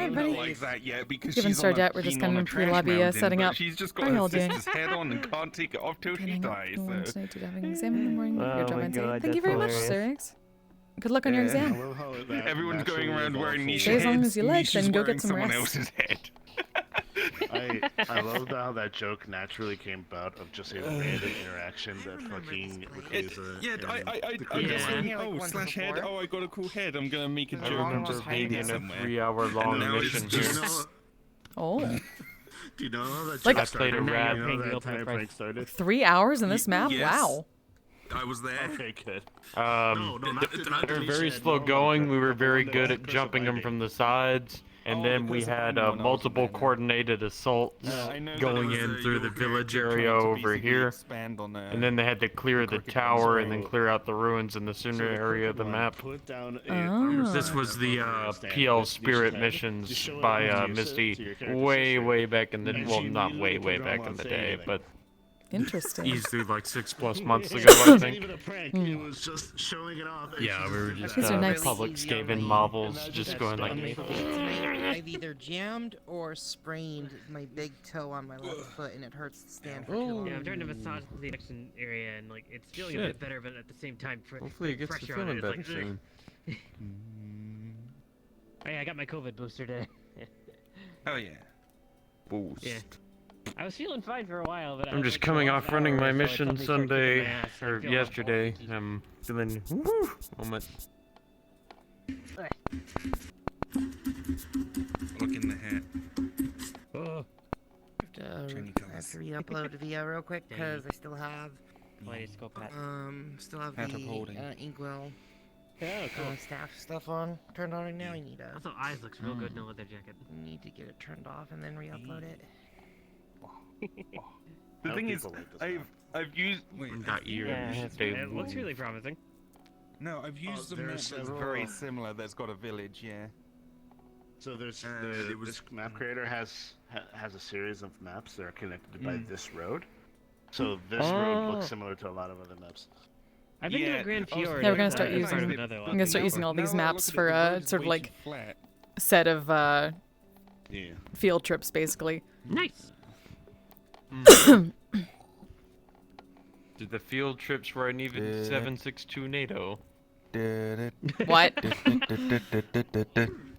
everybody. not like that yet because Given she's on Starjet, we're just kind of in pre-lobby setting up. She's just How got are you her all doing? sister's head on and can't take it off till she dies. Tonight So. to having an exam in the morning. Oh Your job, my I'd say. God, Thank you that's very much, hilarious. Sirix. Good luck on your exam. Everyone's going around wearing Nisha Stay as long heads. as you like, Nisha's then go wearing get some someone rest. else's head. I love how that joke naturally came about of just a random interaction that fucking Yakuza. I just went, oh, slash head, oh, I got a cool head, I'm gonna make a joke and just hide it somewhere. 3-hour-long mission here. Oh. Do you know how that Like- joke I played a started? rat. You know how that entire prank started? 3 hours in this map? Yes. Wow. I was there. Okay, good. No, not they were the very Nisha, slow no, going. the- We were the very one that good was at jumping them surviving. from the sides. And then we had multiple coordinated assaults going in through the village area over here. And then they had to clear the tower and then clear out the ruins in the center area of the map. This was the PL Spirit missions by Misty way back in the, well, not way back in the day, but Interesting. easily like 6+ months ago, I think. Even a prank, it was just showing it off. Yeah, we were just These are nice. public skating marbles, just going like. I've either jammed or sprained my big toe on my left foot, and it hurts to stand for too long. Yeah, I'm trying to massage the action area, and like it's feeling a bit better, but at the same time, Hopefully it gets to pressure on feeling it, better it's like, soon. Hey, I got my COVID booster today. Oh yeah. Boost. Yeah. I was feeling fine for a while, but I'm just coming off running my mission Sunday, or yesterday. I'm feeling woo moment. Look in the hat. Oh, I have to re-upload the VIA real quick because I still have still have Hat of the holding. Inkwell oh, cool. staff stuff on turned on right now. I need Also, eyes looks real good in a leather jacket. need to get it turned off and then re-upload it. The thing is, I've used. Wait, Got ears. It looks really promising. no, I've used the there are map that's several- very similar. That's got a village. Yeah. So there's it was- this map creator has a series of maps that are connected by this road. So this road looks similar to a lot of other maps. I've been to a Grand Fjord. Yeah, we're gonna start as part of using- another I'm one. gonna start using all these Now I maps look at it, for the road is sort of way like too flat. set of Yeah. field trips, basically. Nice. Did the field trips where I needed 762 NATO? What?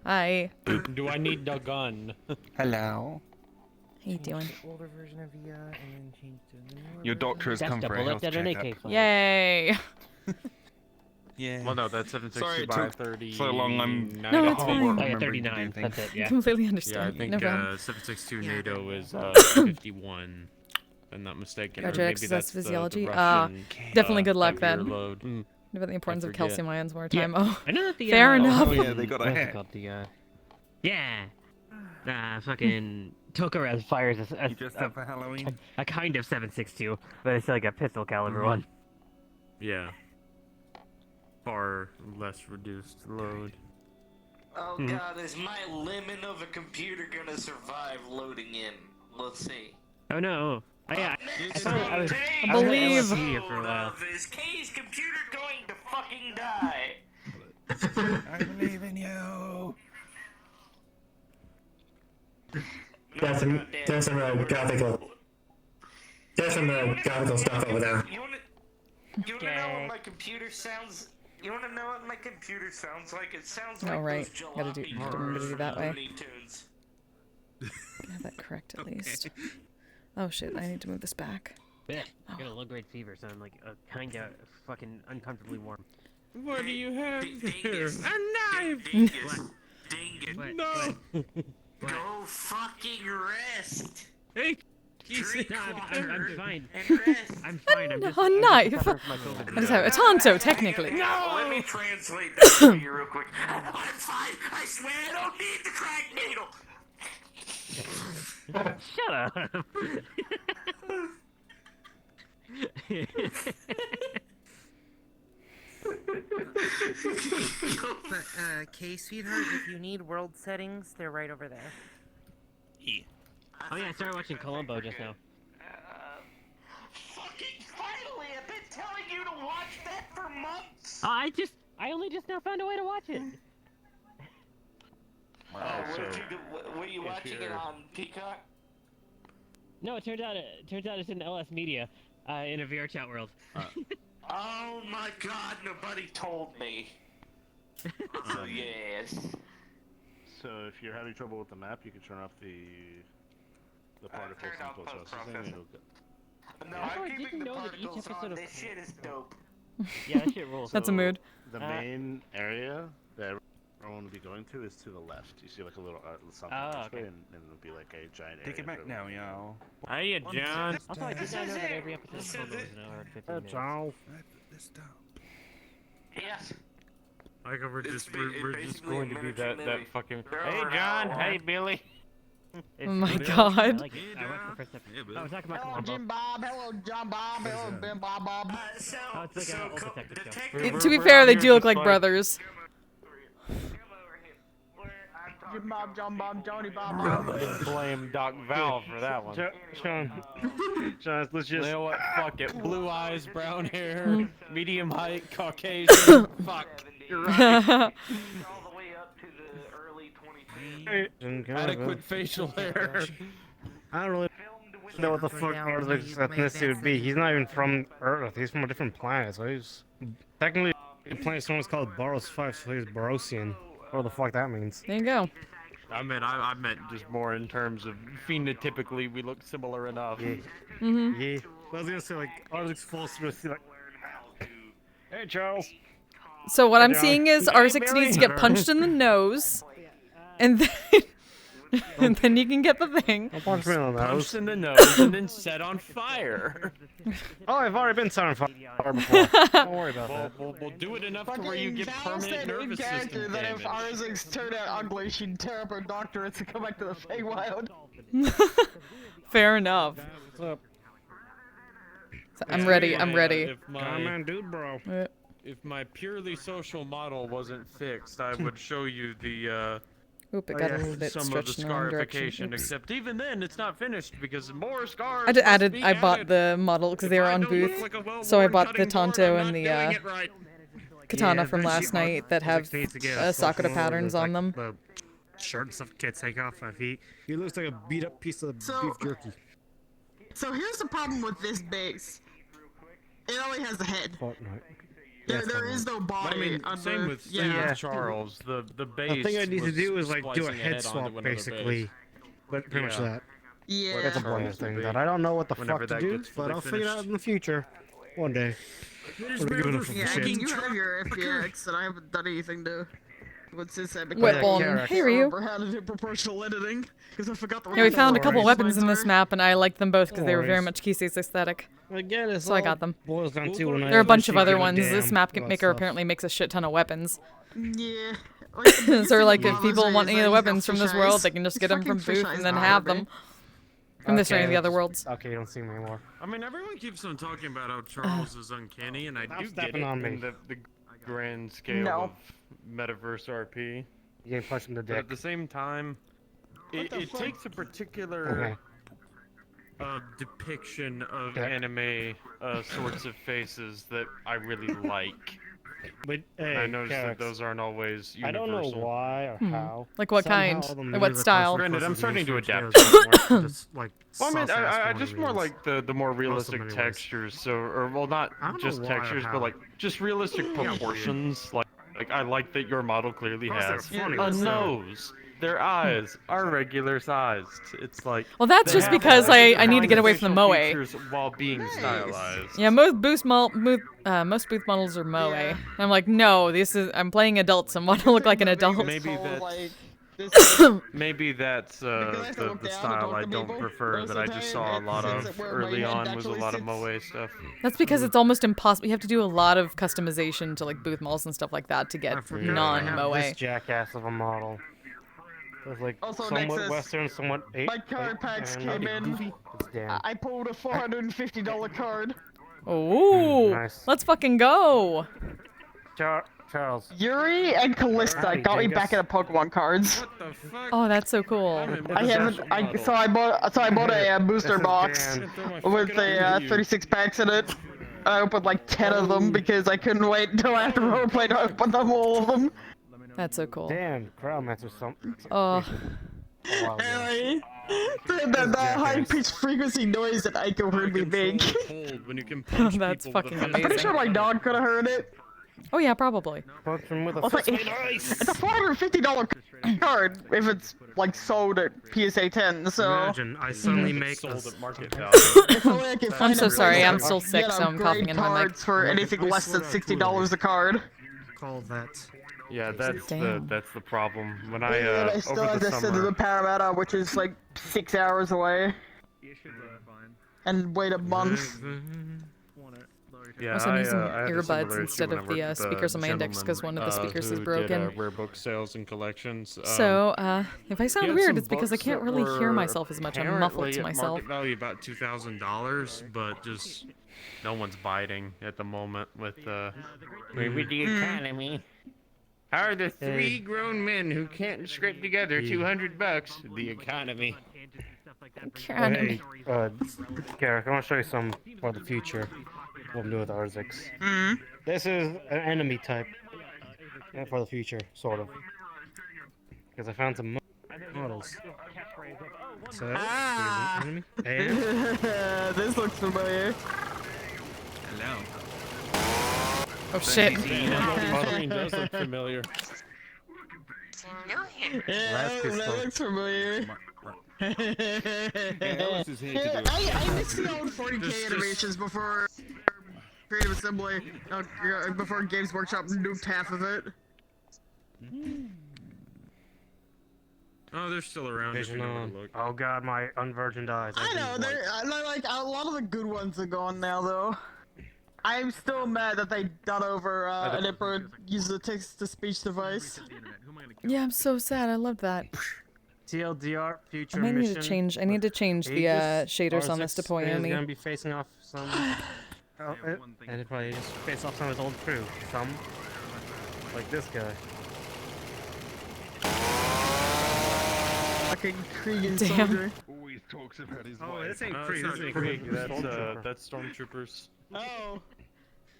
Hi. Do I need the gun? Hello. How you doing? The older version of VIA and then change to the newer Your version. doctor has That's come the for a bullet health that an checkup. AK Yay! Yeah. Well, no, that's 760 Sorry it by took 30. so long, I'm- No, it's fine. Oh, yeah, remembering to 39. do things. That's it. Yeah. Completely Yeah, I understand. think No problem. 762 Yeah. NATO is 51. If I'm not mistaken. Gotcha, or maybe 'cause that's that's physiology. The Definitely Russian, good luck heavier then. Load. About the importance of forget. calcium ions more Yeah. time. Oh, I know that the fair enough. Oh yeah, they got a What's it hat. called? The, Yeah. Fucking Tokarev fires You dressed up for Halloween? a kind of 7.62, but it's like a pistol caliber one. yeah. Far less reduced load. Oh god, is my lemon of a computer gonna survive loading in? Let's see. Oh no. Oh yeah. I was believe. here for a while. Is Kay's computer going to fucking die? I believe in you. There's some graphical stuff over there. You wanna know what my computer sounds? You wanna know what my computer sounds like? It sounds like Oh, right. those Gotta do- jalopy remember to do from that way. Looney Tunes. Have that correct at least. Oh shit! I need to move this back. Yeah. I got a low-grade fever, so I'm like kinda fucking uncomfortably warm. What do you have there? Dingus. A knife! Dingus. Dingus. What? No! Go fucking rest. Hey, Drink No, water I'm fine. and rest. I'm fine. I'm just, A I'm knife. just suffering from my COVID. I just have a Tonto, technically. No! Let me translate that for you real quick. I'm fine. I swear I don't need the crack needle. Shut up. But, Kay, sweetheart, if you need world settings, they're right over there. Oh yeah, I started watching Columbo just now. Fucking finally! I've been telling you to watch that for months. I only just now found a way to watch it. Were you watching it on Peacock? No, it turns out it's in LS Media, in a VRChat world. Oh my God! Nobody told me. So yes. So if you're having trouble with the map, you can turn off the particles and post-processing. No, I'm keeping the particles on. This shit is dope. Yeah, that shit rules. That's a mood. The main area that everyone will be going to is to the left. You see like a little something this way, and it'll be like a giant area. Take it back now, y'all. Hiya, John. Also, I did not know that every episode was an hour and 15 minutes. Ciao. Yes. Like we're just going to be that fucking. Hey, John. Hey, Billy. Oh my I god. like it. I watched the first episode. I was talking about Hello, Columbo. Jim Bob. Hello, John Bob. Hello, Ben Bob Bob. Oh, it's like an old detective show. To be fair, they do look like brothers. Jim Bob, John Bob, Johnny Bob Bob. Blame Doc Val for that one. Sean, let's just. You know what? Fuck it. Blue eyes, brown hair, medium height, Caucasian. Fuck. You're right. All the way up to the early 2010s. Adequate facial hair. I don't really know what the fuck Arzik's ethnicity would be. He's not even from Earth. He's from a different planet. So he's technically the planet someone's called Boros 5, so he's Borosian. What the fuck that means? There you go. I meant just more in terms of phenotypically we look similar enough. Yeah. Mm-hmm. Yeah. I was gonna say like Arzik's full with like. Hey Charles. So what I'm John. seeing is R6 needs to get punched in the nose, and then and then you can get the thing. I'll punch me in the nose. Punched in the nose and then set on fire. Oh, I've already been set on fire before. Don't worry about that. We'll do it enough to where you get permanent nervous system that if damage. Arzik's turned out ugly, she'd tear up her doctorates and come back to the Feywild. Fair enough. What's up? So I'm ready. I'm ready. Come on, dude, bro. If my purely social model wasn't fixed, I would show you the Oop, it got a little bit some of the stretched in the wrong direction. scarification. Oops. Except even then, it's not finished because more scars. I just must be I bought added. the model because they were on booth, so I bought the Tonto and the katana from last night that have Sakura patterns on them. The shirt and stuff can't take off. He looks like a beat up piece of beef jerky. So here's the problem with this base. It only has the head. Fortnite. There is no body. Same with Charles. The base. The thing I need to was do is like do a splicing head onto swap another basically, base. but pretty much that. Yeah. That's a bonus thing that I don't know what the Whenever fuck to that do, gets but fully I'll figure it out finished. in the future, one day. We're giving it Yeah, some shit. you have your FPX, and I haven't done anything to. Since I became Weapon. Hey, Ryu. remember how to do proportional editing because I forgot the. Yeah, we found a couple Alright. weapons in this map, and I liked them both because they were very Alright. much Kise's aesthetic. Again, it's So I all got them. boils down to when I There are a bunch of actually other give a ones. This damn map about maker stuff. apparently makes a shit ton of weapons. Yeah. So like, if people want any of the weapons from this world, they can just get them from booth and then have them from this or any of the other worlds. Okay, you don't see me anymore. I mean, everyone keeps on talking about how Charles is uncanny, and I Stop do get stepping it on me. in the grand scale No. of Metaverse RP. You getting punched in the But at dick. the same time, it takes a particular depiction of anime sorts of faces that I really like. But And hey, I noticed that Carrots, those aren't always I universal. don't know why or how. Like what Somehow kind? all the Or movies what are style? Granted, I'm starting to adapt just like Well, I mean, sauce-ass I porn just more movies. like the more realistic anyways. textures. So, or well, not I don't know just why or textures, how. but like just realistic proportions. Like I like that your model clearly Plus, has they're funny, a so- nose. Their eyes are regular sized. It's like Well, that's they just have because all I different need to get away from the facial moe. features while being stylized. Yeah, most booth models are moe. Yeah. And I'm like, no, I'm playing adults. I want to look like an adult. Maybe Maybe that's the style I don't prefer. That I just saw a lot of early on was a lot of moe stuff. That's because it's almost impossible. You have to do a lot of customization to like booth models and stuff like that to I get forgot I have non-moe. This jackass of a model. It's like Also, somewhat Nexus, Western, somewhat my card packs came in. It's damn. I pulled a $450 card. Oh, Nice. let's fucking go. Charles. Yuri and Callista Howdy, got me dingus. back into Pokemon cards. What the fuck? Oh, that's so cool. I haven't. So I bought a booster This is box Dan. with 36 packs in it. I opened like 10 of them because I couldn't wait until after roleplay to open them all of them. That's so cool. Damn, Crowdmaster something. Oh. Anyway, that high-pitched frequency noise that Aiko heard me make. That's fucking I'm pretty sure amazing. my dog could have heard it. Oh yeah, probably. It's a $450 card if it's like sold at PSA 10. So Imagine I suddenly make Sold a at market value. if only I can I'm find so a sorry, place I'm to still sick, get so I'm upgrade coughing in my mic. cards for anything less than $60 a card. Call that. Yeah, that's Damn. the problem. When And I still over have the to send to summer. the Parramatta, which is like 6 hours away, and wait a month. Yeah, Also, I'm using I had a earbuds similar instead issue of when I the worked speakers on my index because one of the speakers is broken. Did, rare book sales and collections. So, if I he sound had weird, some it's because I books can't that really hear were myself as much. I'm muffled to apparently at myself. Market value about $2,000, but just no one's biting at the moment with the economy. How are the three grown men who can't scrape together $200? The economy. Economy. Hey, Garrick, I want to show you some for the future. What I'm doing with RZX. This is an enemy type. For the future, sort of. Because I found some models. So, here's an enemy. And This looks familiar. Hello. Oh shit. Screen does look familiar. Yeah, that looks familiar. Alice is here to do I missed the old 40k animations before Creative Assembly, before Games Workshop nuked half of it. Oh, they're still around. If you vision know where on. to look. Oh god, my unvirgined eyes. I know, like a lot of the good ones are gone now, though. I'm still mad that they done over an Emperor uses a text-to-speech device. Yeah, I'm so sad. I love that. TLDR I future might mission. need to change. I need to change the Aegis shaders on this R6 is gonna Deployoni. be facing off some. And it probably just face off some of his old crew. Some. Like this guy. Fucking Krieg Damn. soldier. Always talks about his Oh, wife. this ain't It's Krieg. not This ain't Krieg, Krieg. that's stormtroopers. Oh.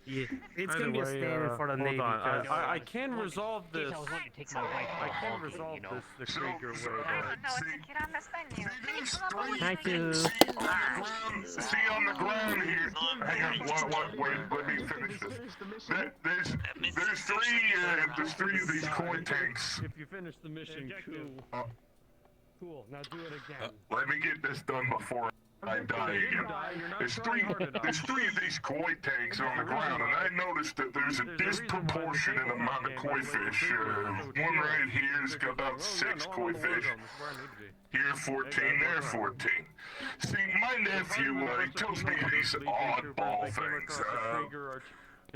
Yeah. It's Either gonna be a way, standard for the hold Navy. on. Because I can resolve this. I was wanting to take my wife. I can resolve this the Krieger way. Hi, Sue. See on the ground here. Hang on, wait, let me finish this. There's three of these koi tanks. If you finish the mission, cool. cool. Now do it again. Let me get this done before I die again. There's three of these koi tanks on the ground, and I noticed that there's a disproportionate amount of koi fish. One right here's got about 6 koi fish. Here 14, there 14. See, my nephew, he tells me these oddball things.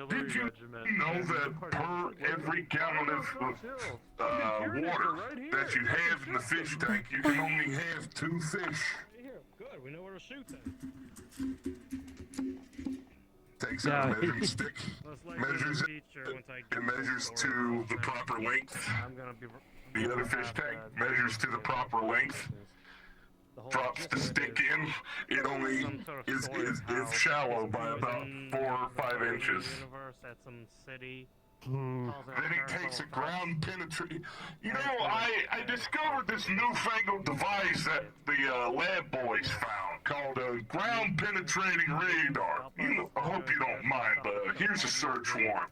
Did you know that per every gallon of water that you have in the fish tank, you can only have 2 fish? Good. We know where to shoot then. Takes out a measuring stick, measures it, it measures to the proper length. I'm gonna be. The other fish tank measures to the proper length, drops the stick in, it only is shallow by about 4 or 5 inches. At some city. Then he takes a ground penetrating. You know, I discovered this newfangled device that the lab boys found called a ground penetrating radar. I hope you don't mind, but here's a search warrant.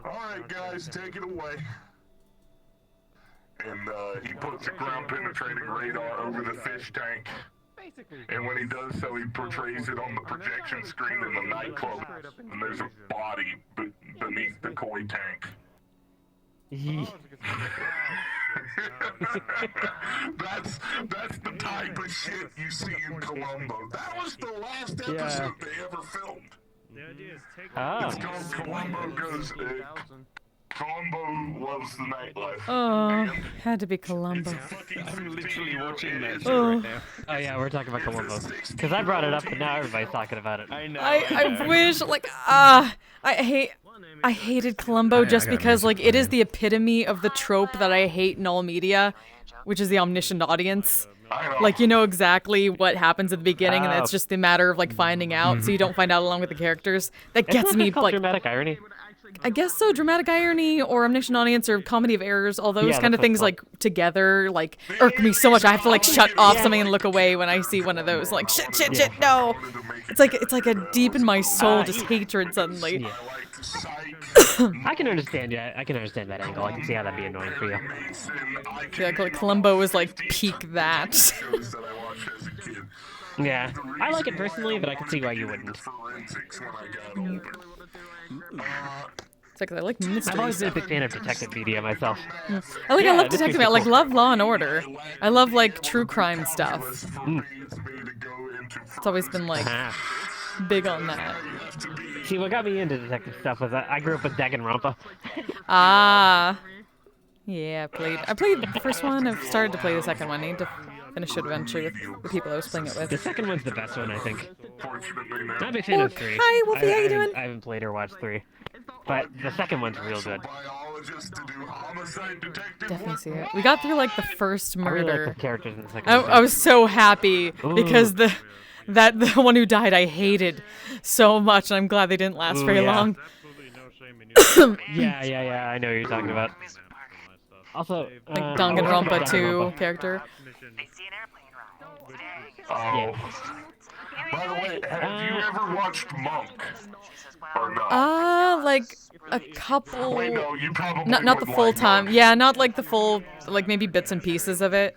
Alright guys, take it away. And he puts a ground penetrating radar over the fish tank. And when he does so, he portrays it on the projection screen in the nightclub, and there's a body beneath the koi tank. That's the type of shit you see in Columbo. That was the last episode they ever filmed. It's called Columbo Goes... Columbo Loves the Nightlife. Oh, had to be Columbo. I'm literally watching that Oh. right now. Oh yeah, we're talking about Columbo. Because I brought it up, but now everybody's talking about it. I know. I wish, like, I hated Columbo just because, like, it is the epitome of the trope that I hate in all media, which is the omniscient audience. Like, you know exactly what happens at the beginning, and it's just a matter of, like, finding out, so you don't find out along with the characters. That gets me, like... dramatic irony. I guess so. Dramatic irony or omniscient audience or comedy of errors, all those Yeah, kind of that's things what like together like irk me so much. I have to like shut off something and look away when I see one of those. Like shit, no. It's like a deep in my soul just hatred suddenly. I can understand. Yeah, I can understand that angle. I can see how that'd be annoying for you. Yeah, like Columbo was like peak that. Yeah, I like it personally, but I can see why you wouldn't. It's like I like mystery I've always been a stuff. big fan of detective media myself. I Yeah, love this detective. is I like cool. love Law and Order. I love like true crime stuff. It's always been like big on that. See, what got me into detective stuff was I grew up with Danganronpa. Ah, yeah. I played the first one. I've started to play the second one. I need to finish it eventually with the people I was playing it with. The second one's the best one, I think. I'm a big fan of 3. Hi, Wolfie, how you doing? I haven't played or watched 3. But the second one's real good. Definitely see it. We got through like the first I really murder. like the characters in the second one. I was so happy because Ooh. the one who died I hated so much, and I'm glad they didn't last Ooh, very yeah. long. Yeah, I know what you're talking about. Also, Like Danganronpa 2 character. Yeah. By the way, have you ever watched Monk? Or not? Like a couple. Wait, no, you probably not the would full like time. Monk. Yeah, not like the full, like maybe bits and pieces of it.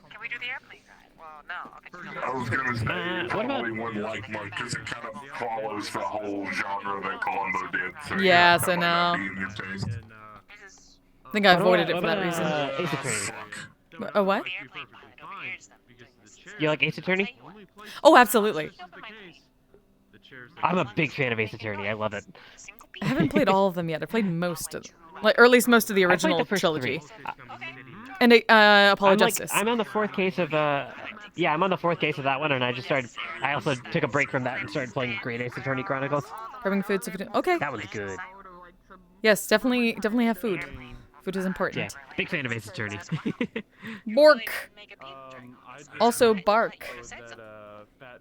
I was gonna say you probably wouldn't like Monk because it kind of follows the whole genre that Columbo did. So Yes, yeah, I that might know. not be in your taste. I think I avoided it for that reason. Ace Attorney. A what? You like Ace Attorney? Oh, absolutely. I'm a big fan of Ace Attorney. I love it. I haven't played all of them yet. I played most of them. Like, or at least most of the I played the original first trilogy. 3. And Apollo I'm Justice. I'm on the 4th case of yeah, I'm on the 4th case of that one, and I also took a break from that and started playing Great Ace Attorney Chronicles. Grabbing food. Okay. That one's good. Yes, definitely have food. Food is important. Yeah, big fan of Ace Attorney. Bork. Also Bark.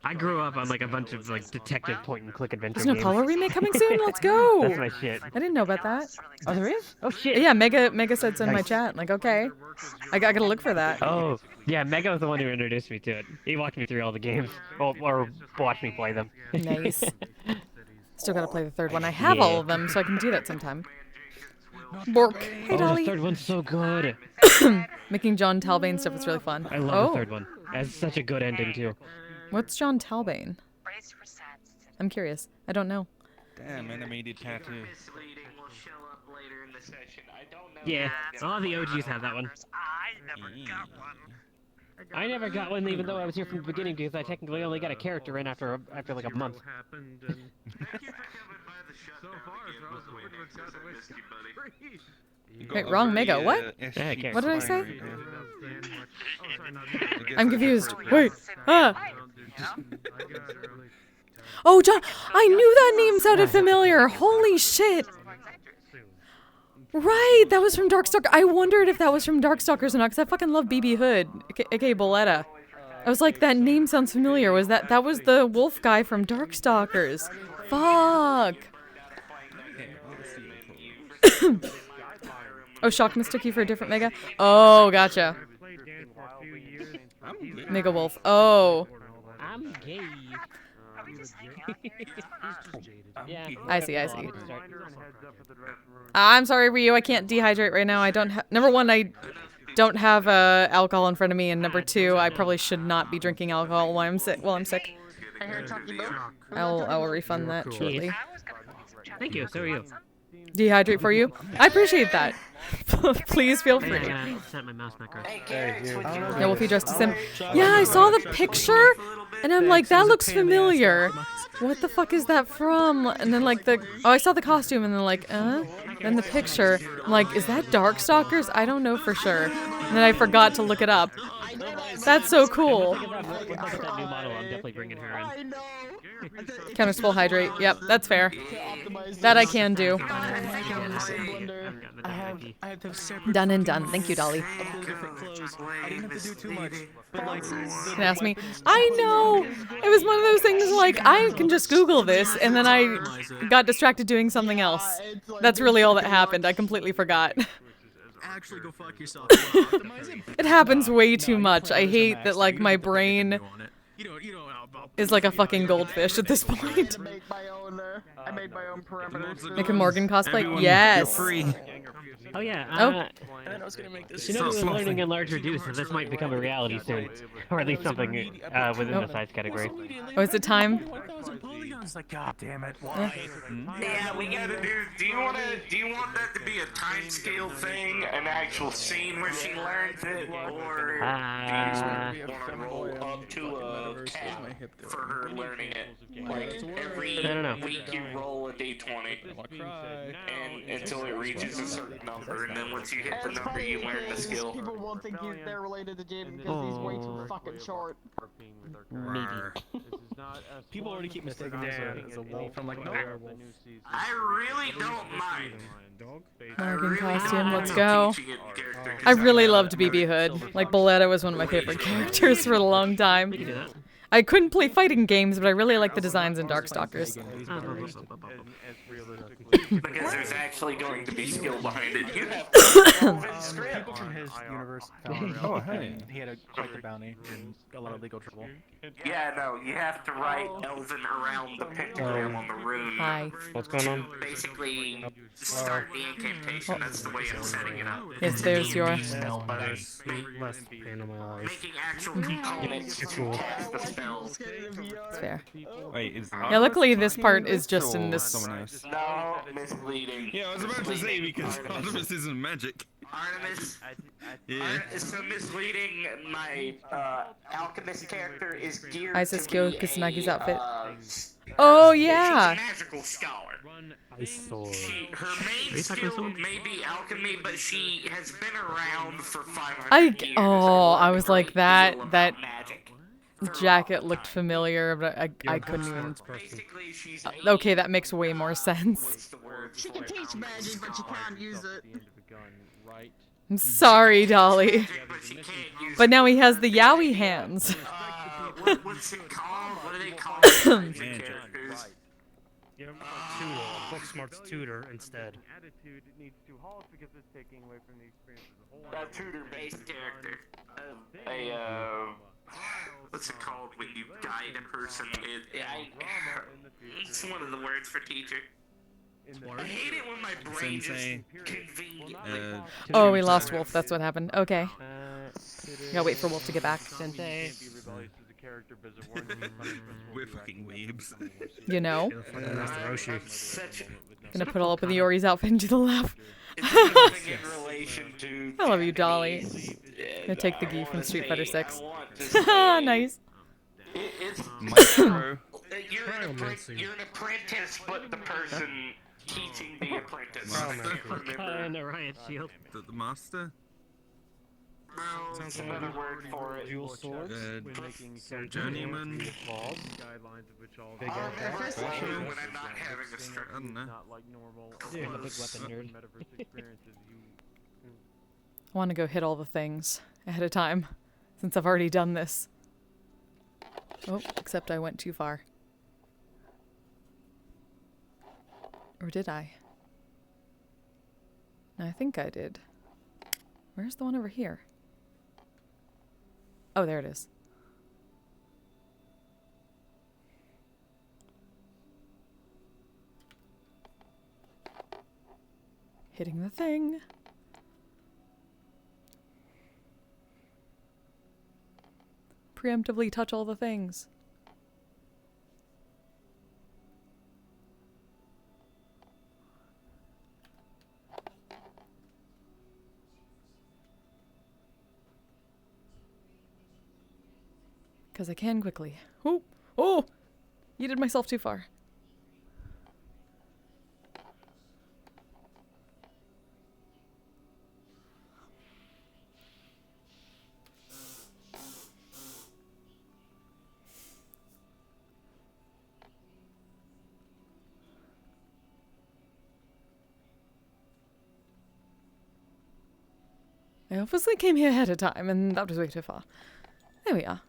I grew up on like a bunch of like detective point-and-click adventure There's an games. Apollo remake coming soon. Let's go. That's my shit. I didn't know about that. Oh, there is? Oh shit. Yeah, Mega said so in my Nice. chat. Like, okay, I gotta look for that. Oh, yeah, Mega was the one who introduced me to it. He walked me through all the games, or watched me play them. Nice. Still gotta play the third one. I have all of them, so I can do that sometime. Bork. Hey, Oh, Dolly. the third one's so good. Making John Talbane stuff is really fun. I love the third one. It has such a good ending too. What's John Talbane? I'm curious. I don't know. Damn, animated tattoo. Yeah, a lot of the OGs have that one. I never got one, even though I was here from the beginning, because I technically only got a character in after like a month. Wait, wrong Mega. What? Yeah, What did I say? I'm confused. Wait. Oh, John. I knew that name sounded familiar. Holy shit. Right, that was from Darkstalker. I wondered if that was from Darkstalkers or not, because I fucking love BB Hood, aka Boletta. I was like, that name sounds familiar. Was that was the wolf guy from Darkstalkers? Fuck. Oh, Shock mistook you for a different Mega? Oh, gotcha. Mega Wolf. Oh. I'm gay. Yeah. I see. I'm sorry, Ryu. I can't dehydrate right now. I don't have. Number one, I don't have alcohol in front of me, and number two, I probably should not be drinking alcohol while I'm sick. I'll refund that shortly. Thank you. So are you. Dehydrate for you. I appreciate that. Please feel free. Set my mouse back right. Yeah, Wolfie dressed as him. Yeah, I saw the picture, and I'm like, that looks familiar. What the fuck is that from? And then like I saw the costume, and then like, then the picture. I'm like, is that Darkstalkers? I don't know for sure. And then I forgot to look it up. That's so cool. That new model, I'm definitely bringing her in. Counters full hydrate. Yep, that's fair. That I can do. I have those separate Done and done. Thank you, Dolly. of those different clothes. I didn't have to do too much. But like, Can ask me. I know. It was one of those things like I can just Google this, and then I got distracted doing something else. That's really all that happened. I completely forgot. actually go fuck yourself. It happens way too much. I hate that like my brain is like a fucking goldfish at this point. I made my own parameters. Make a Morgan cosplay? Everyone, yes. you're free. Oh yeah. And I was gonna make this. Shinobu learning and large reduce, so this might become a reality soon, or at least something within the size category. Oh, is it time? 1,000 polygons. Like, god damn it, why? Yeah, we gotta do. Do you want that to be a time scale thing, an actual scene where she learns it, or do you want to roll up to a cap for her learning it? Like every week you roll a d20, and until it reaches a certain number, and then once you hit the number, you learn the skill. People won't think they're related to Jaden because he's way too fucking short. Maybe. People already keep mistaking me as a wolf. I'm like, no. I really don't mind. Morgan costume, let's go. I really loved BB Hood. Like, Boletta was one of my favorite characters for a long time. I couldn't play fighting games, but I really like the designs in Darkstalkers. Because there's actually going to be skill behind it. You have to People from his universe found Oh, hey. he had quite the bounty and a lot of legal trouble. Yeah, no, you have to write Elven around the pentagram on the rune. Hi. What's going on? Basically, start the incantation. That's the way I'm setting it up. Yes, there's your... Less pain on my eyes. Making actual components to cast the spells. It's fair. Wait, is Yeah, luckily this part is just in this... someone else? No, misleading. Yeah, I was about to say because Artemis isn't magic. Artemis. Yeah. So misleading. My alchemist character is geared Isis to Kyo be Kusanagi's a, outfit. Oh, She's yeah. a magical scholar. Her main you talking to skill someone? may be alchemy, but she has been around for 500 years. I was like, that magic. jacket looked familiar, but I couldn't even... Basically, she's Okay, that makes way more sense. what's the word She for can it? teach magic, but she can't use it. I'm sorry, Dolly. But she can't use But now he has the Yowie hands. what's it called? What do they call it? Characters? Tutor. Booksmart's tutor instead. A tutor-based character. What's it called when you guide a person? It's one of the words for teacher. I hate it when my brain Sensei. just conveniently. Oh, we lost Wolf. That's what happened. Okay. Gotta wait for Wolf to get back. Sensei. We're fucking weebs. You know? Such Gonna put all up with the Yori's outfit and do the laugh. nothing in relation to I love you, Dolly. Japanese, Gonna take the gi from I Street wanna Fighter say- 6. I want to say- Nice. It's Micro. you're an apprentice, but the person teaching the apprentice. And a riot shield. The master? No, it's another word for it. Dual swords. Journeyman. When I'm not having a stroke. I don't know. Yeah, I'm a big weapon nerd. I want to go hit all the things ahead of time, since I've already done this. Oh, except I went too far. Or did I? No, I think I did. Where's the one over here? Oh, there it is. Hitting the thing. Preemptively touch all the things. Because I can quickly. Oh! Oh! Yeeted myself too far. I obviously came here ahead of time, and that was way too far. There we are.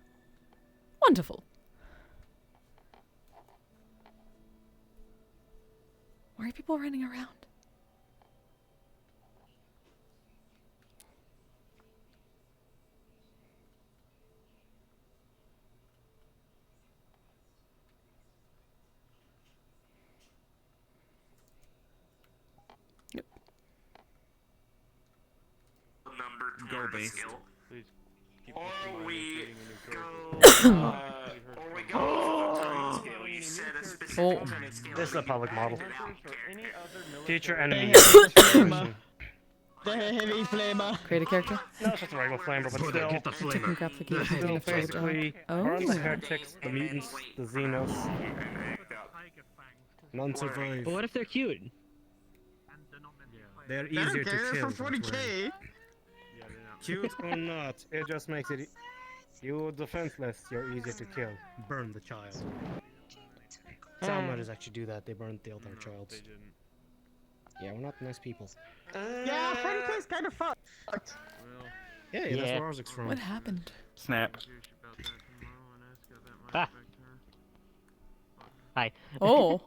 Wonderful. Why are people running around? Go based. Or we go time scale. You set a specific time scale. This is a public model. Future enemy. The heavy flamer. Create a character? No, it's just a regular flamer, but still. It took me graphification to Still do a basically, are the heretics, the mutants, the xenos. None survive. But what if they're cute? They're They don't easier care, to they're kill. for 40k. Cute or not, it just makes it. You're defenseless, you're easier to kill. Burn the child. Salamanders actually do that, they burn the other child. Yeah, we're not nice people. Yeah, 40k's kind of fucked. Yeah, that's where ours is from. What happened? Snap. Ah. Hi. Oh.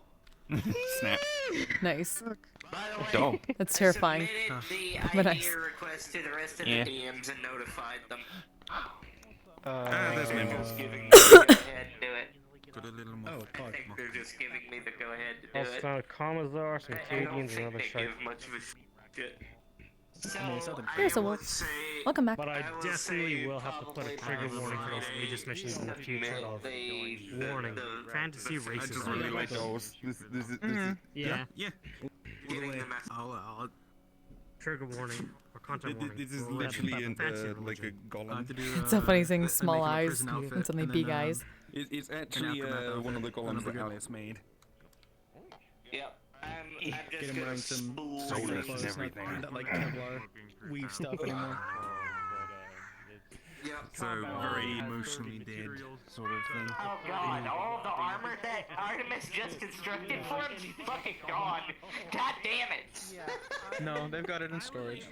Snap. Nice. Dope. That's terrifying. The But idea nice. request to the rest of Yeah. the DMs and notified them. There's They're Memo. just giving me the go ahead to do it. Got a little more. I think they're just giving me the go ahead to do it. Also, Commodore, some I don't Cadians, and think other they shit. give much of a shit. So, Here's a I would wolf. say, Welcome back. But I will definitely say will have to put a trigger probably warning for those Aegis missions in the future of warning. Fantasy I just racism. really like those. This is Yeah. yeah. getting the message. I'll Trigger warning or content warning. This is or whatever, literally but fancy like a religion. golem. It's so funny seeing small eyes and suddenly big eyes. It's actually one of the golems that Alice made. Yep. I'm Get just him gonna wearing some Soldiers clothes, and everything. not that like Kevlar weave stuff anymore. Yep. So very emotionally dead sort of thing. Oh god, all the armor that Artemis just constructed for him, she's fucking gone. God damn it. No, they've got it in storage.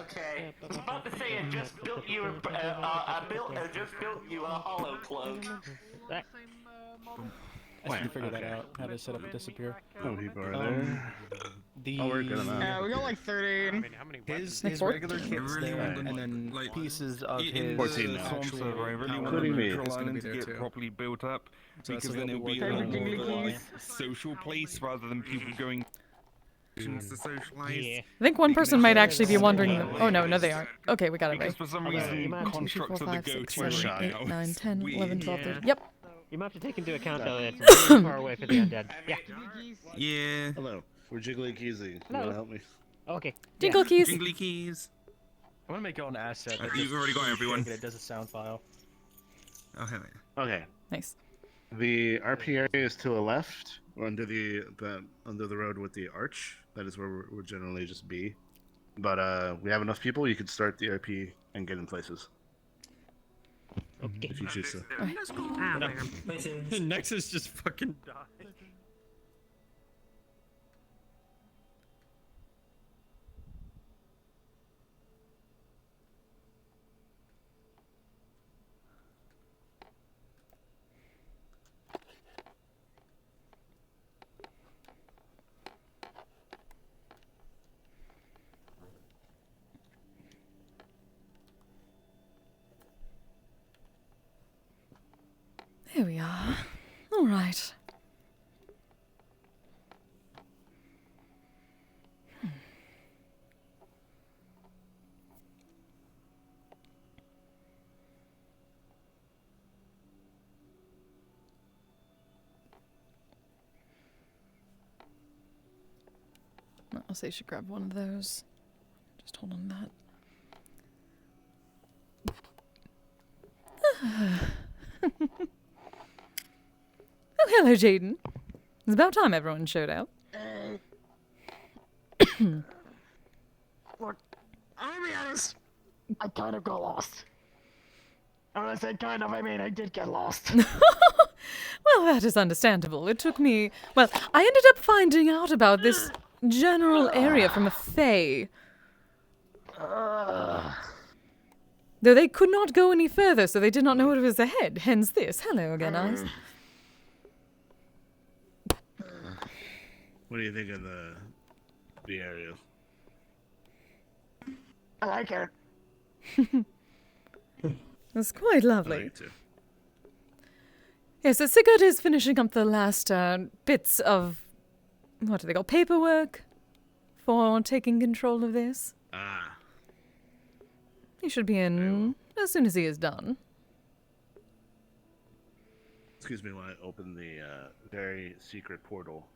Okay. I was about to say I just built you I just built you a hollow cloak. I should figure that out. How to set up a disappear. Some people are there. The I'll work on that. Yeah, we got like 13. his Four? regular kit's there, and then like, pieces of In his 14 now. Storm actual server, I really want the Including me. neutral It's gonna be island to there get too. properly built up, So because that's then what it'll be we'll a be more working of a on. like, social place rather than people going to socialize. Yeah. I think one person might actually be wondering. Oh no, no they aren't. Okay, we got it Because right. for some Okay, reason, you might have 1, 2, 3, 4, constructs of the 5, go 6, to 7, 8, 9, 10, 11, 12, 13. Yep. You might have to take into account though that it's very far away for the undead. Yeah. Yeah. Hello, we're Jiggly Kise. You Hello. wanna help me? Okay. Jingle keys. Jingly keys. I'm gonna make your own asset. that You've just already got shake everyone. It does a sound file. Oh hell yeah. Okay. Nice. The RP area is to the left, or under the road with the arch. That is where we'll generally just be. But we have enough people. You could start the RP and get in places Okay. if you choose to. Ah, my arm. Nexus just fucking died. There we are. All right. I'll say you should grab one of those. Just hold on to that. Oh, hello, Jaden. It's about time everyone showed up. Look, I'll be honest. I kind of got lost. And when I said kind of, I mean I did get lost. Well, that is understandable. It took me... Well, I ended up finding out about this general area from a fae. Though they could not go any further, so they did not know what was ahead. Hence this. Hello again, Eyes. What do you think of the area? I like it. It's quite I lovely. like it too. Yes, so Sigurd is finishing up the last bits of, what do they call, paperwork for taking control of this. Ah. He should be in as soon as he is done. Excuse me while I open the very secret portal,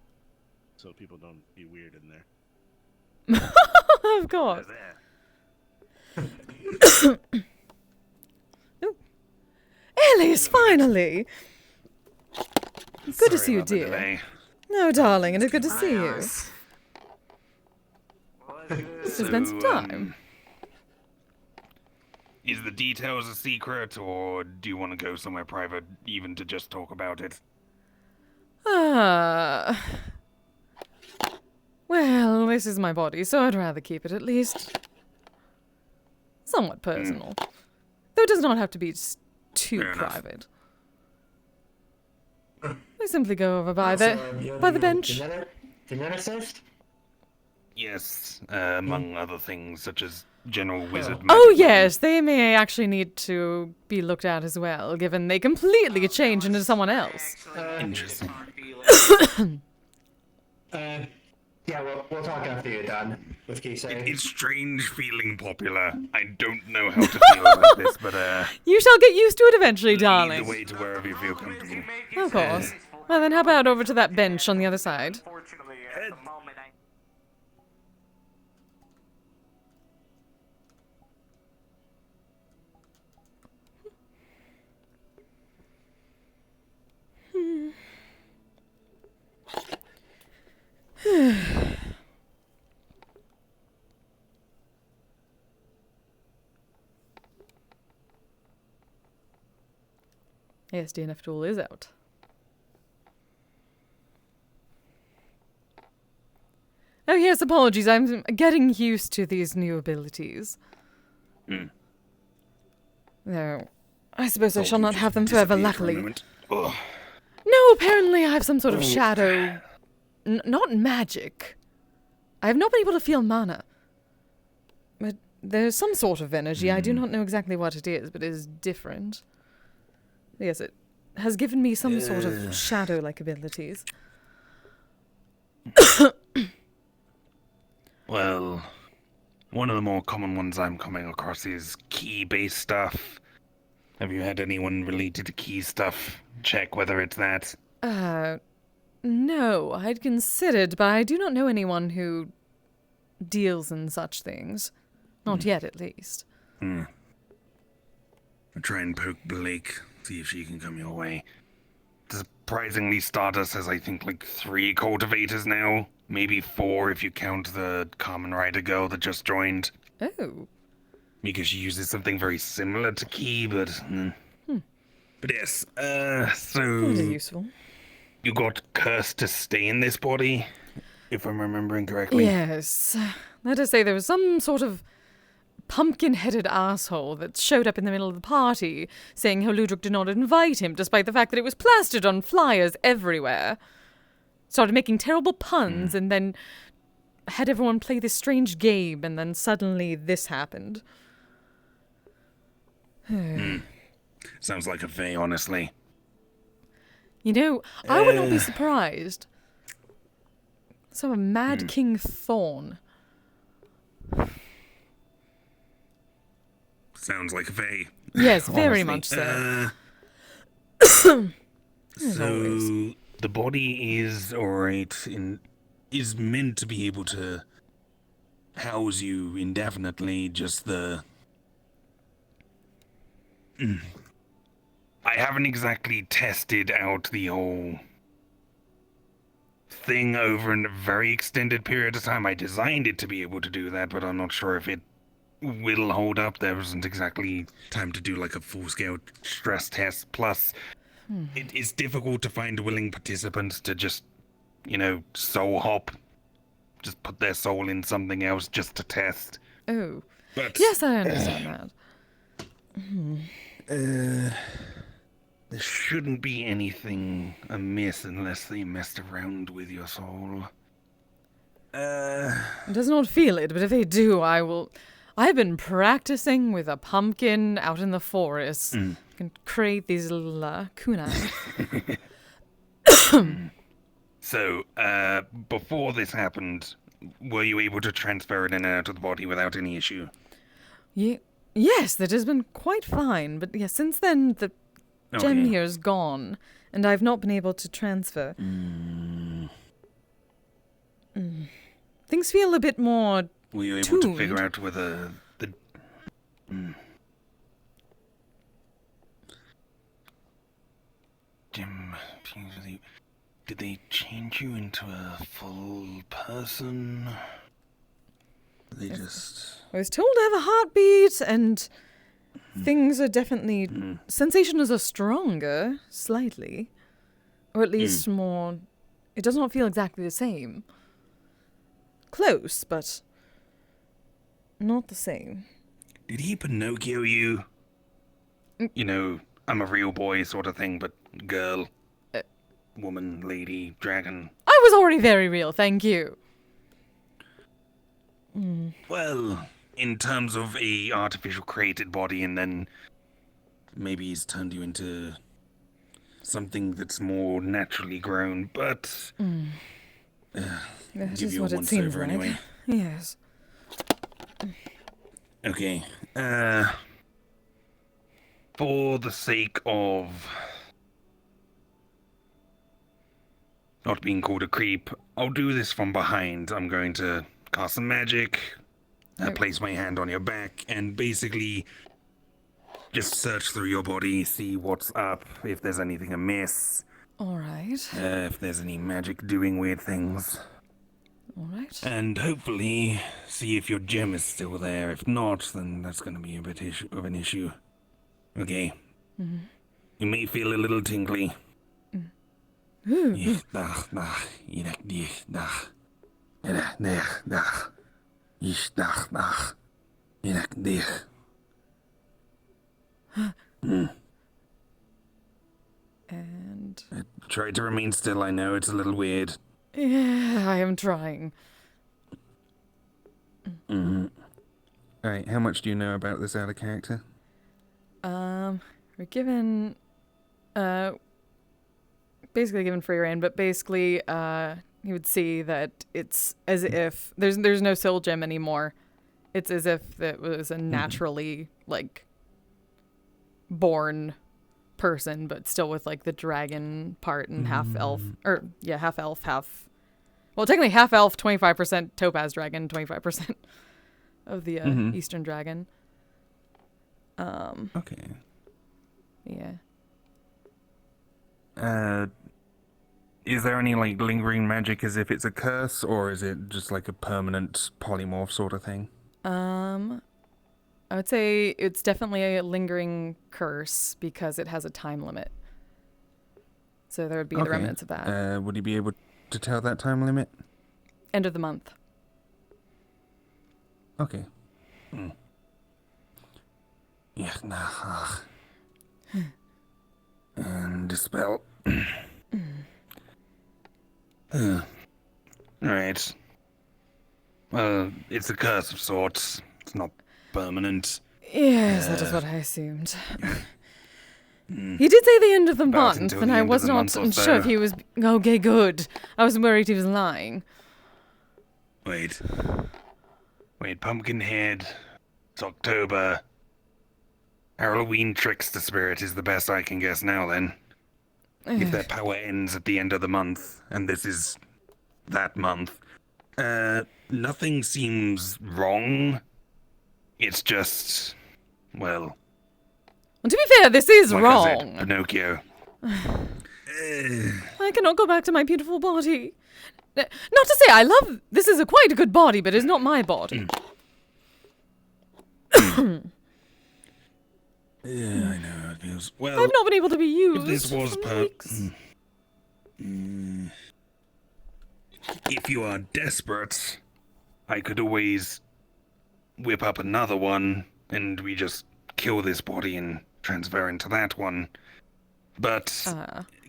so people don't be weird in there. Of course. Oh. Ellis, finally! Good to see you, dear. No, darling, it is good to see you. It's spent some time. Is the details a secret, or do you want to go somewhere private, even to just talk about it? Well, this is my body, so I'd rather keep it at least somewhat personal. Though it does not have to be too private. We simply go over by the bench. Geneticist? Yes, among other things, such as general wizard magic. Oh yes, they may actually need to be looked at as well, given they completely change into someone else. Interesting. Yeah, we'll talk after you're done with Kise. It's strange feeling popular. I don't know how to feel about this, but You shall get used to it eventually, darling. lead the way to wherever you feel comfortable. Of course. Well then, how about over to that bench on the other side? Yes, DNF tool is out. Oh yes, apologies. I'm getting used to these new abilities. No, I suppose I shall not have them forever, luckily. No, apparently I have some sort of shadow... not magic. I have not been able to feel mana. But there's some sort of energy. I do not know exactly what it is, but it is different. Yes, it has given me some sort of shadow-like abilities. Well, one of the more common ones I'm coming across is key-based stuff. Have you had anyone related to key stuff check whether it's that? No, I'd considered, but I do not know anyone who deals in such things. Not yet, at least. I'll try and poke Blake, see if she can come your way. Surprisingly, Stardust has, I think, like 3 cultivators now. Maybe 4 if you count the Common Rider girl that just joined. Oh. Because she uses something very similar to Key, but... But yes, so... That is useful. You got cursed to stay in this body, if I'm remembering correctly. Yes. Let us say there was some sort of pumpkin-headed asshole that showed up in the middle of the party, saying how Ludwig did not invite him, despite the fact that it was plastered on flyers everywhere. Started making terrible puns, and then had everyone play this strange game, and then suddenly this happened. Sounds like a Fae, honestly. You know, I would not be surprised. Some of Mad King Thorn. Sounds like a Fae. Yes, very honestly. much so. So the body is alright is meant to be able to house you indefinitely, just the I haven't exactly tested out the whole thing over a very extended period of time. I designed it to be able to do that, but I'm not sure if it will hold up. There wasn't exactly time to do like a full-scale stress test. Plus, it is difficult to find willing participants to just, soul hop. Just put their soul in something else just to test. Oh. But Yes, I understand that. there shouldn't be anything amiss unless they messed around with your soul. It does not feel it, but if they do, I will. I've been practicing with a pumpkin out in the forest. I can create these little kunai. So, before this happened, were you able to transfer it in and out of the body without any issue? Yes, that has been quite fine, but yes, since then the gem here is gone, and I've not been able to transfer. Things feel a bit more Were you able tuned. to figure out whether the... Gem... Did they change you into a full person? They just... I was told I have a heartbeat, and things are definitely... Sensations are stronger, slightly. Or at least more... It does not feel exactly the same. Close, but... not the same. Did he Pinocchio you? You know, I'm a real boy sort of thing, but girl, woman, lady, dragon. I was already very real, thank you. Well, in terms of a artificial created body, and then maybe he's turned you into something that's more naturally grown, but That give is you a what it once seems over like. anyway. Yes. Okay. For the sake of not being called a creep, I'll do this from behind. I'm going to cast some magic, place my hand on your back, and basically just search through your body, see what's up, if there's anything amiss. Alright. If there's any magic doing weird things. Alright. And hopefully see if your gem is still there. If not, then that's going to be a bit of an issue. Okay. You may feel a little tingly. And... Try to remain still, I know it's a little weird. yeah, I am trying. Alright, how much do you know about this out of character? We're given, basically given free reign, but basically, you would see that it's as if there's no soul gem anymore. It's as if it was a naturally, like, born person, but still with, like, the dragon part and half elf, or, yeah, half elf, well, technically half elf, 25% topaz dragon, 25% of the, eastern dragon. Okay. Yeah. Is there any, like, lingering magic as if it's a curse, or is it just like a permanent polymorph sort of thing? I would say it's definitely a lingering curse because it has a time limit. So there would be the remnants of that. Would you be able to tell that time limit? End of the month. Okay. Yeah, nah. And dispel. Alright. Well, it's a curse of sorts. It's not permanent. Yes, that is what I assumed. He did say the end of the month, and I was not sure if he was... Okay, good. I was worried he was lying. Wait, Pumpkinhead. It's October. Halloween Trickster Spirit is the best I can guess now, then. If their power ends at the end of the month, and this is that month, nothing seems wrong. It's just, well... Well, to be fair, this is like wrong. I said, Pinocchio. I cannot go back to my beautiful body. Not to say I love... This is quite a good body, but it's not my body. Yeah, I know how it feels. Well, I've not been able to be used. If this was if you are desperate, I could always whip up another one, and we just kill this body and transfer into that one. But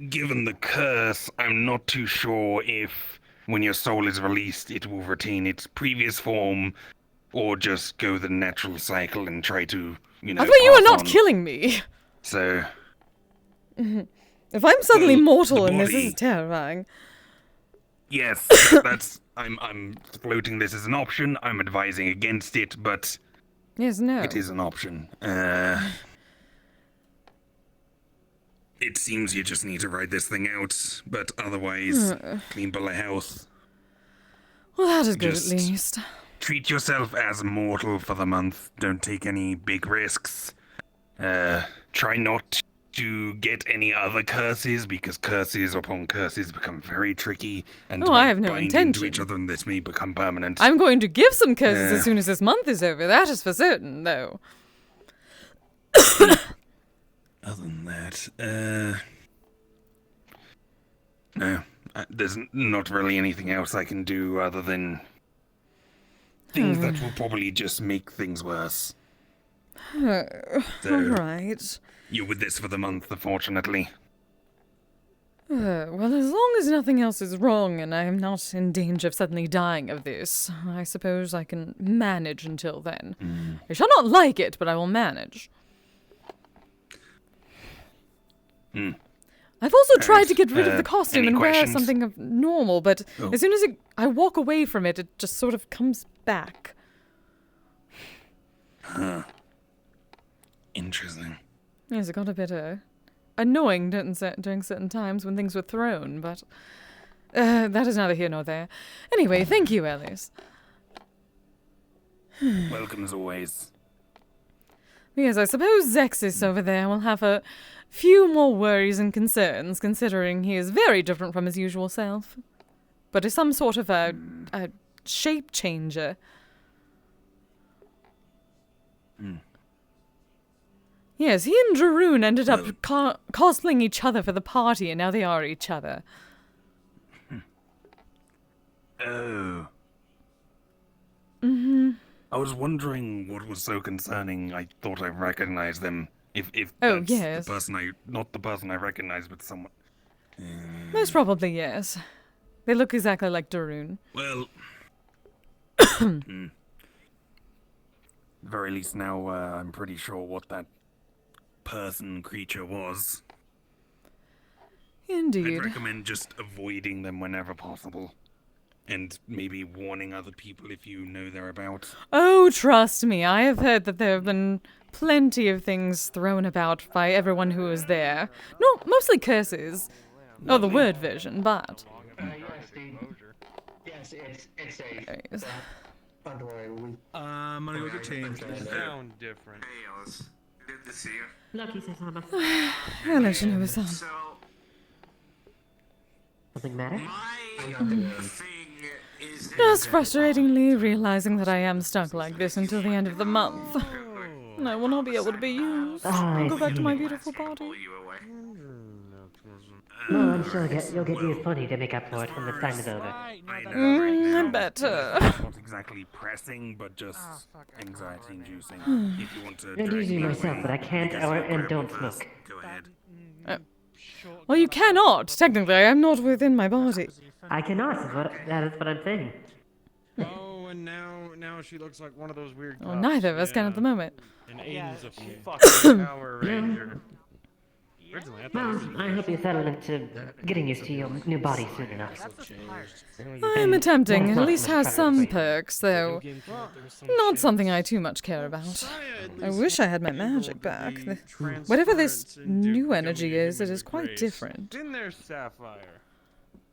given the curse, I'm not too sure if when your soul is released, it will retain its previous form, or just go the natural cycle and try to, you know, I thought you were pass not on. killing me. So, If I'm suddenly Well, mortal the in this, this body- is terrifying. yes, that's I'm floating this as an option. I'm advising against it, but Yes, no. it is an option. It seems you just need to ride this thing out, but otherwise, clean bill of health. Well, that is good Just at least. Treat yourself as mortal for the month. Don't take any big risks. Try not to get any other curses, because curses upon curses become very tricky, and Oh, I have no bind intention. into each other, and this may become permanent. I'm going to give some curses Uh. as soon as this month is over. That is for certain, though. Other than that, no, there's not really anything else I can do other than things that will probably just make things worse. So, Alright. you're with this for the month, unfortunately. Well, as long as nothing else is wrong and I am not in danger of suddenly dying of this, I suppose I can manage until then. I shall not like it, but I will manage. I've also tried to get rid of the costume any and wear questions? something of normal, but Oh. as soon as I walk away from it, it just sort of comes back. Huh. Interesting. Yes, it got a bit annoying during certain times when things were thrown, but that is neither here nor there. Anyway, thank you, Alice. Welcome as always. Yes, I suppose Zexis over there will have a few more worries and concerns, considering he is very different from his usual self. But is some sort of a shape changer. Yes, he and Jaroon ended up cosplaying each other for the party, and now they are each other. Oh. Mm-hmm. I was wondering what was so concerning. I thought I recognized them. If Oh, that's yes. the person not the person I recognized, but someone. Most probably, yes. They look exactly like Daroon. Well, very least now I'm pretty sure what that creature was. Indeed. I'd recommend just avoiding them whenever possible. And maybe warning other people if you know they're about. Oh, trust me, I have heard that there have been plenty of things thrown about by everyone who was there. No, mostly curses. Oh, the word version, but... Yes, it's a. Anyways. Don't worry, I'm gonna go get changed. Sound different. Hey, Alice. Good to see you. Lucky Sama. Hello, Shinobu-san. So, Something matter? my thing is that Just frustratingly realizing that I am stuck like this until the end of the month. And I will not be able to be used. I'll go back to my beautiful body. No, I'm sure you'll get used plenty to make up for it when the time is over. I know right now, better. it's not exactly pressing, but just anxiety-inducing. If you want to. And usually myself, but I can't and don't smoke. Go ahead. Well, you cannot. Technically, I am not within my body. I cannot. That is what I'm saying. Oh, and now she looks like one of those weird. Well, neither of us can at the moment. And Aiden's a fucking Power Ranger. Originally, I thought Well, I hope you settle into getting used to your new body soon enough. I'm attempting. At least has some perks, though. Not something I too much care about. I wish I had my magic back. Whatever this new energy is, it is quite different. In there, Sapphire.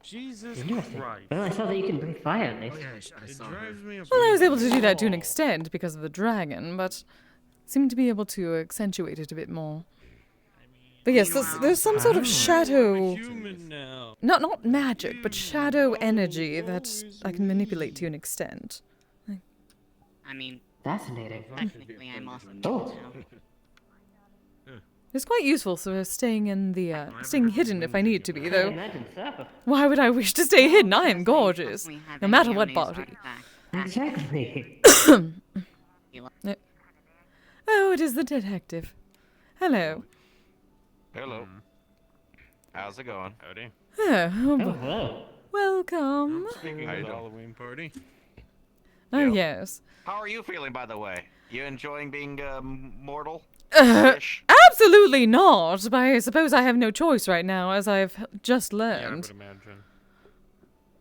Jesus Interesting. Christ. Well, I saw that you can breathe fire at least. Well, I was able to do that to an extent because of the dragon, but seemed to be able to accentuate it a bit more. But yes, there's some sort of shadow... Human now. Not magic, but shadow energy that I can manipulate to an extent. I mean, Fascinating. technically I'm also Oh. It's quite useful for staying in the, staying hidden if I need to be, I though. imagine so. Why would I wish to stay hidden? I am gorgeous. No matter what body. Exactly. Oh, it is the detective. Hello. Hello. How's it going? Howdy. Oh, hello. Welcome. Speaking How of you the doing? Halloween party. Oh, yes. How are you feeling, by the way? You enjoying being mortal? Absolutely not. But I suppose I have no choice right now, as I've just learned. Yeah, I would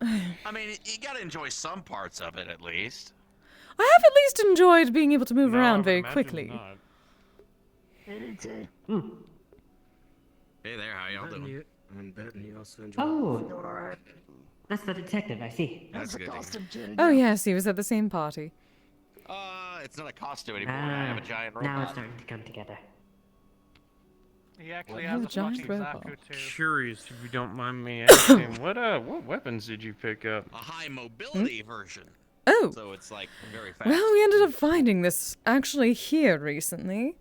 imagine. I mean, you gotta enjoy some parts of it, at least. I have at least enjoyed being able to move No, I around would very imagine quickly. not. Hey there, how y'all doing? Oh, that's the detective. I see. That's good. Oh, yes, he was at the same party. It's not a costume anymore. I have a giant robot. Now it's starting to come together. He actually Oh, has a giant fucking robot. Zaku too. Curious, if you don't mind me asking, what weapons did you pick up? A high mobility version. Oh. So it's like very fast. Well, we ended up finding this actually here recently.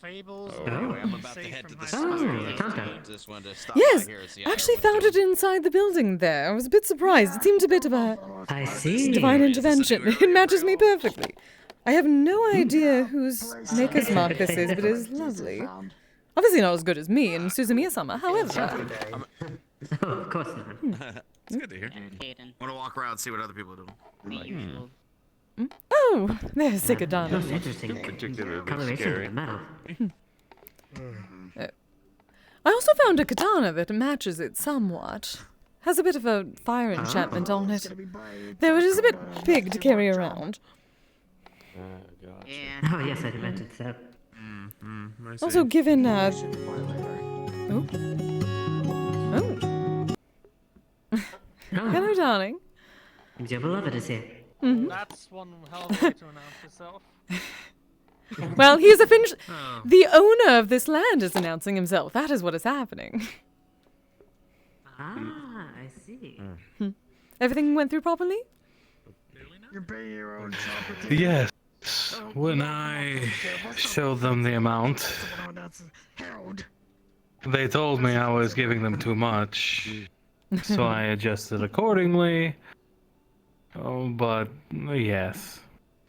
Fables. Anyway, I'm about to head to the Just wanted to stop Yes, by here and see how actually everyone's found it inside the building there. I was a bit surprised. It seemed a bit of a I see. divine intervention. It matches me perfectly. I have no idea whose maker's mark this is, but it is lovely. Obviously not as good as me and Suzumiya-sama, however. Oh, of course not. It's good to hear. Want to walk around and see what other people are doing. Oh, there's Sigadana. Most interesting Particularly coloration scary. of the metal. I also found a katana that matches it somewhat. Has a bit of a fire enchantment on it. Though it is a bit big to carry around. Oh, yes, I'd imagine so. Also given, Oh. Oh. Hello, darling. Your beloved is here. That's one hell of a way to announce yourself. Well, he is officially the owner of this land is announcing himself. That is what is happening. Ah, I see. Everything went through properly? You're paying your own Yes. When I showed them the amount, they told me I was giving them too much, so I adjusted accordingly. Oh, but yes.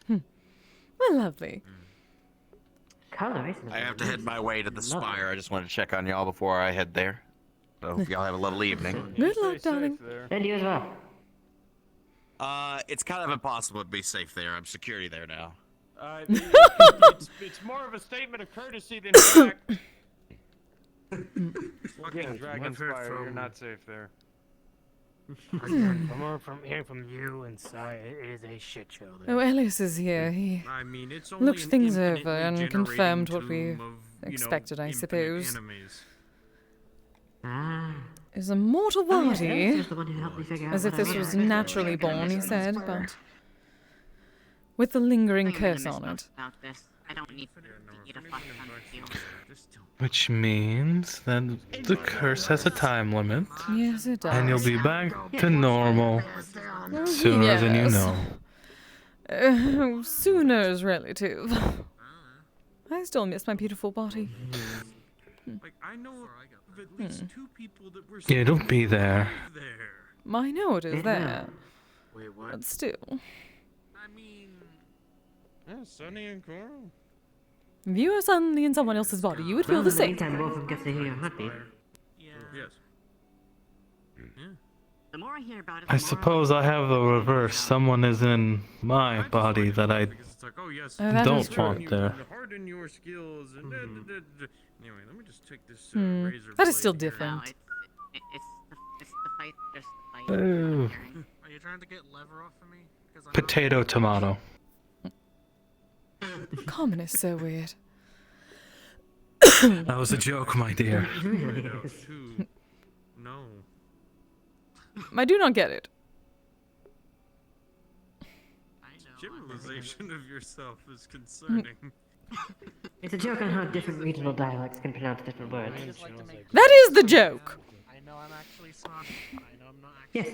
Well, lovely. Coloration. I have to head my way to the spire. I just wanted to check on y'all before I head there. So hope y'all have a lovely evening. Good luck, darling. And you as well. It's kind of impossible to be safe there. I'm security there now. It's more of a statement of courtesy than fact. Fucking Dragonspire, you're not safe there. From hearing from you and Sai, it is a shit show there. Oh, Ellis is here. He I mean, it's only looked an things over infinitely and generating confirmed what we tomb of, you know, expected, I infinite suppose. enemies. Ah. Is a mortal Oh, yes, body. Ellis was the one who helped me figure out As if what this I was was. naturally born, he said, but with the lingering I'm gonna curse miss on most it. about this. I don't need you to fuck on the field. Which means that the curse has a time limit, Yes, it does. and you'll be back to normal sooner than you Yes. know. Sooner is relative. I still miss my beautiful body. Like, I know of at least 2 people that were Yeah, don't be there. I know it is Yeah. there, Wait, what? but still. I mean, yeah, Sonny and Coral. If you were suddenly in someone else's body, you would feel Well, the in the same. meantime, Wolf gets to hear your heartbeat. Yes. The more I hear about it, I suppose I have the reverse. Someone is in my body that I Because it's like, oh yes, Oh, that is don't true. want there. harden your skills and Anyway, let me just take this razor That is still blade here. different. it's the fight, just the fight. Ooh. Are you trying to get lever off of me? Potato tomato. Common is so weird. That was a joke, my dear. No. I do not get it. Generalization of yourself is concerning. It's a joke on how different regional dialects can pronounce different words. That is the joke. I know I'm actually smart. I know I'm not Yes.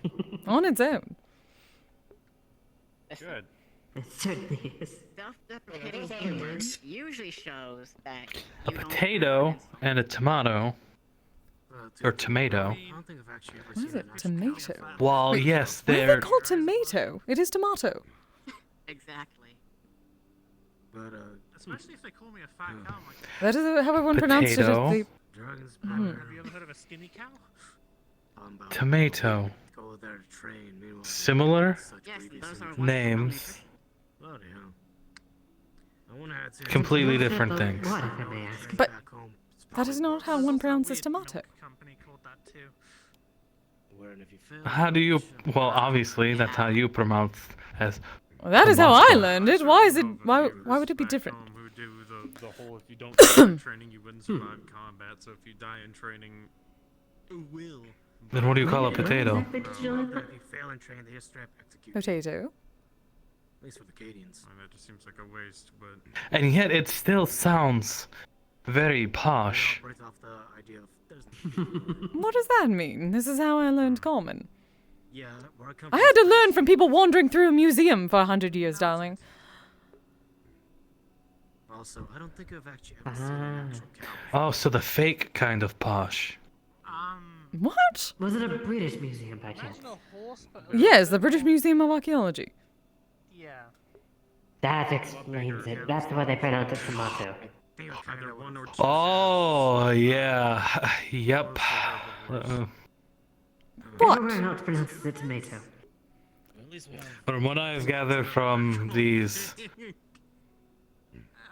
actually On its own. Good. It certainly is. Self-deprecating humor usually shows that A potato and a tomato. Or tomato. What is it? Tomato. Well, yes, Why are they they're. called tomato? It is tomato. Exactly. But especially if they call me a fat cow. Like That is how everyone pronounced it. Potato. Dragons. Mhm. Have you ever heard of a skinny cow? Tomato. Go there to train. Meanwhile, Similar Yes, those are names. bloody hell. I wonder how it's Completely different things. What, if I may ask? But that is not how one pronounces tomato. company called that too. Where if you fail, How do you? Well, obviously, that's how you pronounce as. Well, that is how I tomato. learned it. Why is it? Why would it be different? Who do the whole if you don't survive training, you wouldn't survive combat. So if you die in training, you will. Then what do you call a potato? If you fail and train, they just straight up execute. Potato. At least for the Cadians. That just seems like a waste, but. And yet, it still sounds very posh. Break off the idea of What does that mean? This is how I learned common. yeah, where I come I had to learn from people wandering through a museum for 100 years, darling. Also, I don't think I've actually ever seen an actual cow. Oh, so the fake kind of posh. What? Was it a British museum by chance? Yes, the British Museum of Archaeology. Yeah. That explains it. That's why they pronounce it tomato. Oh, yeah. Yep. Everyone else pronounces it tomato. From what I've gathered from these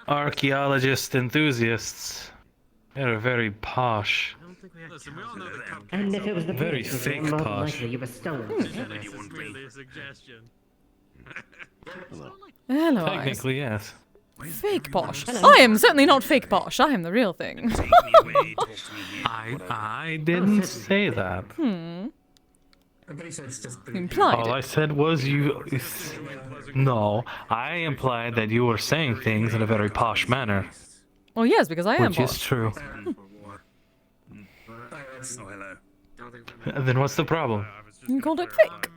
archaeologist enthusiasts, they're very posh. Listen, we all know that cupcakes And if it was the Very British fake museum, most posh. likely you were stolen. This is merely a suggestion. Hello, Ice. Technically, yes. Fake posh. I am certainly not fake posh. I am the real thing. I didn't say that. Implied All it. I said was you. No, I implied that you were saying things in a very posh manner. Well, yes, because I am Which posh. is true. Oh, hello. Then what's the problem? You called it fake.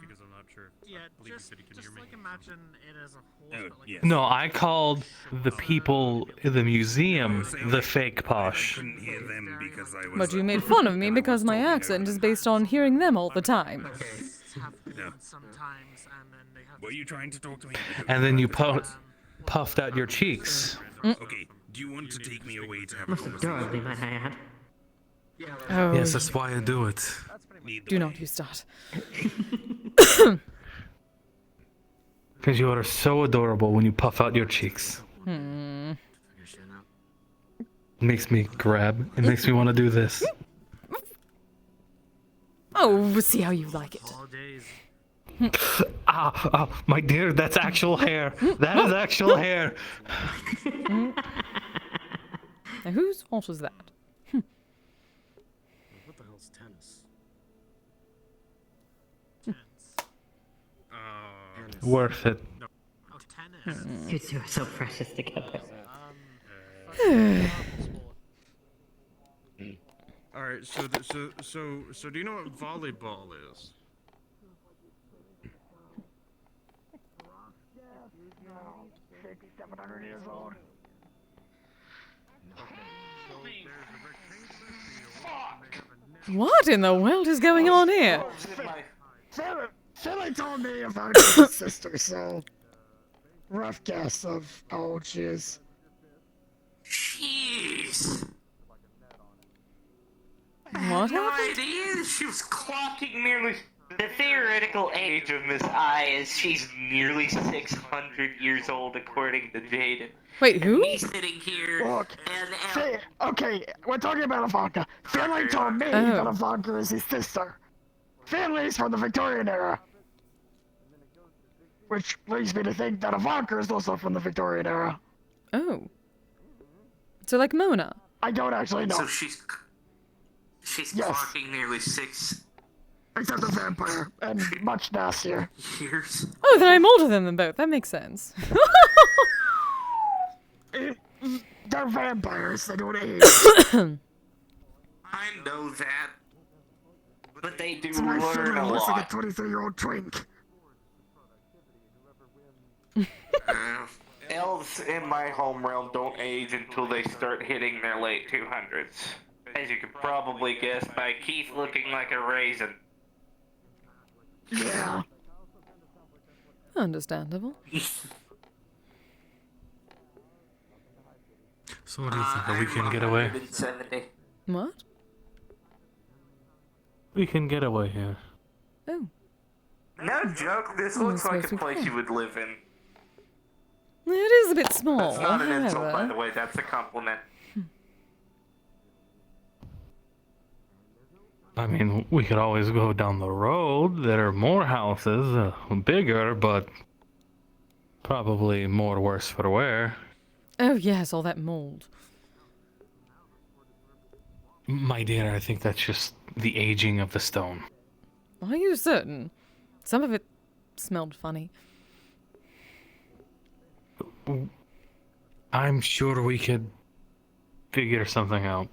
Yeah, just like imagine it as a whole. But like No, I called the people in the museum the fake posh. Couldn't hear them because I was. But you made fun of me because my accent is based on hearing them all the time. sometimes, and then they have. Were you trying to talk to me? And then you puffed out your cheeks. Okay. Do you want to take me away to have a Most conversation? adorably, might I add. Oh, Yes, that's why I do it. do not you start. Because you are so adorable when you puff out your cheeks. It makes me grab. It makes me want to do this. Oh, we'll see how you like it. My dear, that's actual hair. That is actual hair. Now, whose fault was that? What the hell's tennis? Worth it. Oh, tennis. You two are so precious together. All right, so do you know what volleyball is? What in the world is going on here? Philly told me about his sister, so rough guess of how old she is. Jeez. What No happened? idea. She was clocking nearly. The theoretical age of Miss I is she's nearly 600 years old, according to Jaden. Wait, who? Me sitting here Look, and okay, we're talking about Ivanka. Finley told me Oh. that Ivanka is his sister. Finley's from the Victorian era. Which leads me to think that Ivanka is also from the Victorian era. Oh. So like Mona. I don't actually know. so she's Yes. clocking nearly 6 Except a vampire, and much nastier. years. Oh, then I'm older than them both. That makes sense. They're vampires, they don't age. I know that, but they do So my learn Finley a looks like a lot. 23-year-old twink. Elves in my home realm don't age until they start hitting their late 200s. As you can probably guess by Keith looking like a raisin. Yeah. Understandable. So what do you think? A weekend getaway? 170. What? We can get away here. Oh. No joke, this Oh, looks I like a suppose we place can. you would live in. It is a bit small, That's not an insult, by however. the way, that's a compliment. I mean, we could always go down the road. There are more houses, bigger, but probably more worse for wear. Oh yes, all that mold. My dear, I think that's just the aging of the stone. Are you certain? Some of it smelled funny. I'm sure we could figure something out.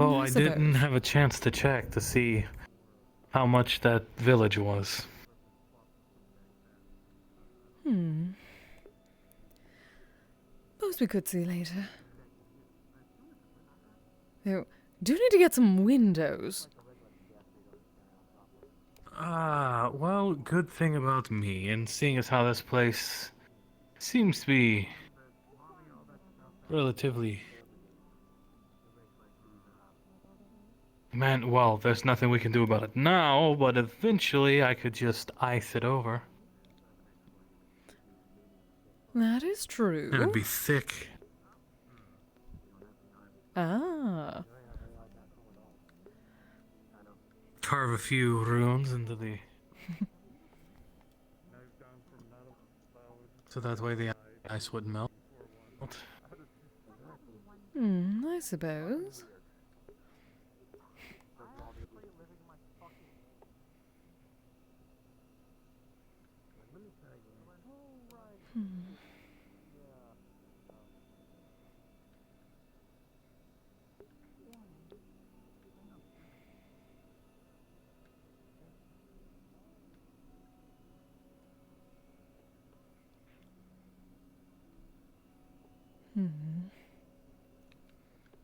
Oh, I didn't have a chance to check to see how much that village was. Suppose we could see later. Oh, do need to get some windows. Ah, well, good thing about me, and seeing as how this place seems to be relatively... Man, well, there's nothing we can do about it now, but eventually I could just ice it over. That is true. It'd be thick. Ah. Carve a few runes into the... so that way the ice wouldn't melt. I suppose.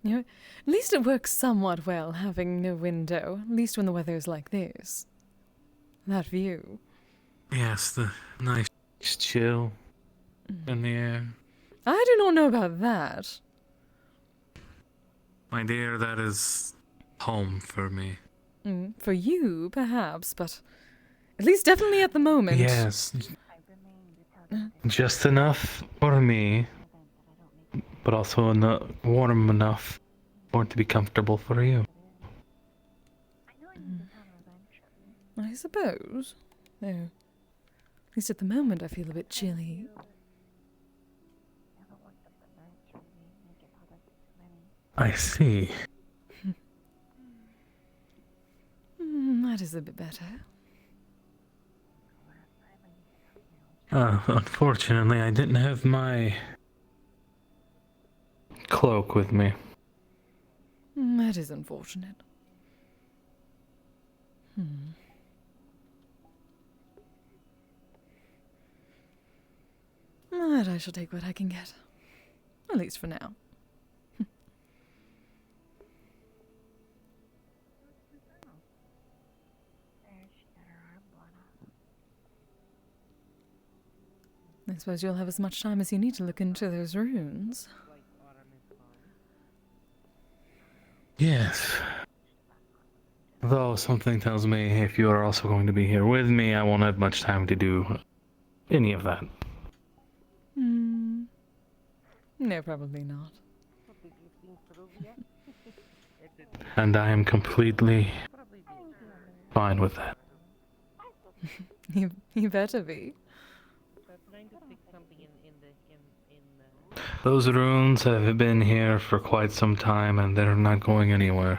You know, at least it works somewhat well, having no window, at least when the weather's like this. That view. Yes, the nice chill in the air. I do not know about that. My dear, that is home for me. For you, perhaps, but at least definitely at the moment. Yes. Just enough for me, but also warm enough for it to be comfortable for you. I suppose. Though, at least at the moment I feel a bit chilly. I see. That is a bit better. Unfortunately, I didn't have my cloak with me. That is unfortunate. But I shall take what I can get. At least for now. I suppose you'll have as much time as you need to look into those runes. Yes. Though something tells me if you are also going to be here with me, I won't have much time to do any of that. No, probably not. And I am completely fine with that. You better be. Those runes have been here for quite some time and they're not going anywhere.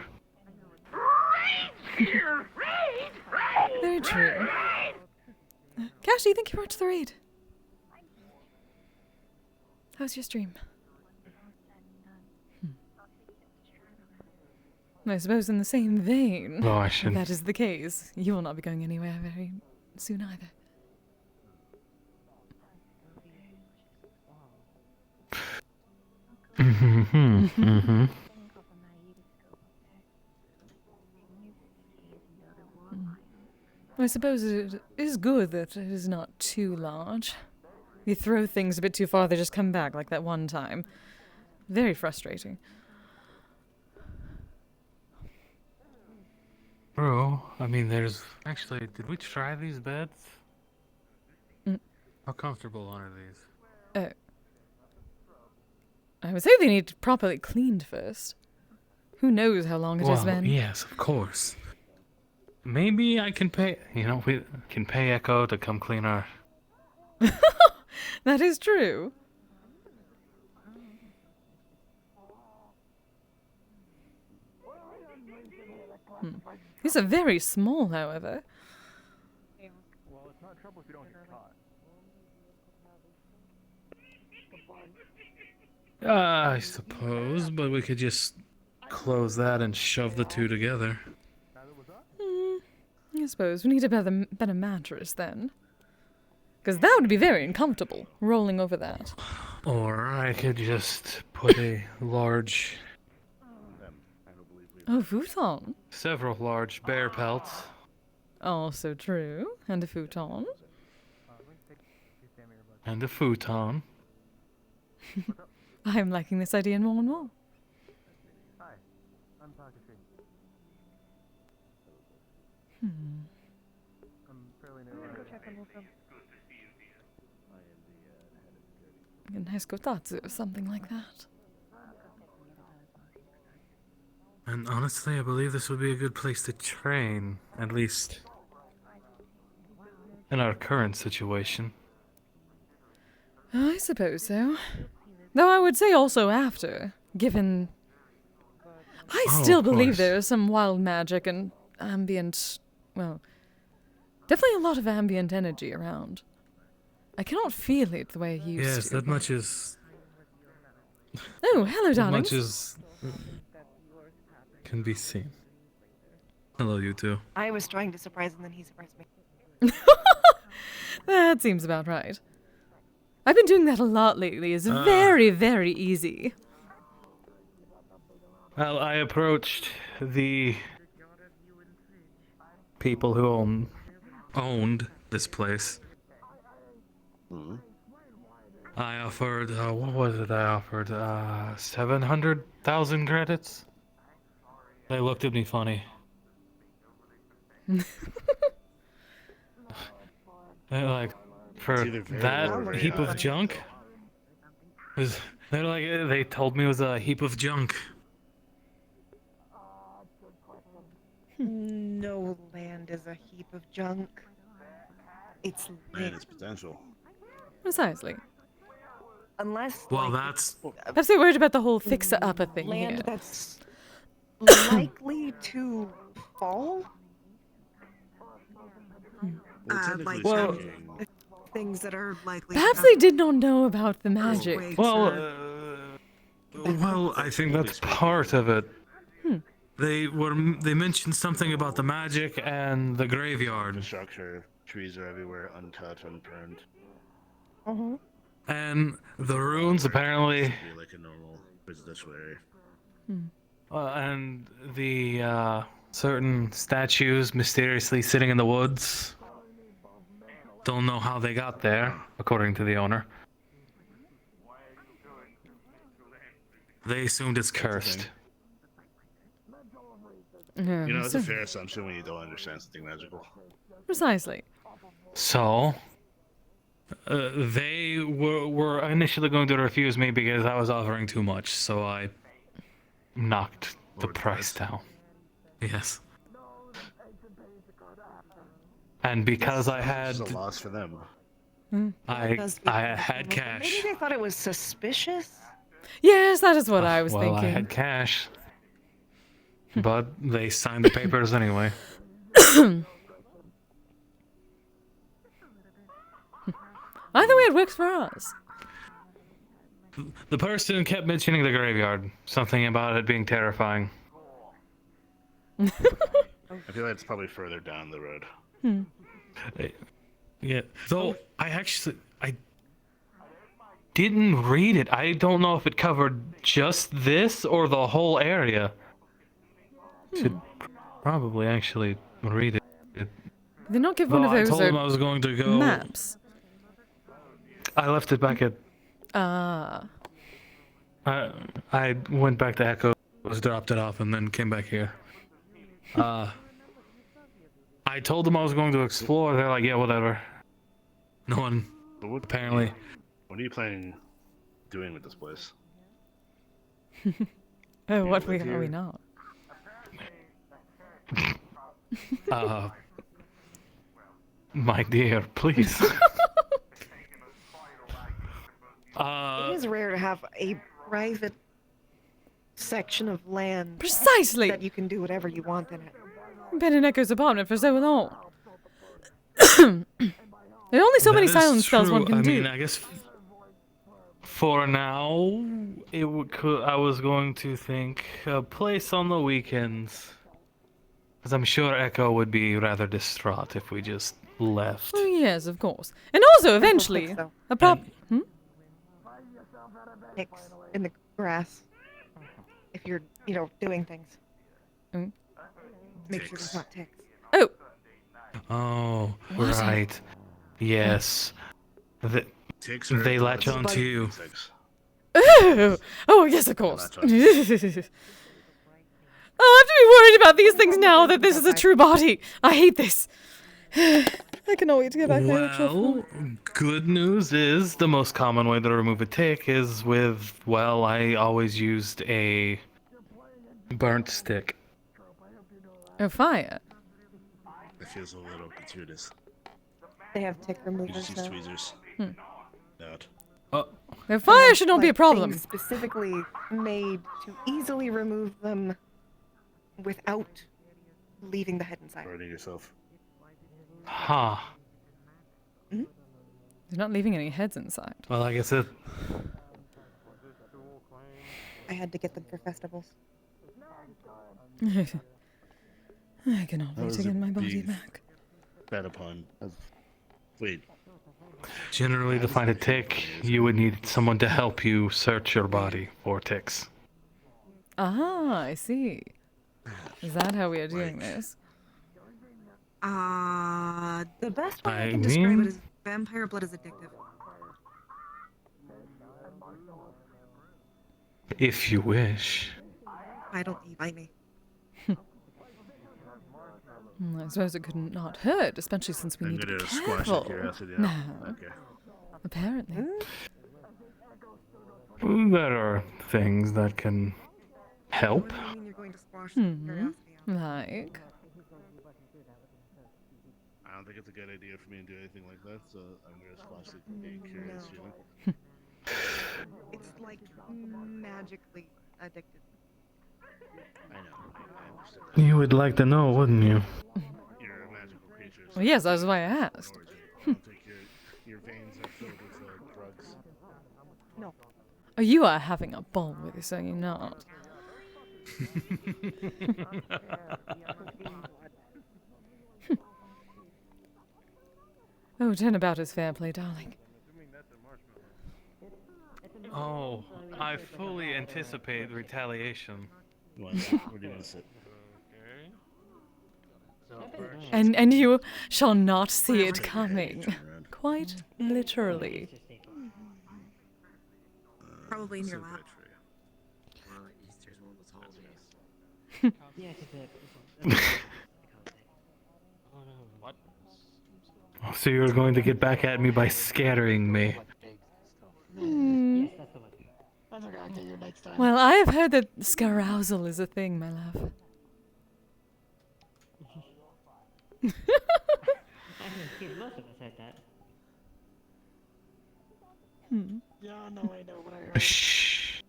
Very true. Cash, do you think you brought to the raid? How's your stream? I suppose in the same vein, Oh, I if shouldn't. that is the case, you will not be going anywhere very soon either. I suppose it is good that it is not too large. You throw things a bit too far, they just come back, like that one time. Very frustrating. Bro, I mean, there's actually. Did we try these beds? How comfortable are these? I would say they need properly cleaned first. Who knows how long it has been? Yes, of course. Maybe I can pay. We can pay Echo to come clean our. That is true. These are very small, however. Well, it's not trouble if you don't get caught. I suppose, but we could just close that and shove the two together. I suppose we need a better mattress then. Because that would be very uncomfortable, rolling over that. Or I could just put a large. Oh, futon. Several large bear pelts. Also true. And a futon. And a futon. I am liking this idea more and more. Hi, I'm Takashi. I'm fairly new. A nice kotatsu or something like that. And honestly, I believe this would be a good place to train, at least in our current situation. I suppose so. Though I would say also after, given... I still believe there is some wild magic and ambient... Well, definitely a lot of ambient energy around. I cannot feel it the way I used to. Yes, that much is... Oh, hello, darling. That much is... can be seen. Hello, you two. I was trying to surprise him, then he surprised me. That seems about right. I've been doing that a lot lately. It's very, very easy. Well, I approached the people who owned this place. I offered, what was it I offered? 700,000 credits? They looked at me funny. They're like, for that heap of junk? They told me it was a heap of junk. No land is a heap of junk. It's Man, it's potential. Precisely. Unless. Well, that's. Perhaps they're worried about the whole fixer-upper thing land here. that's likely to fall. Well, Things that are likely. Perhaps they did not know about the magic. Well, I think that's part of it. They mentioned something about the magic and the graveyard. Structure, trees are everywhere, uncut, unburned. And the runes apparently. Should be like a normal residential area. And the certain statues mysteriously sitting in the woods. Don't know how they got there, according to the owner. They assumed it's cursed. You know, it's a fair assumption when you don't understand something magical. Precisely. So, they were initially going to refuse me because I was offering too much, so I knocked the price down. Yes. And because I had... It's a loss for them. I had cash. Maybe they thought it was suspicious. Yes, that is what I was Well, thinking. I had cash. But they signed the papers anyway. Either way, it works for us. The person kept mentioning the graveyard. Something about it being terrifying. I feel like it's probably further down the road. Yeah, though I didn't read it. I don't know if it covered just this or the whole area. Should probably actually read it. Did not give one of those I told him I was going to go. maps. I left it back at. I went back to Echo, was dropped it off, and then came back here. I told them I was going to explore. They're like, yeah, whatever. No one, apparently. What are you planning doing with this place? Oh, what live are here? we not? My dear, please. It is rare to have a private section of land Precisely! that you can do whatever you want in it. I've been in Echo's apartment for so long. There are only so many That is silence spells one true. can I do. mean, I guess for now, I was going to think a place on the weekends. Because I'm sure Echo would be rather distraught if we just left. Oh, yes, of course. And also, eventually, a prop. Ticks in the grass. If you're, doing things. Make sure there's not ticks. Oh. Oh, What? right. Yes. They latch on to you. Oh, oh yes, of course. Oh, I have to be worried about these things now that this is a true body. I hate this. I cannot wait to get back to my actual form. Good news is the most common way to remove a tick is with, well, I always used a burnt stick. Oh, fire. It feels a little gratuitous. They have tick You removers just use now. tweezers. Hmm. Not. The fire should not be a Like, problem. things specifically made to easily remove them without leaving the head inside. Burning yourself. Huh. They're not leaving any heads inside. Well, I guess it. I had to get them for festivals. I cannot That wait was to a get my body beef. back. Bet upon. Wait. Generally, to find a tick, you would need someone to help you search your body for ticks. Ah, I see. Is that how we are doing this? The best way I I can describe mean- it is vampire blood is addictive. If you wish. I don't you bite me. I suppose it could not hurt, especially since we I'm need to be gonna squash careful. that curiosity out. No. Okay. Apparently. There are things that can help. Like. I don't think it's a good idea for me to do anything like that, so I'm gonna squash the curious feeling. It's like magically addicted. I know. I understand that. You would like to know, wouldn't you? You're a magical creature. So Well, yes, that's why I asked. I don't think your veins are filled with drugs. No. Oh, you are having a ball with this, are you not? Oh, turnabout is fair play, darling. Oh, I fully anticipate retaliation. Where do you want to sit? And you shall not see it coming. Quite literally. Probably in your lap. So you're going to get back at me by scattering me. Well, I have heard that scarousal is a thing, my love. I think most of us heard that. Yeah, no, I know what I heard. Shh.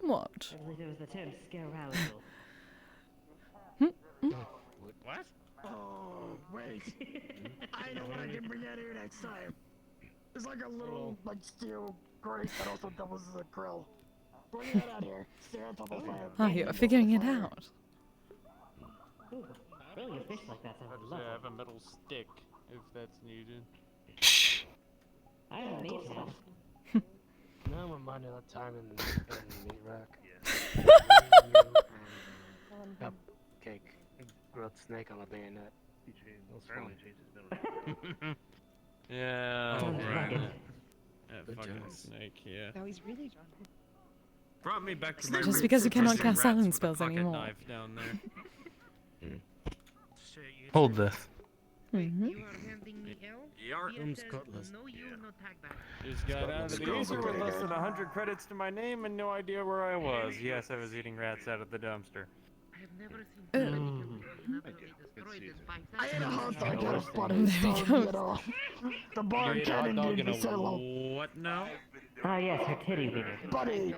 What? I believe it was the term scarousal. What? Oh, wait. I know what I can bring out here next time. It's like a little, steel grate that also doubles as a grill. Bring that out here. Stare on top of fire. Oh, you're figuring it out. Ooh, grilling a fish like that sounds I lovely. have a metal stick if that's needed. Shh. I don't need that. Now I'm reminded of that time in Iraq. Cupcake, grilled snake on a bayonet. It was fun. Yeah. Sounds right. rugged. That fucking snake, yeah. No, he's really drunk. Brought me back to my Just roots because you of cannot catching cast rats silence with a spells pocket anymore. knife down there. Hold this. Mm-hmm. Just got out of the user with less than 100 credits to my name and no idea where I was. Yes, I was eating rats out of the dumpster. I ate a hot dog at a funny stuff, you know. The bar cannon dude was What now? Oh yes, her titties eating. Buddy,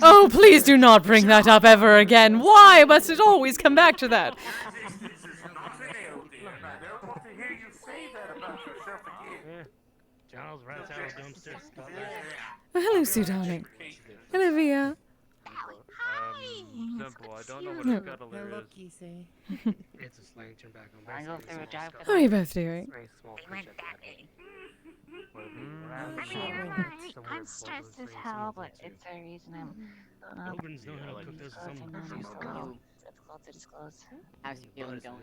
Oh, please do not bring that up ever again. Why must it always come back to that? Charles rats out of dumpster. Oh, hello, Sue, darling. Hello, Via. Simple. I don't know what No. a scuttler Hello, is. Kise. It's a slang term back on I go through a drive. How are you both doing? I'm stressed as hell, but it's a reason I'm Ogres know how to cook those some difficult to disclose. How's you feeling going?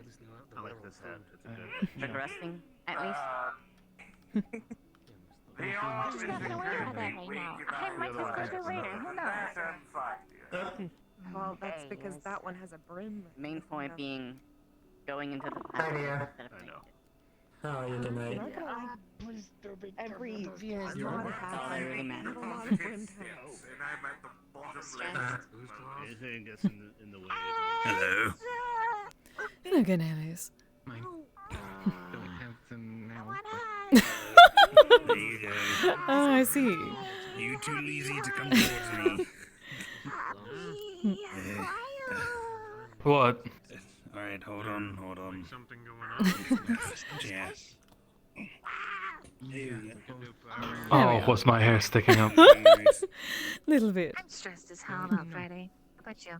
I like this hat. It's a good. Progressing, at least. I'm just not gonna worry about that right now. I might just go later. Who knows? Well, that's because that one has a brim. Main point being going into the past instead of thinking. How are you tonight? Every VR Not not all really matters. a brimmed house. Anything gets in the way. Hello. Hello, Ganales. Don't have them now. There you go. Oh, I see. You too lazy to come towards me. What? Alright, hold on. Something going on. Yeah. Oh, was my hair sticking up? Little bit. I'm stressed as hell about Friday. How about you?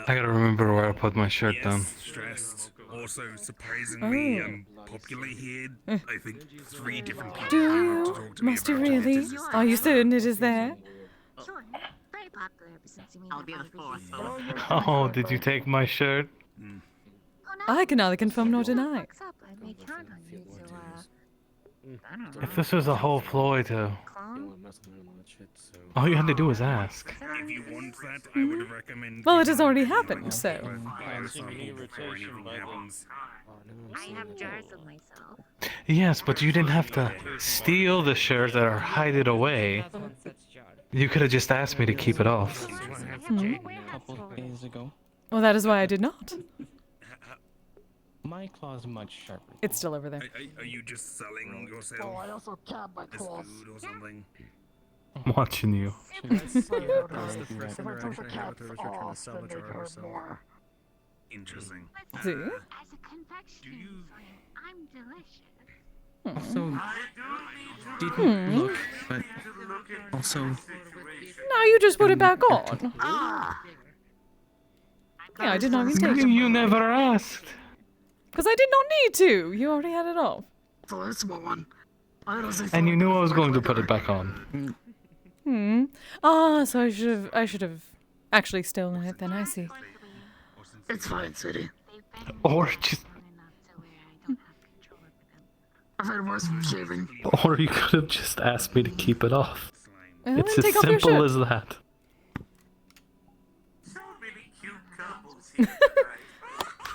I gotta remember where I put my shirt down. Stressed. Also, surprisingly, popular here. I think 3 different people Do came up you? to talk to me Must you about it. really? Are you certain it is there? Sure. Very popular ever since you made I'll be the fourth. Oh, did you take my shirt? I can neither confirm nor deny. I may count on you to, I don't know. If this was a whole ploy to... Clone? All you had to do was ask. If you want that, I would recommend. Well, it has already happened, so... I have jars of myself. Yes, but you didn't have to steal the shirt or hide it away. You could have just asked me to keep it off. Hmm. Couple days ago. Well, that is why I did not. My claw's much sharper. It's still over there. Are you just selling yourself Oh, I also cap my as claws. food or something? I'm watching you. That's the first interaction I had with her was her trying to sell the jar herself. Interesting. See? As a confectionery friend, I'm delicious. Also, didn't look, but also. No, you just put it back on. Yeah, I did not even take it. You never asked. Because I did not need to. You already had it off. So that's small one. And you knew I was going to put it back on. Hmm. Ah, so I should have actually stolen it then, I see. It's fine, sweetie. Or just... I've had worse from shaving. Or you could have just asked me to keep it off. Well, It's then as take off your simple shirt. as that.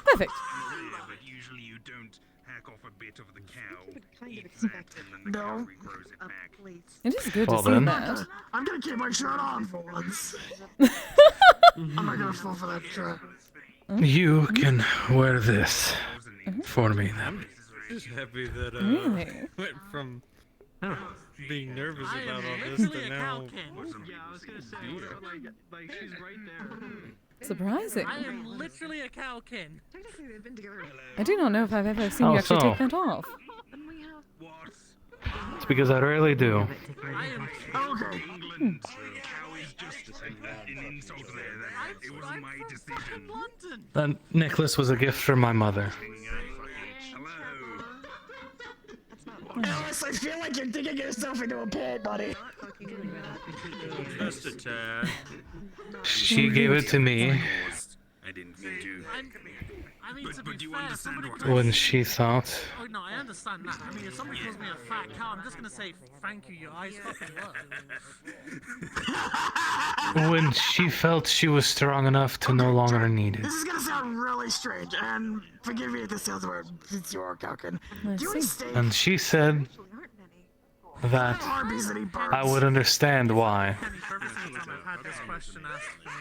Perfect. Yeah, but usually you don't hack off a bit of the cow. Kind of expected. No. Grows it back. It is good Well to see then. that. I'm gonna keep my shirt on for once. I'm not gonna fall for that trap. You can wear this for me then. Just happy that Really? went from being nervous I about am all this literally to a now. cowkin. Yeah, I was gonna say, like she's right there. Surprising. I am literally a cowkin. Technically, they've been together. I do not know if I've ever seen you Oh, actually so. take that off. It's because I rarely do. I am. Okay. England. Cow is just an insult there. It was my decision. London. That necklace was a gift from my mother. Alice, I feel like you're digging yourself into a pit, buddy. Just a tad. She gave it to me. I didn't mean to. I mean, to be fair, somebody calls When me... she thought. Oh, no, I understand that. I mean, if somebody calls me a fat cow, I'm just gonna say, thank you, your eyes fucking work. When she felt she was strong enough to no longer need it. This is gonna sound really strange, and forgive me if this sounds weird, since you're Orkoken. Do you eat steak? And she said that I would understand why. I've had this question asked to me.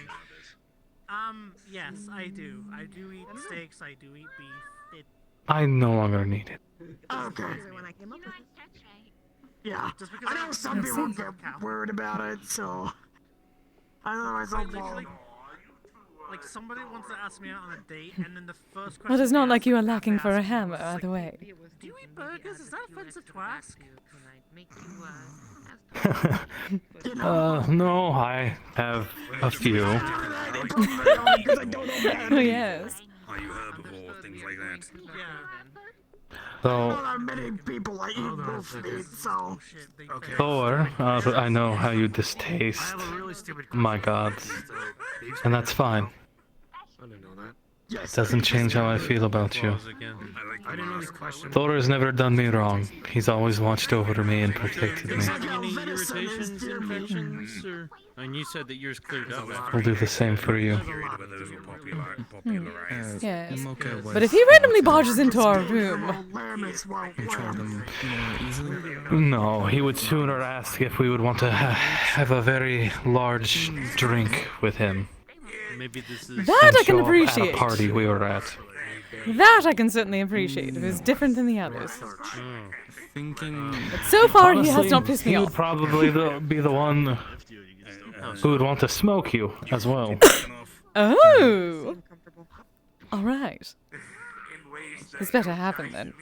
Yes, I do. I do eat steaks, I do eat beef. I no longer need it. Okay. Yeah. I know some people get worried about it, so... I know myself all... Like, somebody wants to ask me out on a date, and then the first question... Well, it's not like you are lacking for a hammer, either way. Do you eat burgers? Is that offensive to ask? No, I have a few. Oh, yes. Are you herbivore? Things like that. So, There are many people I eat wolf meat, so... Thor, I know how you distaste my gods. And that's fine. It doesn't change how I feel about you. Thor has never done me wrong. He's always watched over me and protected me. Any irritations, infections, or... And you said that yours cleared up. We'll do the same for you. Yes. But if he randomly barges into our room... No, he would sooner ask if we would want to have a very large drink with him. Maybe this is... That I can show up appreciate. At a party we were at. That I can certainly appreciate. If it's different than the others. Thinking... But so far, he has Honestly, not pissed me he would off. probably be the one who would want to smoke you as well. Oh! Alright. This better happen then.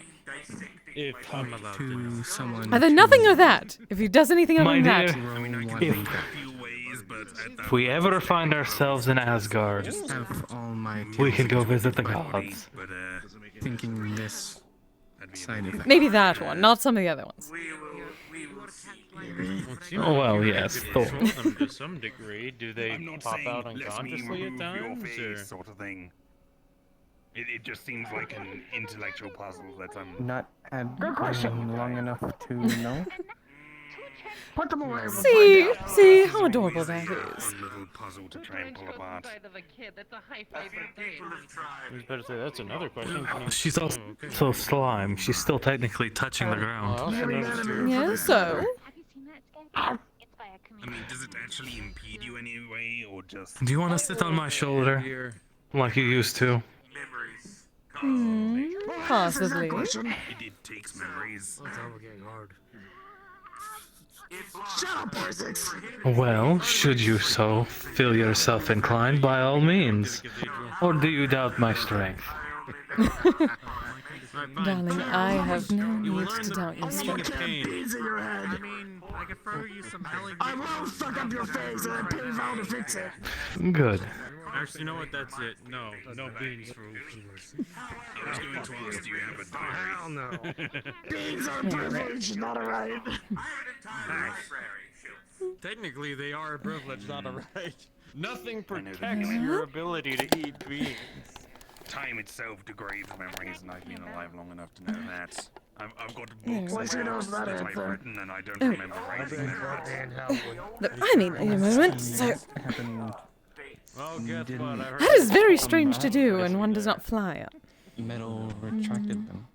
If I'm allowed to someone... Either nothing or that. If he does anything other My than dear, that. if we ever find ourselves in Asgard, we can go visit the gods. Thinking this side effect. Maybe that one, not some of the other ones. Oh, well, yes, Thor. To some degree, do they pop out unconsciously at times, or... sort of thing. It just seems like an intellectual puzzle that I'm... Not had long enough to know. Put them away. See how adorable that is. A little puzzle to try and pull apart. I was about to say, that's another question. She's also so slime. She's still technically touching the ground. Yeah, so? I mean, does it actually impede you anyway, or just... Do you want to sit on my shoulder? Like you used to? Possibly. It takes memories. Shut up, Isaacs! Well, should you so feel yourself inclined, by all means. Or do you doubt my strength? Darling, I have no need to doubt your strength. Beads in your head. I mean, I could throw you some helly... I will fuck up your face and then pay Val to fix it. Good. Actually, you know what? That's it. No beans for... I was going to ask, do you have a diary? Hell no. Beans are privilege, not a right. Technically, they are a privilege, not a right. Nothing protects your ability to eat beans. Time itself degrades memories, and I've been alive long enough to know that. I've got books that I've written, and I don't remember writing. Look, I mean, in a moment, so... Well, guess what? That is very strange to do, and one does not fly up. Metal retracted them.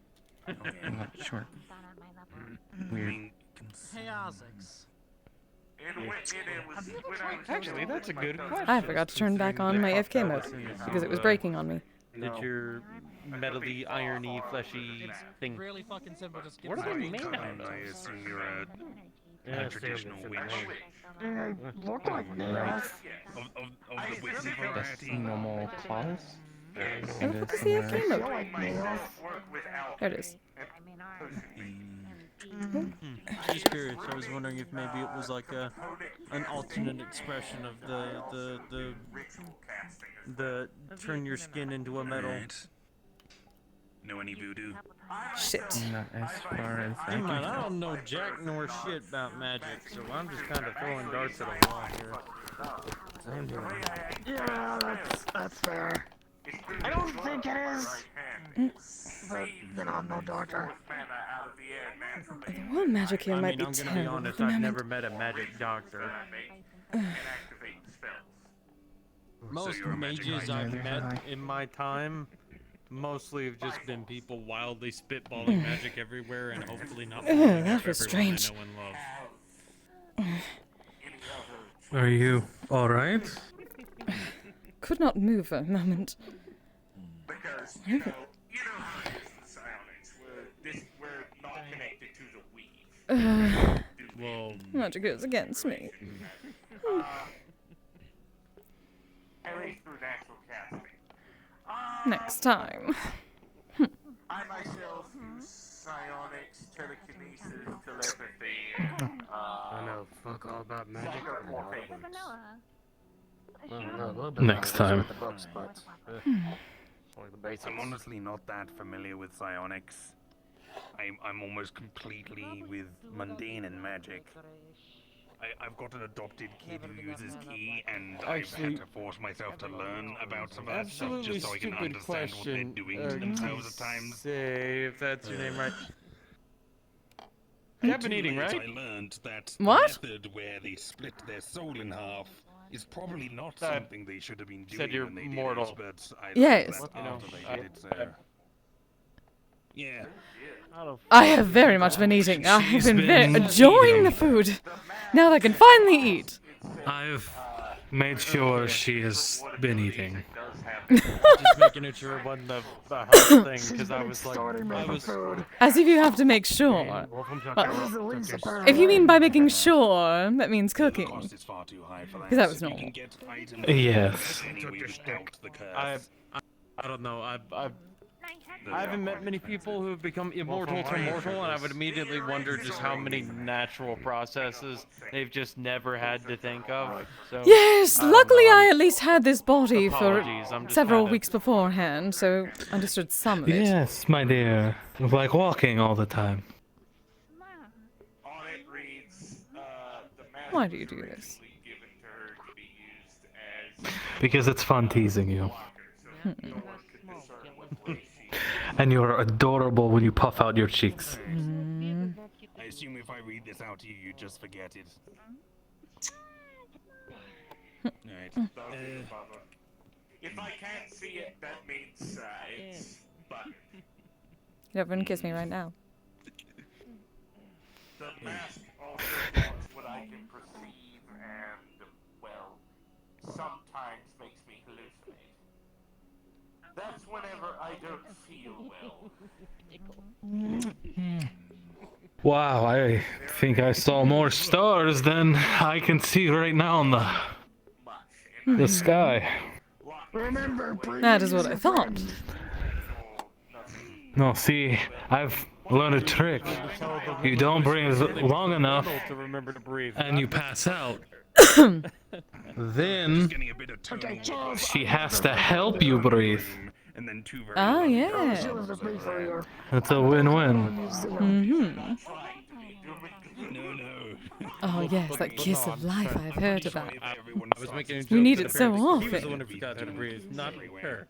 I'm not sure. Weird. Hey, Isaacs. Actually, that's a good question. I forgot to turn back on my AFK mode, because it was breaking on me. Did your metally, irony, fleshy thing... Really fucking simple, just get What are they made out of? I assume you're a traditional witch. They look like nails. Of the witchy That's variety. normal claws. Where the fuck is the AFK mode? There it is. Just curious. I was wondering if maybe it was like an alternate expression of the turn your skin into a metal. Know any voodoo? Shit. Not as far as I Hey man, can I tell. don't know jack nor shit about magic, so I'm just kind of throwing darts at a wall here. Yeah, that's fair. I don't think it is. But, you know, I'm no doctor. The word magic here might be I'm gonna be terrible at honest, the I've moment. never met a magic doctor. Most mages I've met in my time mostly have just been people wildly spitballing magic everywhere and hopefully not falling That for was everyone strange. I know and love. Are you alright? Could not move for a moment. Because, psionics, we're not connected to the weave. Well, magic goes against me. At least through natural casting. Next time. I myself use psionics, telekinesis, telepathy, I know fuck all about magic. Next time. I'm honestly not that familiar with psionics. I'm almost completely with mundane and magic. I've got an adopted kid who uses Ki, and I've had to force myself to learn about some of that stuff absolutely just so I can stupid understand what they're question. doing to themselves at times. Say if that's your name right. You have been eating, right? I learned that What? the method where they split their soul in half is probably not something they should have been doing Said you're when they mortal. did it, but I Yes. learned that after they did it, so... Yeah. I have very much been eating. I have been enjoying the food. Now that I can finally eat. I've made sure she has been eating. Just making it sure it wasn't a health thing, because I was like, As if you have to make sure. If you mean by making sure, that means cooking. Because that was normal. Yes. I don't know. I haven't met many people who have become immortal to mortal, and I would immediately wonder just how many natural processes they've just never had to think of. So, Yes, luckily I at least had this body Apologies, for I'm just several kinda- weeks beforehand, so understood some of it. Yes, my dear. Like walking all the time. Why do you do this? Because it's fun teasing you. And you're adorable when you puff out your cheeks. I assume if I read this out to you, you just forget it. Right. If I can't see it, that means it's button. Everyone kiss me right now. The mask also blocks what I can perceive and, well, sometimes makes me hallucinate. That's whenever I don't feel well. Wow, I think I saw more stars than I can see right now in the sky. Remember, That is what I thought. No, see, I've learned a trick. You don't breathe long enough, to remember to breathe. and you pass out. Then she has to help you breathe. Oh, yeah. It's a win-win. Mm-hmm. Oh, yes, that kiss of life I've heard about. We need it so He was the one often. who forgot how to breathe, not her.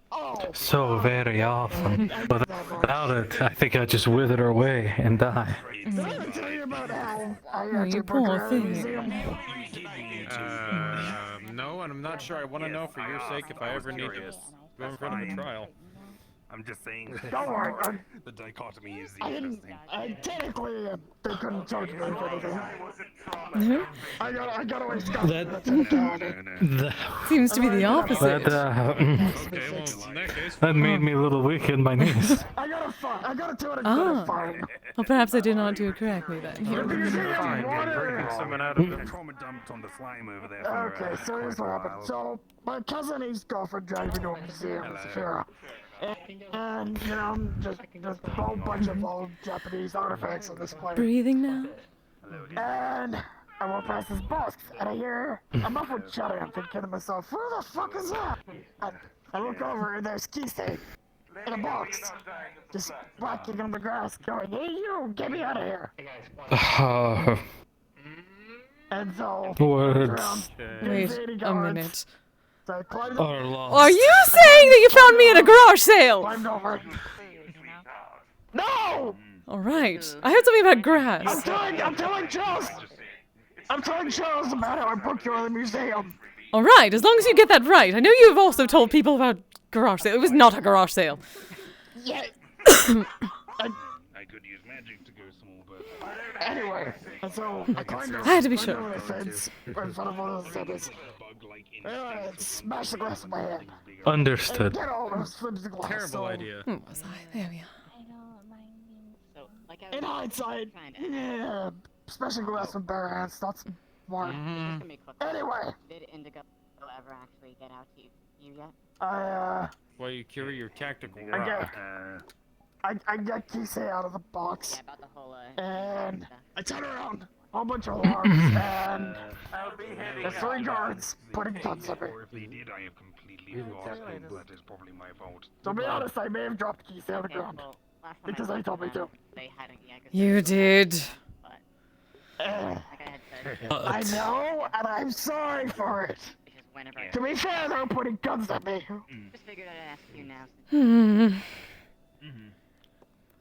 So very often. Without it, I think I'd just wither away and die. Did I tell you about how I Oh, had you to poor prepare a thing. museum? No, and I'm not sure I want to know for your sake if I ever need to go in front of a trial. I'm just saying Don't worry, the dichotomy is I didn't. interesting. Technically, they couldn't charge me for anything. Mhm. I got away scot. That Seems to be the opposite. That made me a little weak in my knees. I got a fine. I got a 200 Ah. credit fine. Well, perhaps I did not do it correctly then. Someone out of the trauma dumped on the slime over there. Okay, so here's what happened. So, my cousin and his girlfriend dragged me to a museum in Safira. And, you know, just a whole bunch of old Japanese artifacts on display. Breathing now? And I walk past this box, and I hear a muffled chatter. I'm thinking to myself, who the fuck is that? And I look over, and there's Kise in a box, just walking on the grass, going, hey you, get me out of here. And so, Words. Wait a minute. So I climbed Are lost. Are you saying that you found me at a garage sale? climbed over. No! Alright. I heard something about grass. I'm telling Charles! I'm telling Charles about how I broke you out of the museum. Alright, as long as you get that right. I know you've also told people about garage sale. It was not a garage sale. Yeah. I could use magic to go small, but Anyway, so I climbed over. I had to be climbed sure. over the fence in front of one of the centers. And smashed the glass in my head. Understood. Get all those flips of glass. Terrible idea. Where was I? There we are. In hindsight, yeah, smashing glass with bare hands, not smart. Anyway, Did Indigo ever actually get out to you yet? Well, you carry your tactical I rock. get, I get Kise out of the box, Yeah, about the whole, and I turn around, whole bunch of alarms, and the 3 guards putting guns at me. if they did, I have completely forgotten. That is probably my fault. To be honest, I may have dropped Kise on the ground, because they told me to. They hadn't yet. You did. I know, and I'm sorry for it. To be fair, they were putting guns at me. Just figured I'd ask you now. Hmm.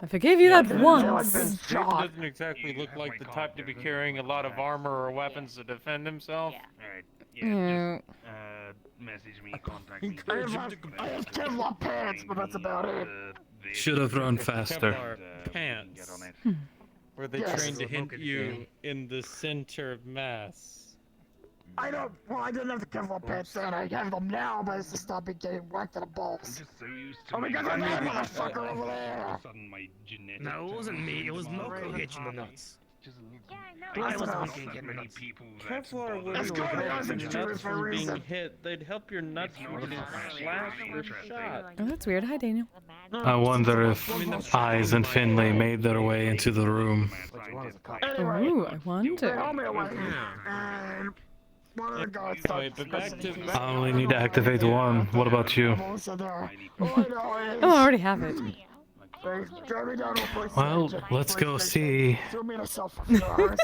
I forgave you that once. Jacob doesn't exactly look like the type to be carrying a lot of armor or weapons to defend himself. Alright, Yeah. message me, contact me. I have Kevlar pants, but that's about it. Should have run faster. Kevlar pants. Hmm. Were they Yes. trained to hit you in the center of mass? I don't. Well, I didn't have the Kevlar pants then. I have them now, but it's to stop me getting whacked in the balls. Oh my god, that motherfucker over there! No, it wasn't me. It was Moko hit you in the nuts. I was not on gonna get nuts. Kevlar That's wouldn't good, I help was your injured nuts for a from being reason. hit. They'd help your nuts from getting slashed or shot. Oh, that's weird. Hi, Daniel. I wonder if Eyes and Finlay made their way into the room. Ooh, I They wonder. held me away, and one of the guards Wait, but back to I only need to activate one. What about you? also there. All I know is Oh, I already have it. they drove me down to a police Well, station. let's go see. Threw me in a cell for a few hours.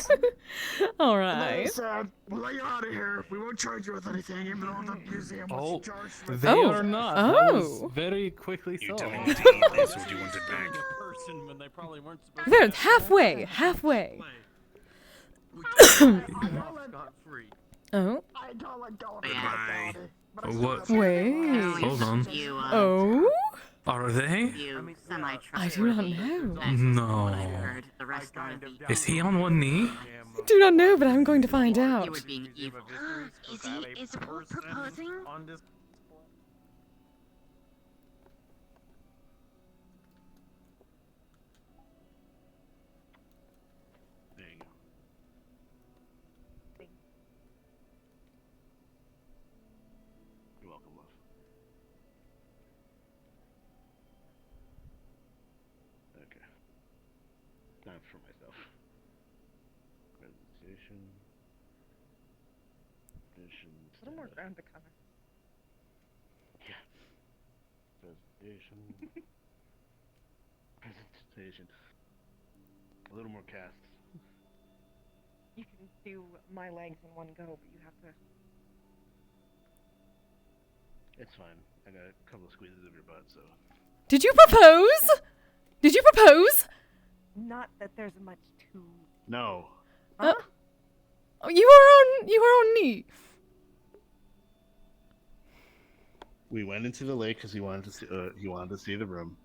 All And then they right. said, we'll let you out of here. We won't charge you with anything, even though the museum was charged with They Oh. are not. That was Oh. very quickly solved. That's what you wanted back. Person when they probably weren't supposed There, halfway. Halfway. Scot-free. Oh. I don't let go of Goodbye. What? Wait. Hold on. You, Oh? Are they? you I do not know. No. heard the rest of the Is he on one knee? I do not know, but I'm going to find you out. were being evil. Is Paul proposing? There you go. You're welcome, love. Okay. Time for myself. Presentation. Missions. A little more ground to cover. Yeah. Presentation. Presentation. A little more casts. You can do my legs in one go, but you have to. It's fine. I got a couple of squeezes of your butt, so. Did you propose? Did you propose? Not that there's much to. No. Oh, you were on knee. We went into the lake because he wanted to see the room,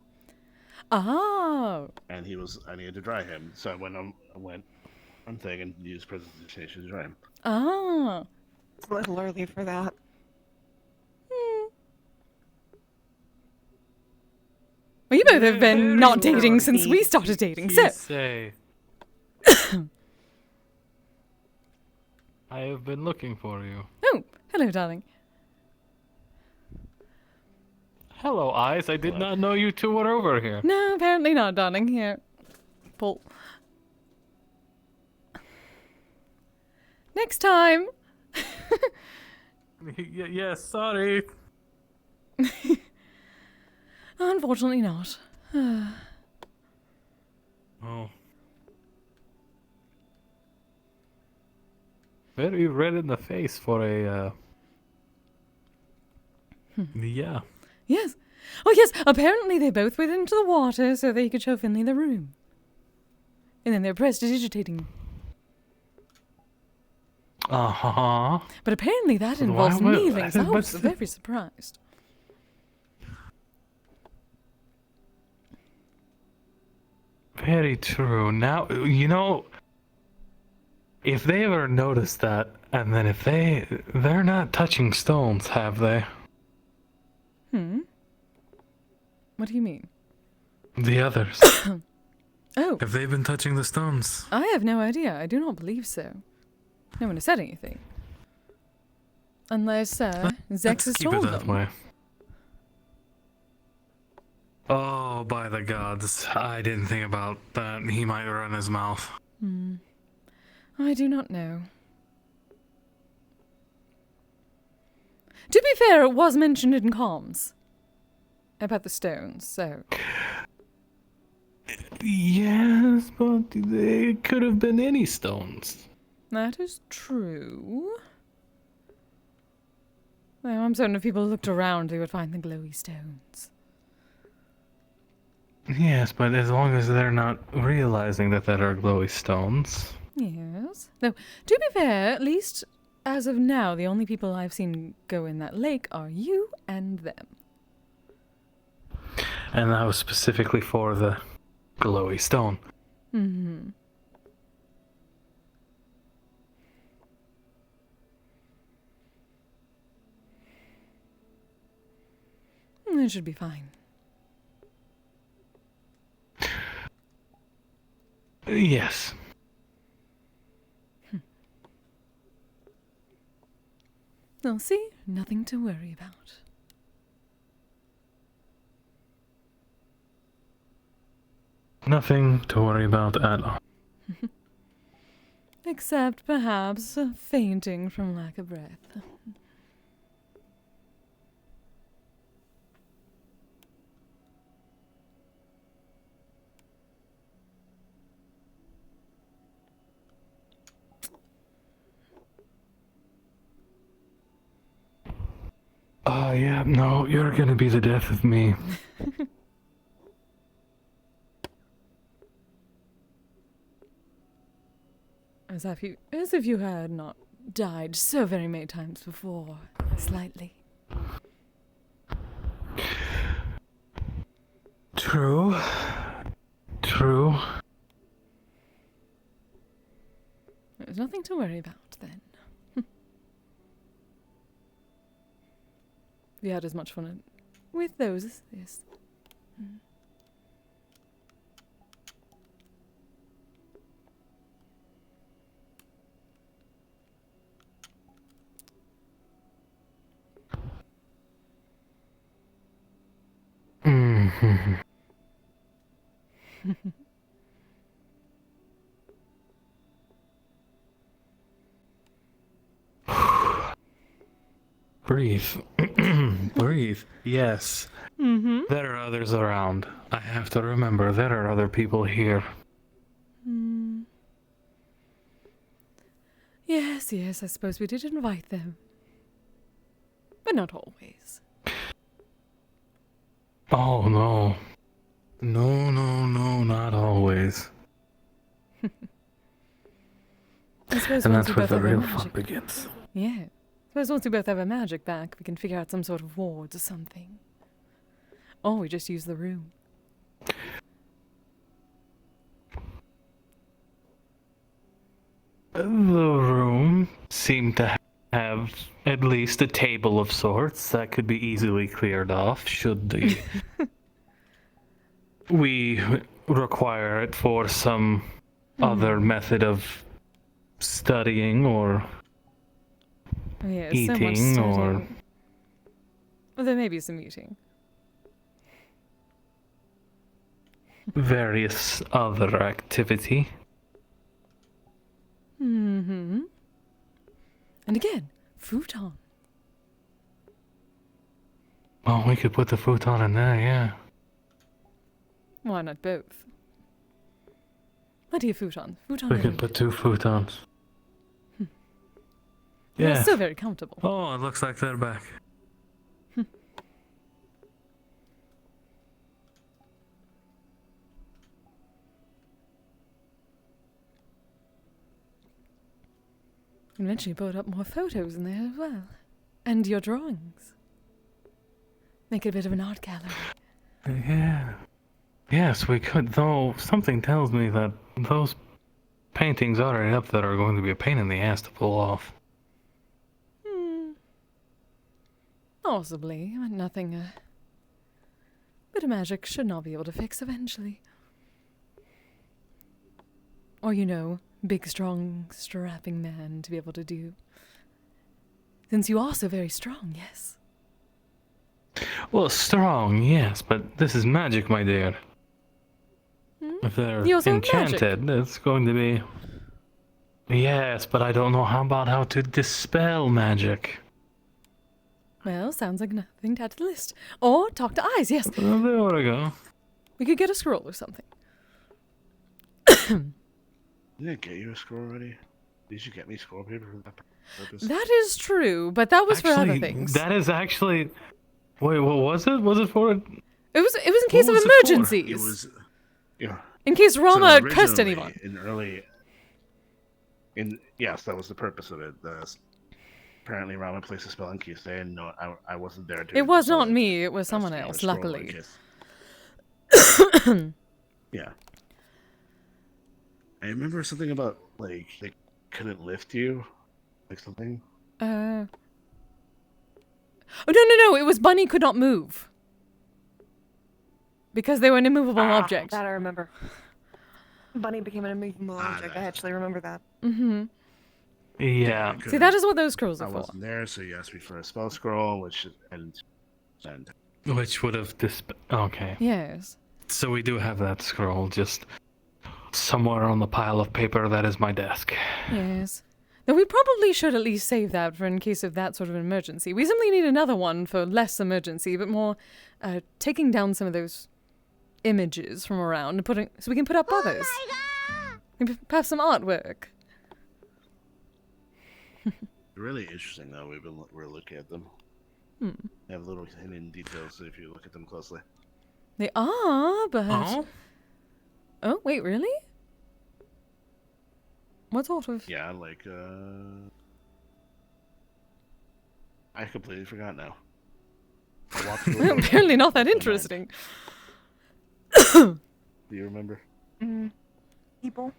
Oh. and I needed to dry him. So I went on thing and used presentation to dry him. Oh. It's a little early for that. Well, you both have been not dating since we started dating, so. Say. I have been looking for you. Oh, hello, darling. Hello, Eyes. I did not know you two were over here. No, apparently not, darling. Here. Pull. Next time. Yes, sorry. Unfortunately not. Oh. Very red in the face for a Yeah. Yes. Oh, yes. Apparently they both went into the water so they could show Finley the room. And then they're prestidigitating. Uh-huh. But apparently that But involves why would- kneeling, so I but was still- very surprised. Very true. Now, you know, if they ever noticed that, and then if they're not touching stones, have they? What do you mean? The others. Oh. Have they been touching the stones? I have no idea. I do not believe so. No one has said anything. Unless, Zex Let's has keep it told that them. way. Oh, by the gods. I didn't think about that. He might run his mouth. I do not know. To be fair, it was mentioned in comms. About the stones, so... Yes, but they could have been any stones. That is true. Well, I'm certain if people looked around, they would find the glowy stones. Yes, but as long as they're not realizing that there are glowy stones. Yes. Though, to be fair, at least as of now, the only people I've seen go in that lake are you and them. And that was specifically for the glowy stone. It should be fine. Yes. Well, see, nothing to worry about. Nothing to worry about at all. Except, perhaps, fainting from lack of breath. Yeah, no, you're gonna be the death of me. As if you had not died so very many times before, slightly. True. True. There's nothing to worry about, then. You had as much fun with those as this. Breathe. Breathe. Yes. There are others around. I have to remember there are other people here. Yes, I suppose we did invite them. But not always. Oh, no. No, not always. I suppose And once that's we where both the have our real magic fun begins. Yeah. I suppose once we both have our magic back, we can figure out some sort of wards or something. Or we just use the room. The room seemed to have at least a table of sorts that could be easily cleared off should we require it for some other method of studying or Yeah, eating so much or studying. Well, there may be some eating. various other activity. And again, futon. Oh, we could put the futon in there, yeah. Why not both? What do you futon? Futon. We and could put 2 futons. They're Yeah. still very comfortable. Oh, it looks like they're back. can eventually put up more photos in there as well. And your drawings. Make it a bit of an art gallery. Yeah. Yes, we could, though something tells me that those paintings already up there are going to be a pain in the ass to pull off. Possibly, but nothing a bit of magic should not be able to fix eventually. Or, you know, big, strong, strapping man to be able to do. Since you are so very strong, yes. Well, strong, yes, but this is magic, my dear. If they're You also have enchanted, it's going to be... Yes, but I don't know how to dispel magic. Well, sounds like nothing to add to the list. Or talk to eyes, yes. Well, there we go. We could get a scroll or something. Didn't I get you a scroll already? Did you get me scroll paper for that purpose? That is true, but that was for other things. That is actually... Wait, what was it? Was it for... It was in case of emergencies. It was... Yeah. In case Rama So cursed originally, anyone. Yes, that was the purpose of it. Apparently Rama placed a spell on Kise, and no, I wasn't there to... It was not me, it was someone else, scroll in luckily. case. Yeah. I remember something about, like, they couldn't lift you? Like something? Oh, no, it was Bunny could not move. Because they were an immovable object. That I remember. Bunny became an immovable object. I actually remember that. Mm-hmm. Yeah. See, that is what those scrolls are I for. wasn't there, so you asked me for a spell scroll, which... And Which would have Okay. Yes. So we do have that scroll, just somewhere on the pile of paper that is my desk. Yes. Though we probably should at least save that for in case of that sort of an emergency. We simply need another one for less emergency, but more taking down some of those images from around and putting so we can put up others. Maybe perhaps some artwork. really interesting, though. We're looking at them. They have little hidden details if you look at them closely. They are, but... Oh, wait, really? What sort of... Yeah, like, I completely forgot now. Apparently not that interesting. Do you remember? People.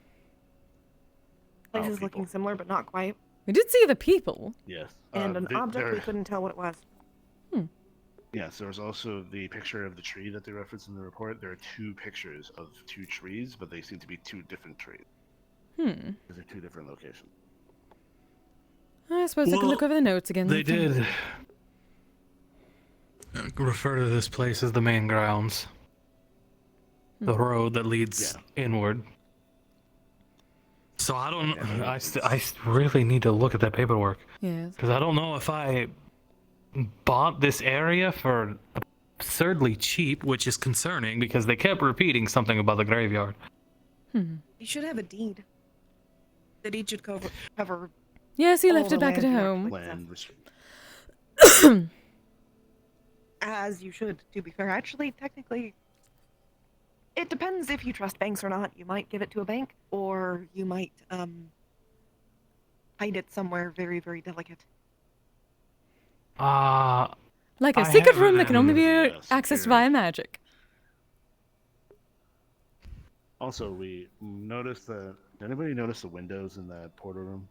Places looking similar, but not quite. We did see the people. Yes. And an object we couldn't tell what it was. Yes, there was also the picture of the tree that they referenced in the report. There are two pictures of two trees, but they seem to be two different trees. Because they're two different locations. I suppose I can look over the notes again. They did refer to this place as the main grounds. The road that leads inward. So I don't... I really need to look at that paperwork. Yes. Because I don't know if I bought this area for absurdly cheap, which is concerning because they kept repeating something about the graveyard. You should have a deed. The deed should cover Yes, he all left the it back at land home. As you should, to be fair. Actually, technically, it depends if you trust banks or not. You might give it to a bank, or you might hide it somewhere very, very delicate. Like a secret room that can only be accessed via magic. Also, we noticed the... Did anybody notice the windows in that portal room?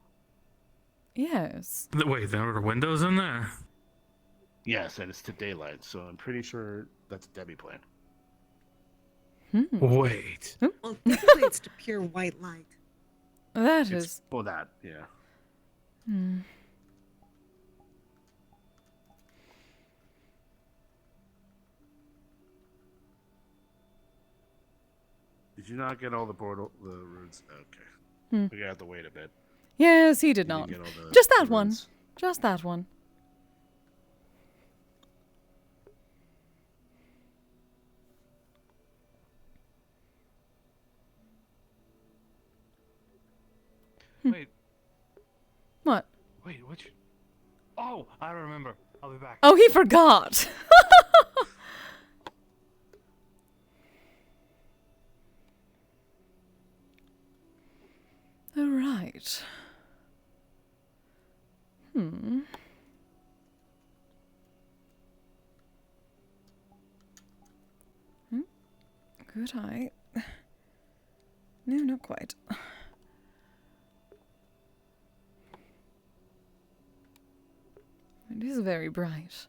Yes. Wait, there were windows in there? Yes, and it's to daylight, so I'm pretty sure that's Debbie plan. Wait. Well, technically it's to pure white light. That is... Well, that, yeah. Did you not get all the roots? Okay. We have to wait a bit. Yes, he did not. Just that one. Just that one. Wait. What? Wait, which... Oh, I remember. I'll be back. Oh, he forgot. All right. Could I? No, not quite. It is very bright.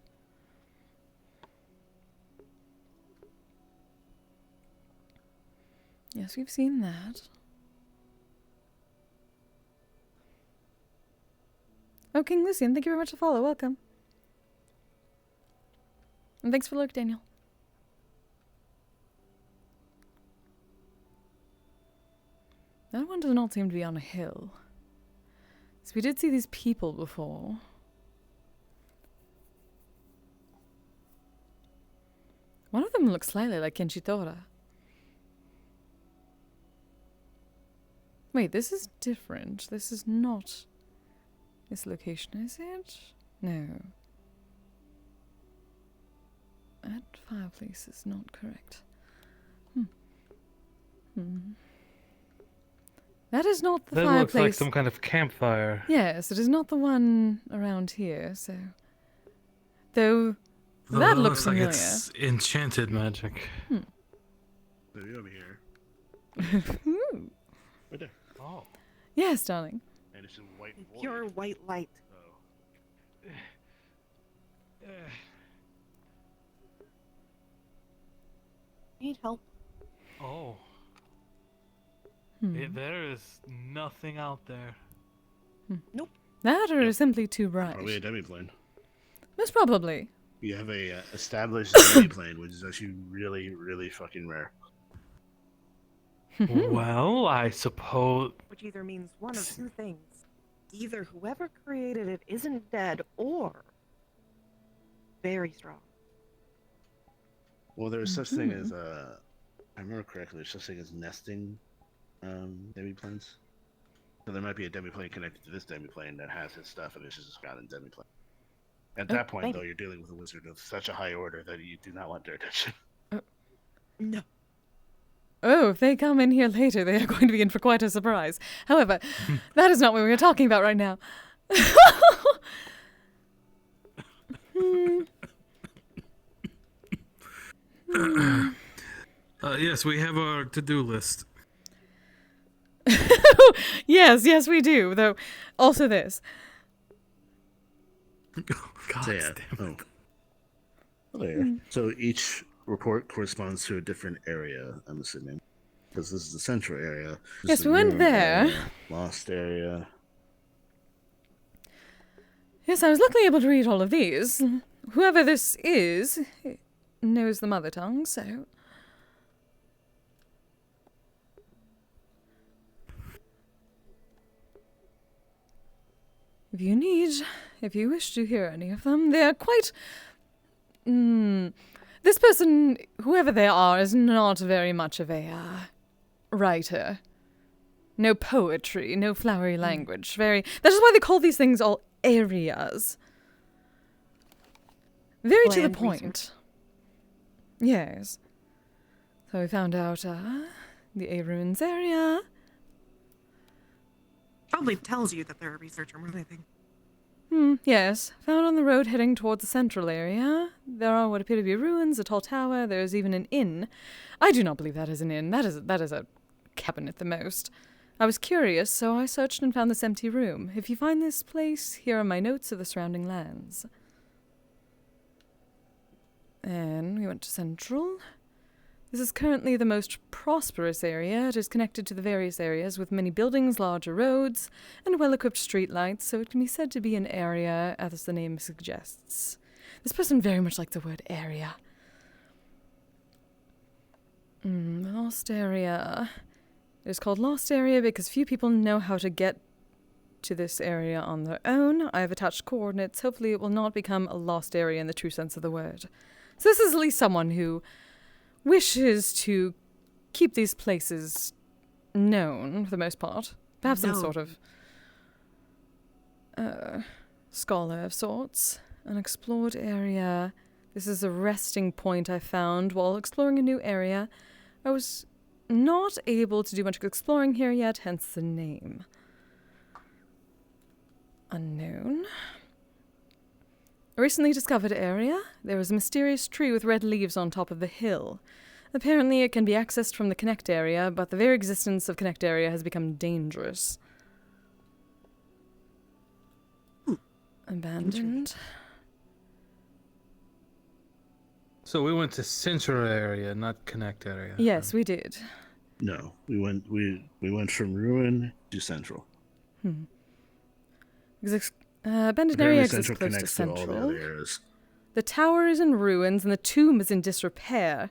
Yes, we've seen that. Oh, King Lucian, thank you very much for the follow. Welcome. And thanks for the look, Daniel. That one does not seem to be on a hill. So we did see these people before. One of them looks slightly like Kenshitora. Wait, this is different. This is not this location, is it? No. That fireplace is not correct. That is not the that fireplace. looks like some kind of campfire. Yes, it is not the one around here, so... Though, that looks like familiar. it's enchanted magic. Maybe over here. Right there. Oh. Yes, darling. And it's in white void. Pure white light. Need help? Oh. There is nothing out there. Nope. That or simply too bright. Probably a demi-plane. Most probably. You have a established demi-plane, which is actually really, really fucking rare. Well, I suppose... Which either means one of two things. Either whoever created it isn't dead, or very strong. Well, there's such thing as, I remember correctly, there's such thing as nesting demi-planes. So there might be a demi-plane connected to this demi-plane that has his stuff, and it's just got a demi-plane. At that point, though, you're dealing with a wizard of such a high order that you do not want their attention. No. Oh, if they come in here later, they are going to be in for quite a surprise. However, that is not what we are talking about right now. Yes, we have our to-do list. Yes, we do. Though, also this. God So, yeah. damn it. Oh, there. So each report corresponds to a different area, I'm assuming. Because this is the central area. This Yes, is we the went ruined there. area, lost area. Yes, I was luckily able to read all of these. Whoever this is knows the mother tongue, so... If you wish to hear any of them, they are quite... This person, whoever they are, is not very much of a, writer. No poetry, no flowery language. That is why they call these things all areas. Very to the Bland point. research. Yes. So we found out, the A Ruins area. Probably tells you that they're a researcher more than anything. Yes. Found on the road heading towards the central area. There are what appear to be ruins, a tall tower, there is even an inn. I do not believe that is an inn. That is a cabin at the most. I was curious, so I searched and found this empty room. If you find this place, here are my notes of the surrounding lands. And we went to Central. This is currently the most prosperous area. It is connected to the various areas with many buildings, larger roads, and well-equipped streetlights, so it can be said to be an area, as the name suggests. This person very much likes the word area. Lost area. It is called Lost Area because few people know how to get to this area on their own. I have attached coordinates. Hopefully it will not become a lost area in the true sense of the word. So this is at least someone who wishes to keep these places known, for the most part. Perhaps some sort of scholar of sorts. An explored area. This is a resting point I found while exploring a new area. I was not able to do much exploring here yet, hence the name. Unknown. A recently discovered area. There is a mysterious tree with red leaves on top of the hill. Apparently it can be accessed from the Connect area, but the very existence of Connect area has become dangerous. Abandoned. So we went to Central area, not Connect area. Yes, we did. No, we went from ruin to central. Abandoned Apparently area exists central close to connects to all the Central. other areas. The tower is in ruins and the tomb is in disrepair.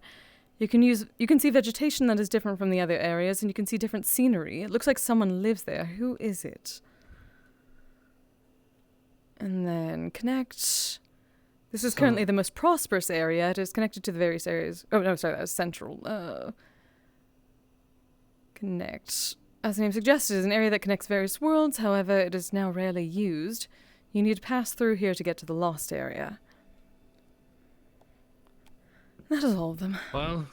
You can see vegetation that is different from the other areas, and you can see different scenery. It looks like someone lives there. Who is it? And then Connect. This is currently the most prosperous area. It is connected to the various areas. Oh, no, sorry, that was Central. Connect. As the name suggests, it is an area that connects various worlds. However, it is now rarely used. You need to pass through here to get to the lost area. That is all of them. Well,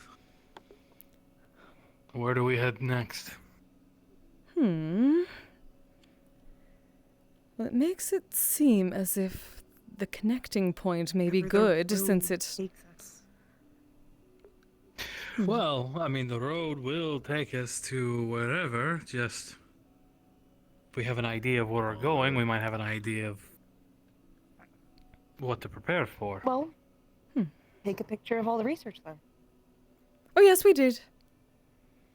where do we head next? Well, it makes it seem as if the connecting point may be good, since it... Well, I mean, the road will take us to wherever, just... If we have an idea of where we're going, we might have an idea of what to prepare for. Well, take a picture of all the research then. Oh, yes, we did.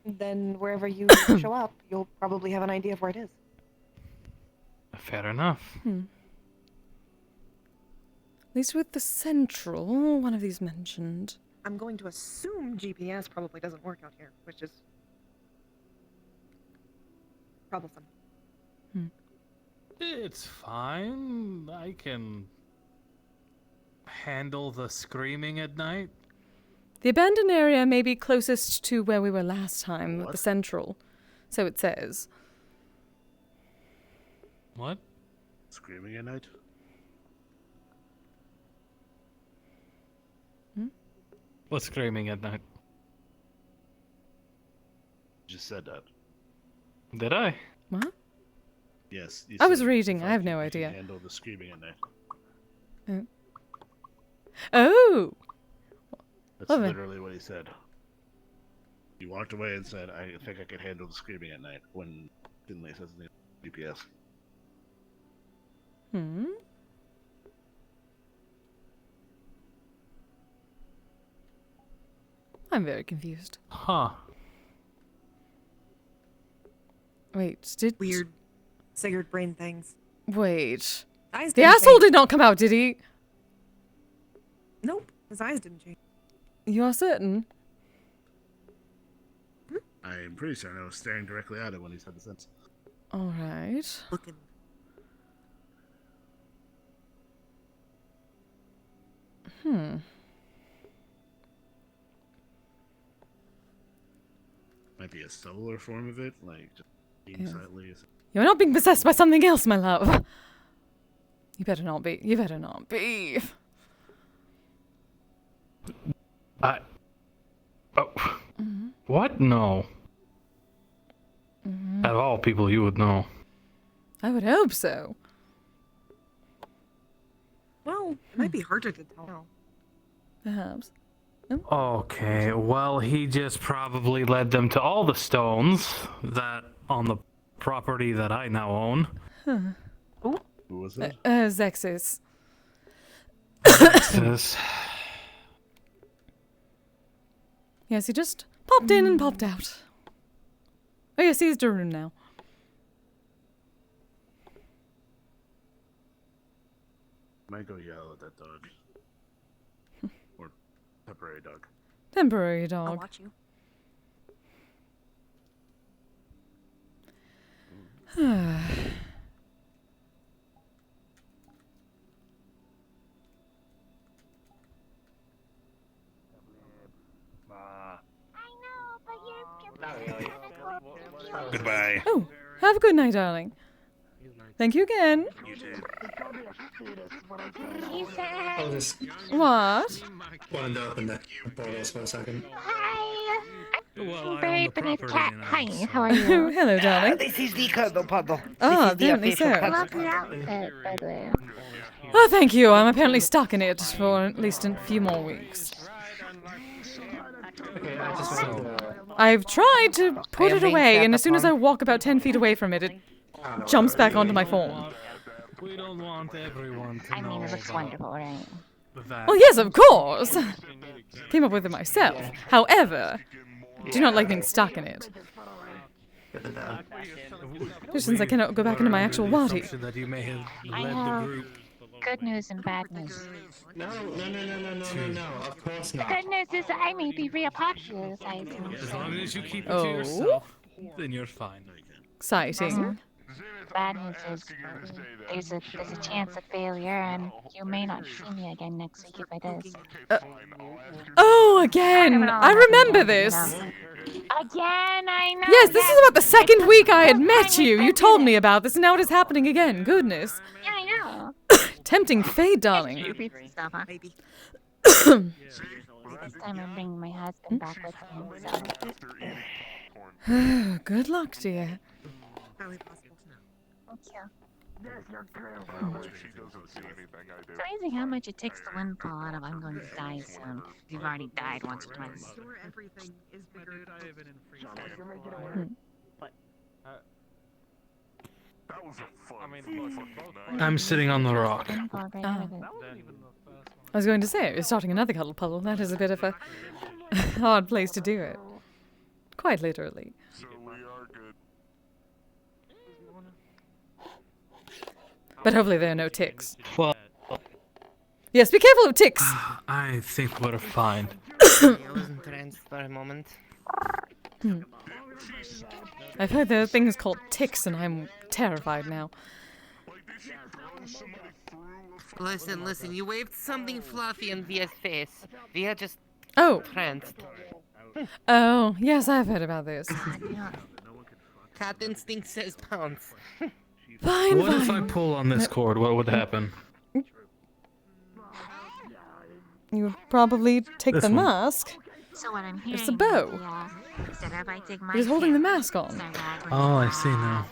Then wherever you show up, you'll probably have an idea of where it is. Fair enough. At least with the Central, one of these mentioned. I'm going to assume GPS probably doesn't work out here, which is troublesome. It's fine. I can handle the screaming at night. The abandoned area may be closest to where we were last time, with the Central. So it says. What? Screaming at night? What's screaming at night? Just said that. Did I? What? Yes. You I was said reading. I have no you can idea. handle the screaming at night. Oh! That's Love it. literally what he said. He walked away and said, I think I can handle the screaming at night, when Finlay says the GPS. I'm very confused. Huh. Wait, did... Weird Sigurd brain things. Wait. Eyes The didn't asshole change. did not come out, did he? Nope, his eyes didn't change. You are certain? I'm pretty certain I was staring directly at him when he said the sentence. Alright. Looking. Might be a solar form of it, like just being slightly. You're not being possessed by something else, my love. You better not be. You better not be. What? No. Out of all people, you would know. I would hope so. Well, it might be harder to tell now. Perhaps. Okay, well, he just probably led them to all the stones that on the property that I now own. Who was it? Zexus. Zexus. Yes, he just popped in and popped out. Oh yes, he's Darun now. Might go yell at that dog. Or temporary dog. Temporary dog. I'll watch you. Goodbye. Oh, have a good night, darling. Thank you again. I'll just What? wanted to open the portals for a second. Hi. Bird, banana, cat. Hi, how are you? Hello, darling. This is the cuddle puddle. Ah, This is the apparently official so. I cuddle love your outfit, by the way. Oh, thank you. I'm apparently stuck in it for at least a few more weeks. I've tried to put it away, and as soon as I walk about 10 feet away from it, it jumps back onto my phone. We don't want everyone to I mean, it looks wonderful, right? Well, yes, of course. Came up with it myself. However, do not like being stuck in it. Just since I cannot go back into my actual body. That you may have I led have the group. good news and bad news. No, of course The not. good news is that I may be reapopularizing. As long as you keep it Oh. to yourself, then you're fine. Exciting. Bad news is there's a chance of failure, and you may not see me again next week if it is. Oh, again! I remember this! Again, I know. Yes, this is about the second week I had met you. You told me about this, and now it is happening again. Goodness. Yeah, I know. Tempting fate, darling. Stuff, huh? Maybe. This time I'm bringing my husband back with me, so. Good luck, dear. Thank you. It's amazing how much it takes to win pull out of I'm going to die soon. You've already died once or twice. Everything is bigger. I'm sitting on the rock. I was going to say, you're starting another cuddle puddle. That is a bit of a hard place to do it. Quite literally. But hopefully there are no ticks. Well, yes, be careful of ticks! I think we're fine. I was entranced for a moment. I've heard there are things called ticks, and I'm terrified now. Listen, you waved something fluffy in Via's face. Via just pranced. Oh, yes, I've heard about this. Cat instinct says pounce. Fine, What if I pull on this cord? What would happen? You would probably take This the one. mask. So what I'm hearing It's a bow. is that if I take my He's holding the mask on. Oh, I see now.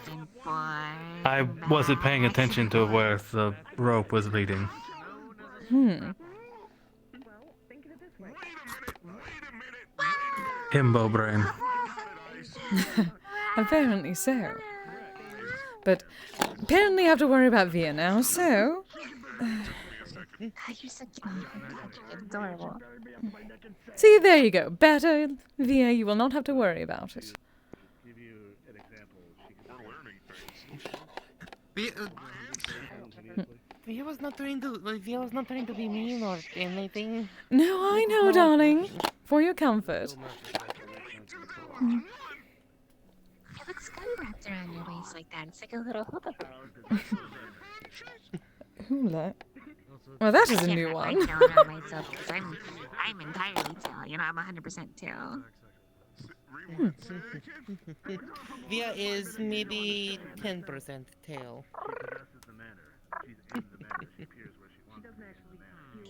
I wasn't paying attention to where the rope was leading. Himbo brain. Apparently so. But apparently I have to worry about Via now, so... You're so adorable. See, there you go. Better, Via, you will not have to worry about it. Via was not trying to be mean or anything. No, I know, darling. For your comfort. It looks good wrapped around your waist like that. It's like a little hula. Hula. Well, that is a I new can't wrap one. my tail around myself because I'm entirely tail. You know, I'm 100% tail. Via is maybe 10% tail.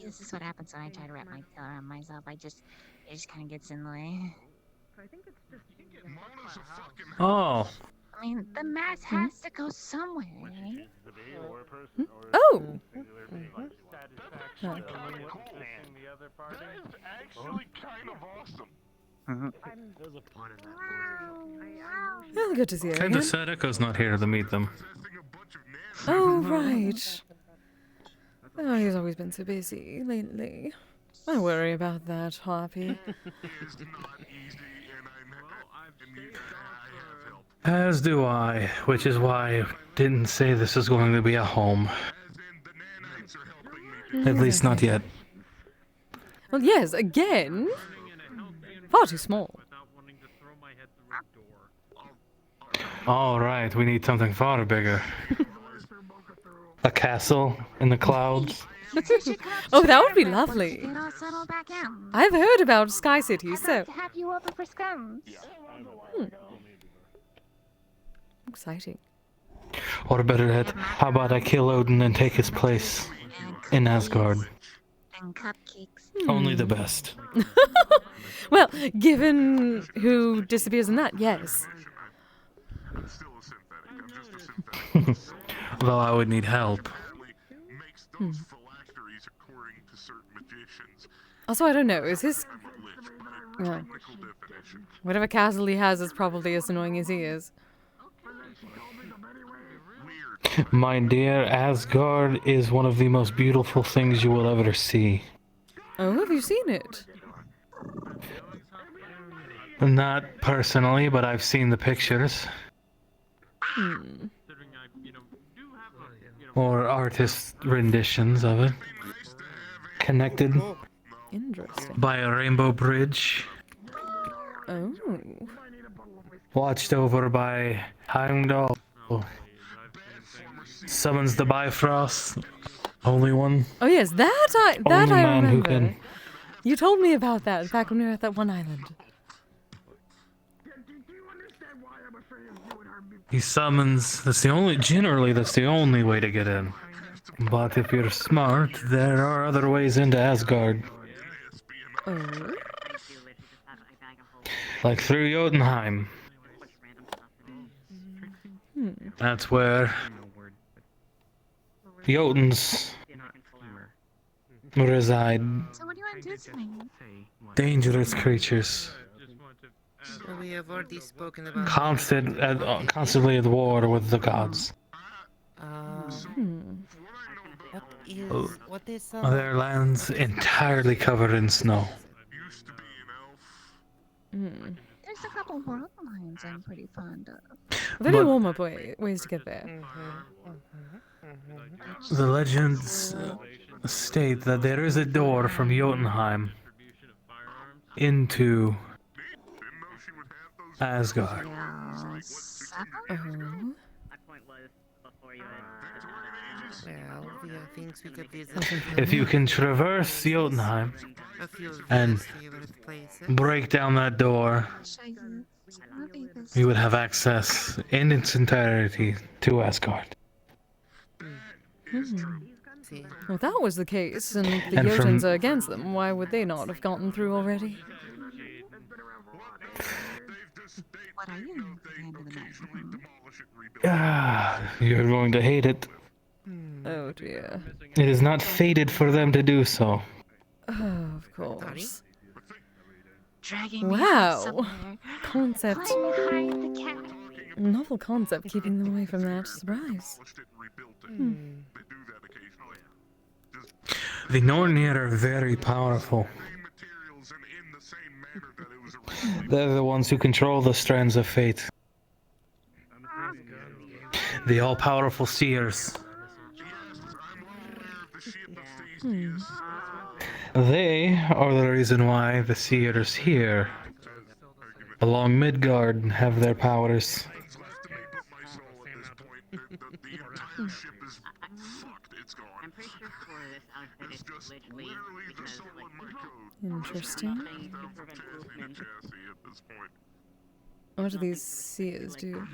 This is what happens when I try to wrap my tail around myself. It just kind of gets in the way. Oh. I mean, the mask has to go somewhere, right? Oh! Well, good to see you Kinda again. sad Echo's not here to meet them. Oh, right. Oh, he's always been so busy lately. I worry about that, Harpy. As do I, which is why I didn't say this is going to be a home. At least not yet. Well, yes, again. Far too small. Alright, we need something far bigger. A castle in the clouds. Oh, that would be lovely. You know, settle back in. I've heard about Sky City, so... To have you over for scones. Exciting. Or better yet, how about I kill Odin and take his place in Asgard? and cupcakes. Only the best. Well, given who disappears in that, yes. Though I would need help. Also, I don't know, is his... Yeah. Whatever castle he has is probably as annoying as he is. My dear, Asgard is one of the most beautiful things you will ever see. Oh, have you seen it? Not personally, but I've seen the pictures. Or artist renditions of it. Connected Interesting. by a rainbow bridge. Oh. Watched over by Heimdall. Summons the Bifrost. Only one. Oh yes, that Only I man who remember. can. You told me about that back when we were at that one island. He summons. Generally, that's the only way to get in. But if you're smart, there are other ways into Asgard. Oh. Like through Jotunheim. That's where Jotuns reside. So what do you want to do tonight? Dangerous creatures. We have already spoken about Constantly at war with the gods. What is Their lands entirely covered in snow. There's a couple world lines I'm pretty fond of. Very warm-up ways to get there. The legends state that there is a door from Jotunheim into Asgard. If you can traverse Jotunheim and break down that door, you would have access in its entirety to Asgard. Well, if that was the case, and the And Jotuns from- are against them, why would they not have gotten through already? What are you at the end of the night? You're going to hate it. Oh dear. It is not fated for them to do so. Oh, of course. Dragging me out Wow. somewhere. Concept. Playing hide the cat. Novel concept, keeping them away from that surprise. The Nornir are very powerful. They're the ones who control the strands of fate. The all-powerful seers. They are the reason why the seers here, along Midgard, have their powers. Interesting. What do these seers do?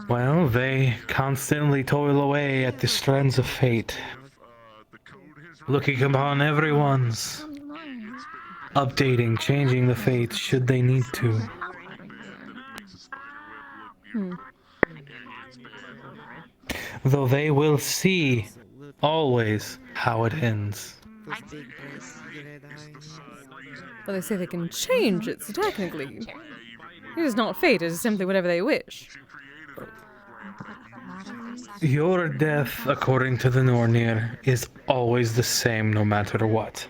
Well, they constantly toil away at the strands of fate, looking upon everyone's, updating, changing the fate should they need to. Though they will see, always, how it ends. Well, they say they can change it, so technically, it is not fate, it is simply whatever they wish. Your death, according to the Nornir, is always the same no matter what.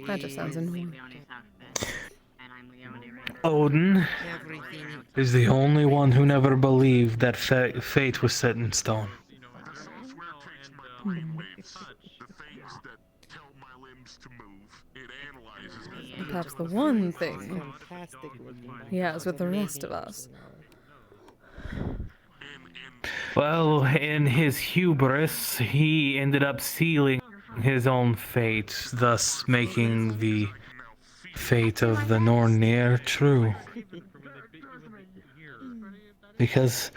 That just sounds annoying. Odin is the only one who never believed that fate was set in stone. Perhaps the one thing he has with the rest of us. Well, in his hubris, he ended up sealing his own fate, thus making the fate of the Nornir true. Because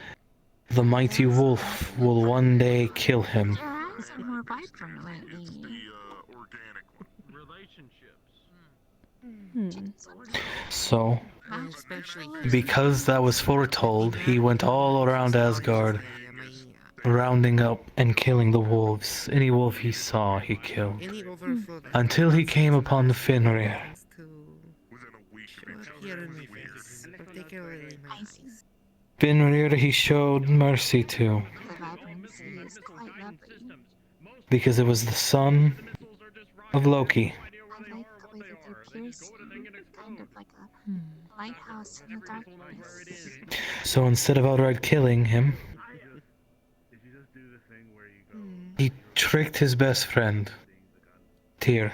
the mighty wolf will one day kill him. Your eyes are more vibrant lately. So, because that was foretold, he went all around Asgard, rounding up and killing the wolves. Any wolf he saw, he killed. Until he came upon Fenrir. Fenrir he showed mercy to. The vibrancy is quite lovely. Because it was the son of Loki. I like the way that they're piercing, kind of like a lighthouse in the darkness. So instead of outright killing him, he tricked his best friend, Tyr,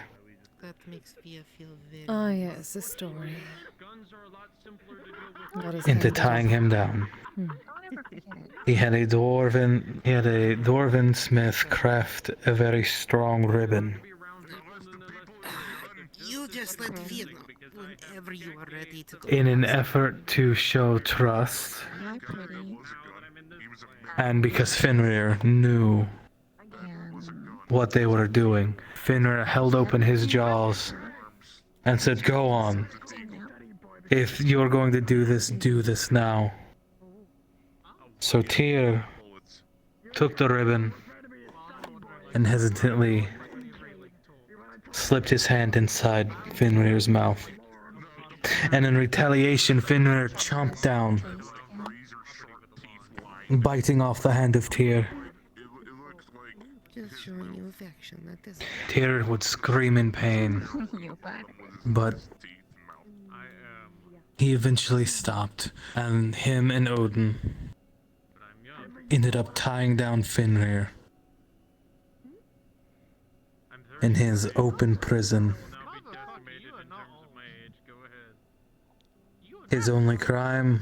That makes Via feel very... Ah, yes, the story. into tying him down. He had a dwarven smith craft a very strong ribbon. You just let Via know whenever you are ready to go. In an effort to show trust, You're pretty. and because Fenrir knew what they were doing, Fenrir held open his jaws and said, "Go on. If you're going to do this now." So Tyr took the ribbon and hesitantly slipped his hand inside Fenrir's mouth. And in retaliation, Fenrir chomped down, biting off the hand of Tyr. Just showing you affection, that is... Tyr would scream in pain, but he eventually stopped, and him and Odin ended up tying down Fenrir in his open prison. His only crime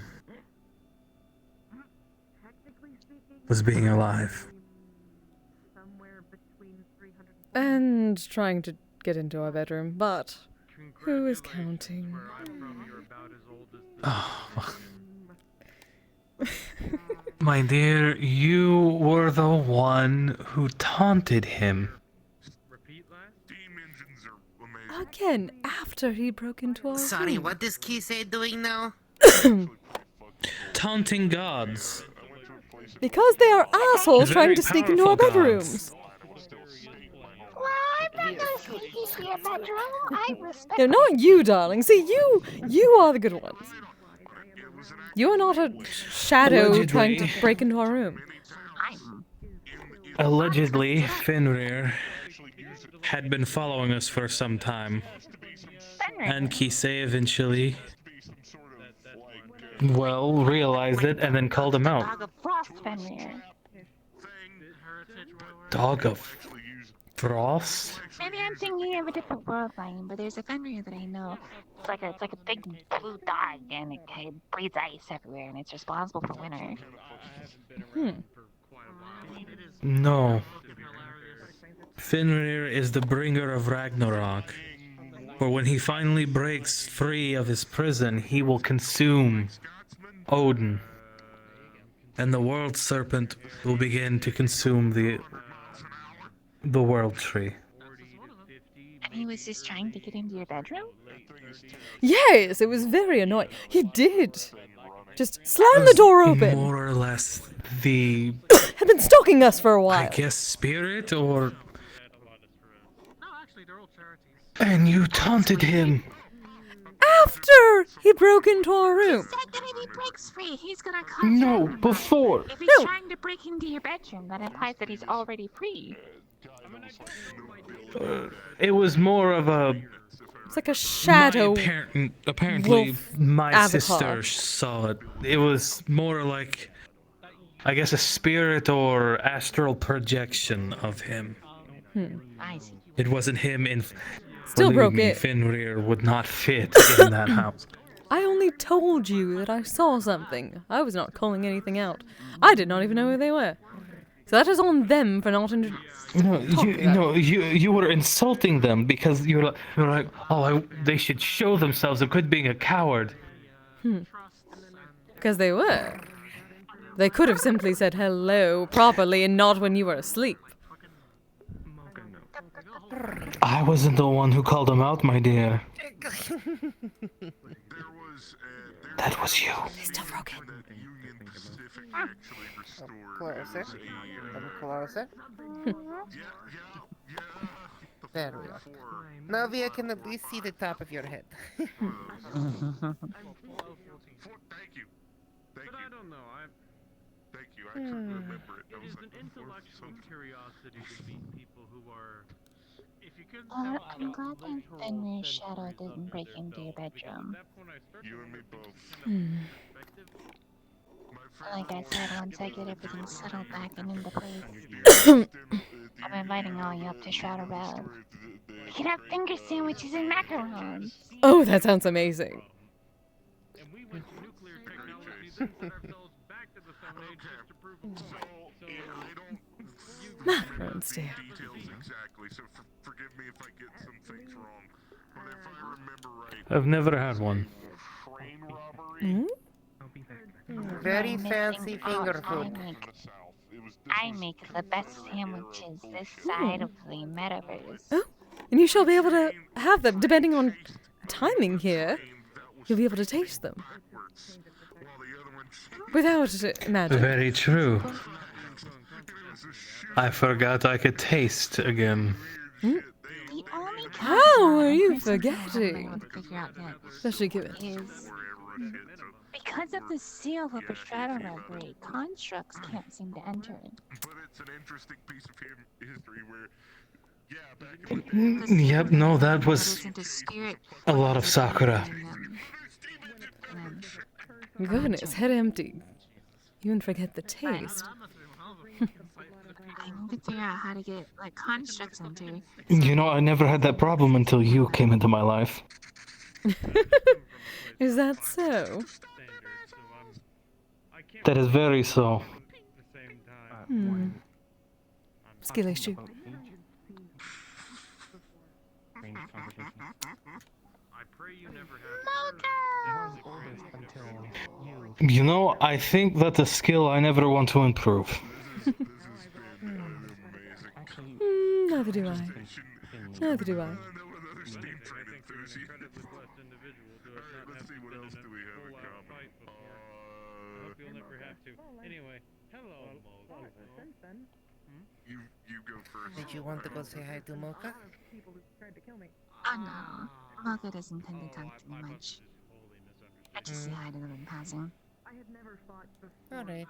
was being alive. And trying to get into our bedroom, but who is counting? Oh. My dear, you were the one who taunted him. Again, after he broke into our Sorry, room. what is Kise doing now? Taunting gods. Because they are assholes Very trying to sneak into our powerful bedrooms. Well, I'm not gonna sneak into your bedroom. I respect No, not you, darling. See, you are the good ones. You are not a shadow Allegedly. trying to break into our room. Allegedly, Fenrir had been following us for some time. And Kise eventually, well, realized it and then called him out. Dog of Frost, Fenrir. Dog of Frost? Maybe I'm thinking of a different world line, but there's a Fenrir that I know. It's like a big blue dog, and it breathes ice everywhere, and it's responsible for winter. No. Fenrir is the bringer of Ragnarok. For when he finally breaks free of his prison, he will consume Odin. And the world serpent will begin to consume the world tree. And he was just trying to get into your bedroom? Yes, it was very annoying. He did. Just slam the door open. More or less the... Had been stalking us for a while. I guess spirit or... And you taunted him. After he broke into our room. Said that if he breaks free, he's gonna cut No, down. before. If he's trying to break into your bedroom, that implies that he's already free. It was more of a... It's like a shadow. Apparently, wolf my avatar. sister saw it. It was more like, I guess, a spirit or astral projection of him. I see. It wasn't him in... Still Believe broke me, it. Fenrir would not fit in that house. I only told you that I saw something. I was not calling anything out. I did not even know who they were. So that is on them for not talking about it. You were insulting them because you're like, oh, they should show themselves and quit being a coward. Because they were. They could have simply said hello properly and not when you were asleep. I wasn't the one who called them out, my dear. That was you. He's still broken. Closer. Come closer. There we are. Now we can at least see the top of your head. Thank you. Thank you. I don't know. Thank you. I couldn't remember it. It is an intellectual curiosity to meet people who are. If you couldn't I'm glad that Fenrir's shadow didn't break into your bedroom. You and me both. Like I said, once I get everything settled back and into place, I'm inviting all you up to Shroud Road. We can have finger sandwiches and macarons. Oh, that sounds amazing. And we went to nuclear technology, then set ourselves back to the Stone Age just to prove Macarons, dear. Details exactly, so forgive me if I get some things wrong. But if I remember right, I've never had one. train robbery. Very fancy finger food. I make the best sandwiches this side of the Metaverse. Oh, and you shall be able to have them, depending on timing here. You'll be able to taste them. Without magic. Very true. I forgot I could taste again. How are you forgetting? Especially given. Is because of the seal of the Shadow Library, constructs can't seem to enter it. But it's an interesting piece of history where, yeah, back Yep, no, that was a lot of Sakura. Goodness, head empty. You even forget the taste. I need to figure out how to get like constructs into. You know, I never had that problem until you came into my life. Is that so? That is very so. Skill issue. You know, I think that's a skill I never want to improve. Neither do I. Neither do I. steam train enthusiast. Let's see what else do we have in common. hope you'll never have to. Anyway, hello, Mocha. You go first. Did you want to go say hi to Mocha? Oh no, Mocha doesn't tend to talk to me much. I just say hi to them in passing. Alright.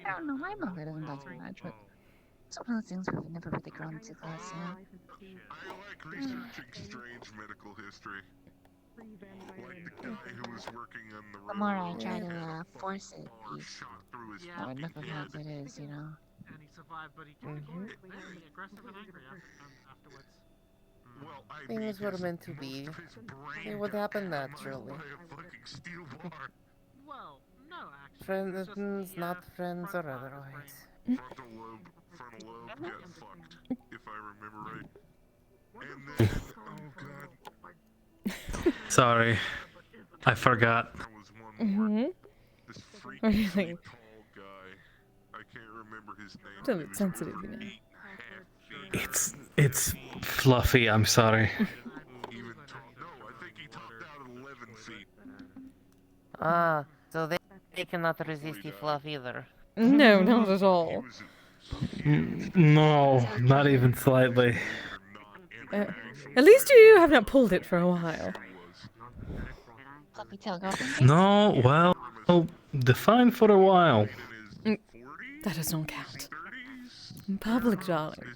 I don't know why Mocha doesn't talk to me much, but it's one of those things where we've never really grown too close, you know? I like researching strange medical history. Like the guy who was working on the road. The more I try to force it, Shot through his the more difficult it is, you know? And he survived, but he turned very aggressive and angry afterwards. Well, I Things were meant to be. They would happen naturally. Well, no, actually. Friends, not friends, or otherwise. Frontal lobe got fucked, if I remember right. And then, oh god. Sorry, I forgot. This freaky Really? tall guy. I can't remember his name. It's a bit sensitive, you know. It's fluffy. I'm sorry. Even tall. No, I think he topped out at 11 feet. Ah, so they cannot resist the fluff either. No, not at all. No, not even slightly. At least you have not pulled it for a while. Fluffy tail girlfriend? No, well, define for a while. That does not count. In public, darling.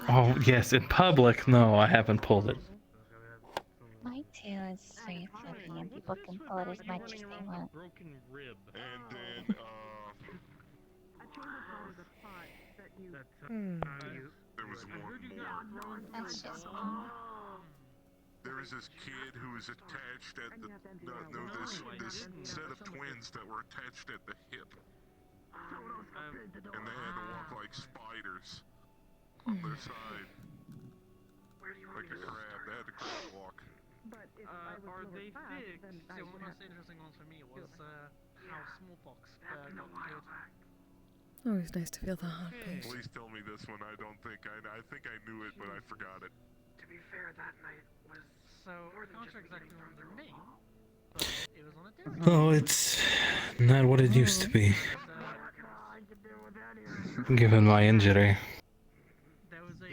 Oh, yes, in public, no, I haven't pulled it. My tail is very fluffy and people can pull it as much as they want. And then, there was one more. That's just me. There was this kid who was attached at the... this set of twins that were attached at the hip. And they had to walk like spiders on their side. Like a crab. They had to crab walk. Are they fixed? So one of the most interesting ones for me was how smallpox got cured. Always nice to feel the heartbeat. Please tell me this one. I don't think I think I knew it, but I forgot it. To be fair, that night was so I can't exactly remember the name, but it was on a dairy. Oh, it's not what it used to be. Given my injury. There was a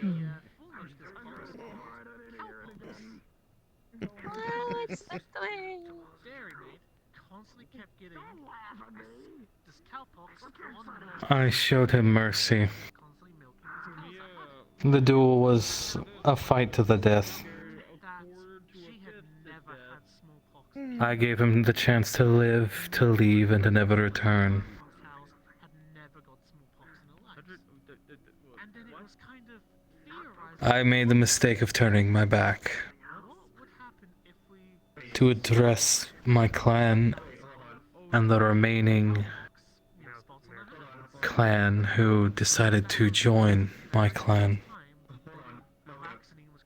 It's the thing. dairymaid constantly kept getting this cowpox on I showed him mercy. The duel was a fight to the death. she had never had smallpox. I gave him the chance to live, to leave, and to never return. Cows had never got smallpox in her life. And then it was kind of theorized I made the mistake of turning my back what would happen if we to address my clan and the remaining clan who decided to join my clan.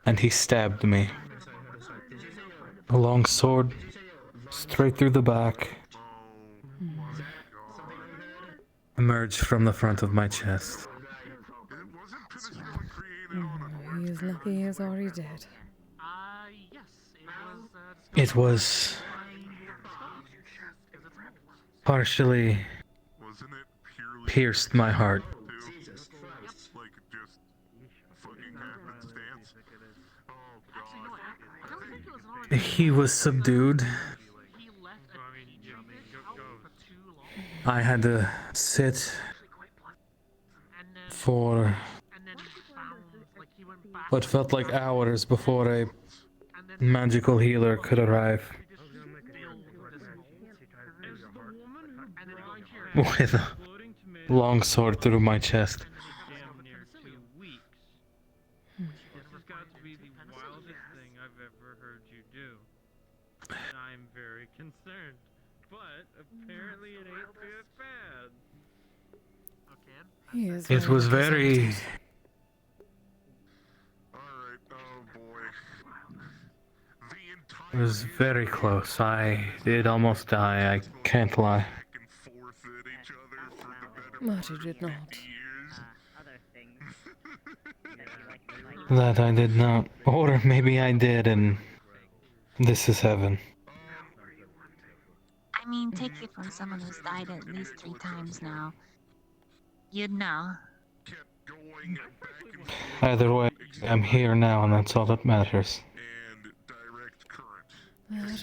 And he stabbed me. A long sword, straight through the back, emerged from the front of my chest. He is lucky he is already dead. yes, It was partially pierced my heart. Like just fucking happenstance. Oh god. He was subdued. I had to sit for what felt like hours before a magical healer could arrive with a long sword through my chest. This has got to be the wildest thing I've ever heard you do. And I'm very concerned. But apparently it ain't too bad. He is It was very... Alright, oh boy. It was very close. I did almost die, I can't lie. But he did not. That I did not. Or maybe I did, and this is heaven. I mean, take it from someone who's died at least 3 times now. You'd know. Either way, I'm here now, and that's all that matters. And direct current. Does.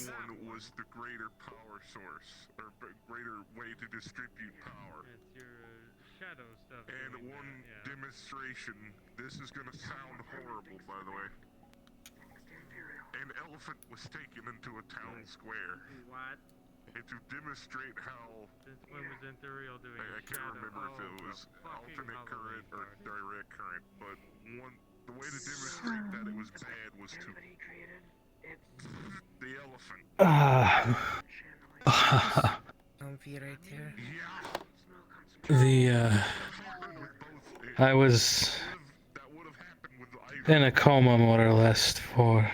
One was the greater power source, or greater way to distribute power. It's your shadow stuff. And one demonstration. This is gonna sound horrible, by the way. An elephant was taken into a town square. What? And to demonstrate how... Since when was Ethereal doing I can't remember if it was alternate current or direct current, but the way to demonstrate that it was bad was to... The elephant. Right here. I was in a coma more or less for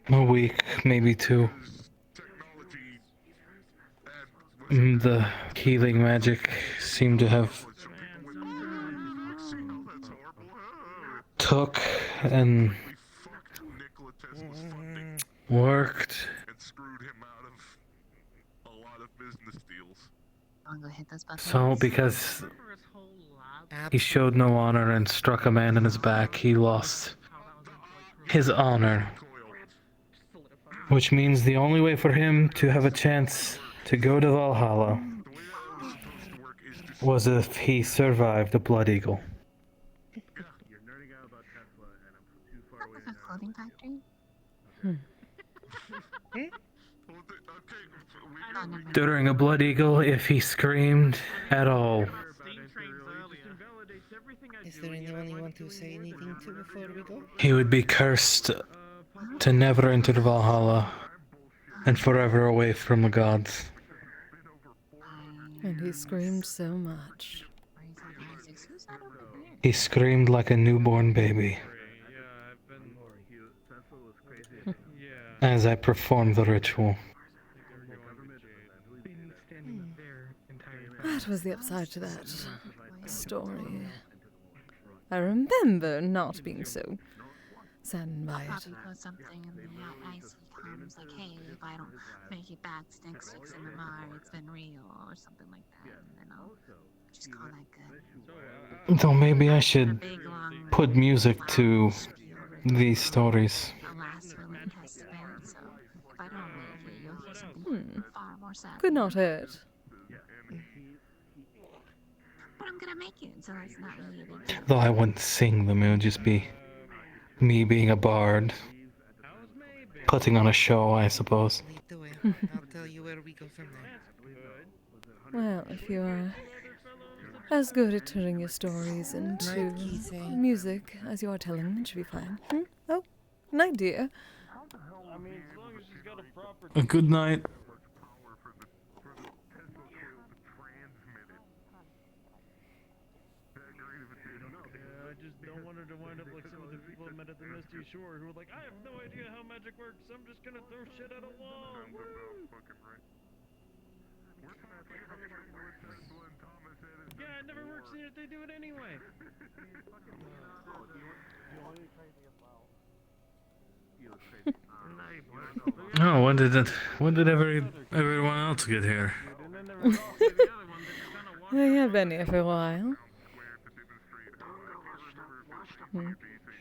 a week, maybe 2. The healing magic seemed to have took and worked. And screwed him out of a lot of business deals. I'm gonna hit those buttons. So, because he showed no honor and struck a man in his back, he lost his honor. Which means the only way for him to have a chance to go to Valhalla was if he survived the Blood Eagle. A clothing factory? During a Blood Eagle, if he screamed at all, Is there anyone you want to say anything to before we go? he would be cursed to never enter Valhalla and forever away from the gods. And he screamed so much. He screamed like a newborn baby. As I performed the ritual. That was the upside to that story. I remember not being so saddened by it. Probably put something in the icy comes like, hey, if I don't make it back to next week's MMR, it's been real, or something like that, and then I'll just call that good. Though maybe I should put music to these stories. Alas, we're living testament, so if I don't leave you, you'll hear something far more sad. Could not hurt. But I'm gonna make it, so it's not really a big deal. Though I wouldn't sing them, it would just be me being a bard. Putting on a show, I suppose. I'll tell you where we go from there. Well, if you are as good at turning your stories into music as you are telling them, it should be fine. Oh, an idea. A good night. I just don't want her to wind up like some of the people I met at the Misty Shore who were like, I have no idea how magic works, so I'm just gonna throw shit at a wall. Yeah, it never works, and yet they do it anyway. Oh, when did everyone else get here? They have been here for a while.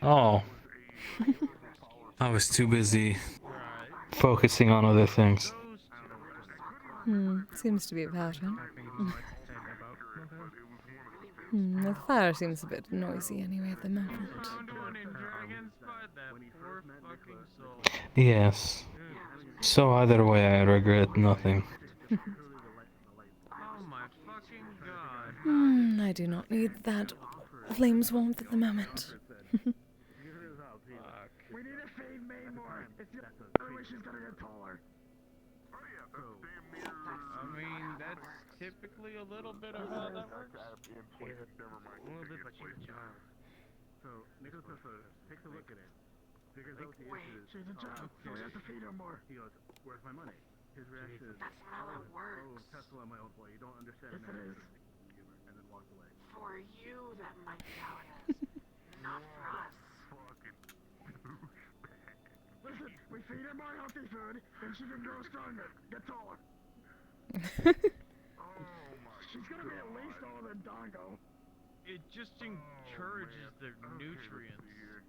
Oh. I was too busy focusing on other things. Seems to be a pattern. The fire seems a bit noisy anyway at the moment. Yes. So either way, I regret nothing. I do not need that flame's warmth at the moment. We need to feed May more. It's the only way she's gonna get taller. I mean, that's typically a little bit of how that works. So, Nicholas takes a look at it. Figures out the issue is, She's a child, so we have to feed her more. He goes, where's my money? His reaction is, That's not how it works. Oh, Tesla, my old boy, you don't understand. Yes, it is. And then walks away. For you, that might be how it is. Not for us. Listen, we feed her more healthy food, then she can grow stronger, get taller. She's gonna be at least taller than Dongo. It just encourages their nutrients.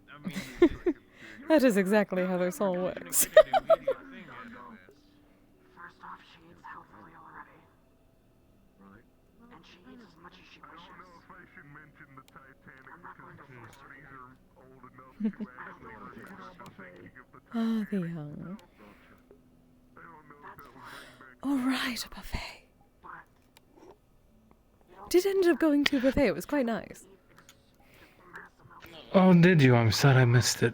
I mean, That is exactly how this all works. First off, she eats healthily already. Right. And she eats as much as she wishes. I don't know if I should mention the Titanic I'm not going to because force her. these are old enough to actually remember thinking of the Ah, the young. Alright, a buffet. Did end up going to a buffet, it was quite nice. Oh, did you? I'm sad I missed it.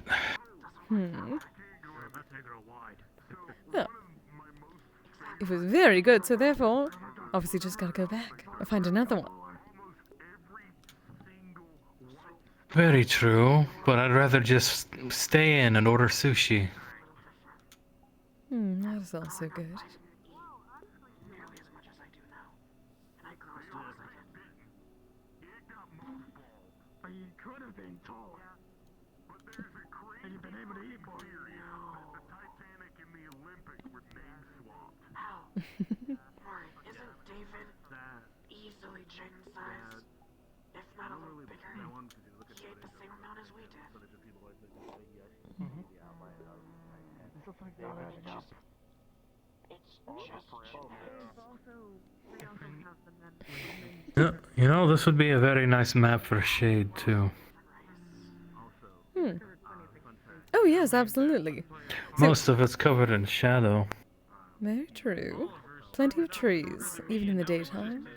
Well, it was very good, so therefore, obviously just gotta go back and find another one. Very true, but I'd rather just stay in and order sushi. That is also good. Nearly as much as I do now. And I grew as tall as I can. But you could have been taller. And you've been able to eat more. No. The Titanic and the Olympics were name swapped. How? Mark, isn't David easily Jaden-sized? If not a little bigger. He ate the same amount as we did. Yeah, you know, this would be a very nice map for Shade, too. Oh yes, absolutely. Most of it's covered in shadow. Very true. Plenty of trees, even in the daytime.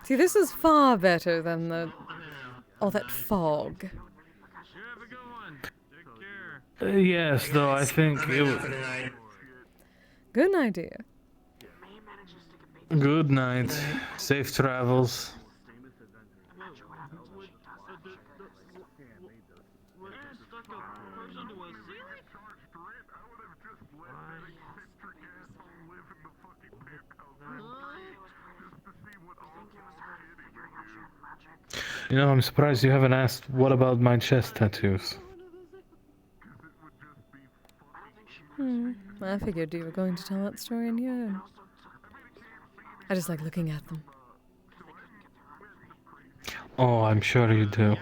See, this is far better than all that fog. you have a good one. Take care. Yes, though I think Good idea. Good night. Safe travels. You know, I'm surprised you haven't asked what about my chest tattoos. I figured you were going to tell that story on your own. I just like looking at them. Oh, I'm sure you do.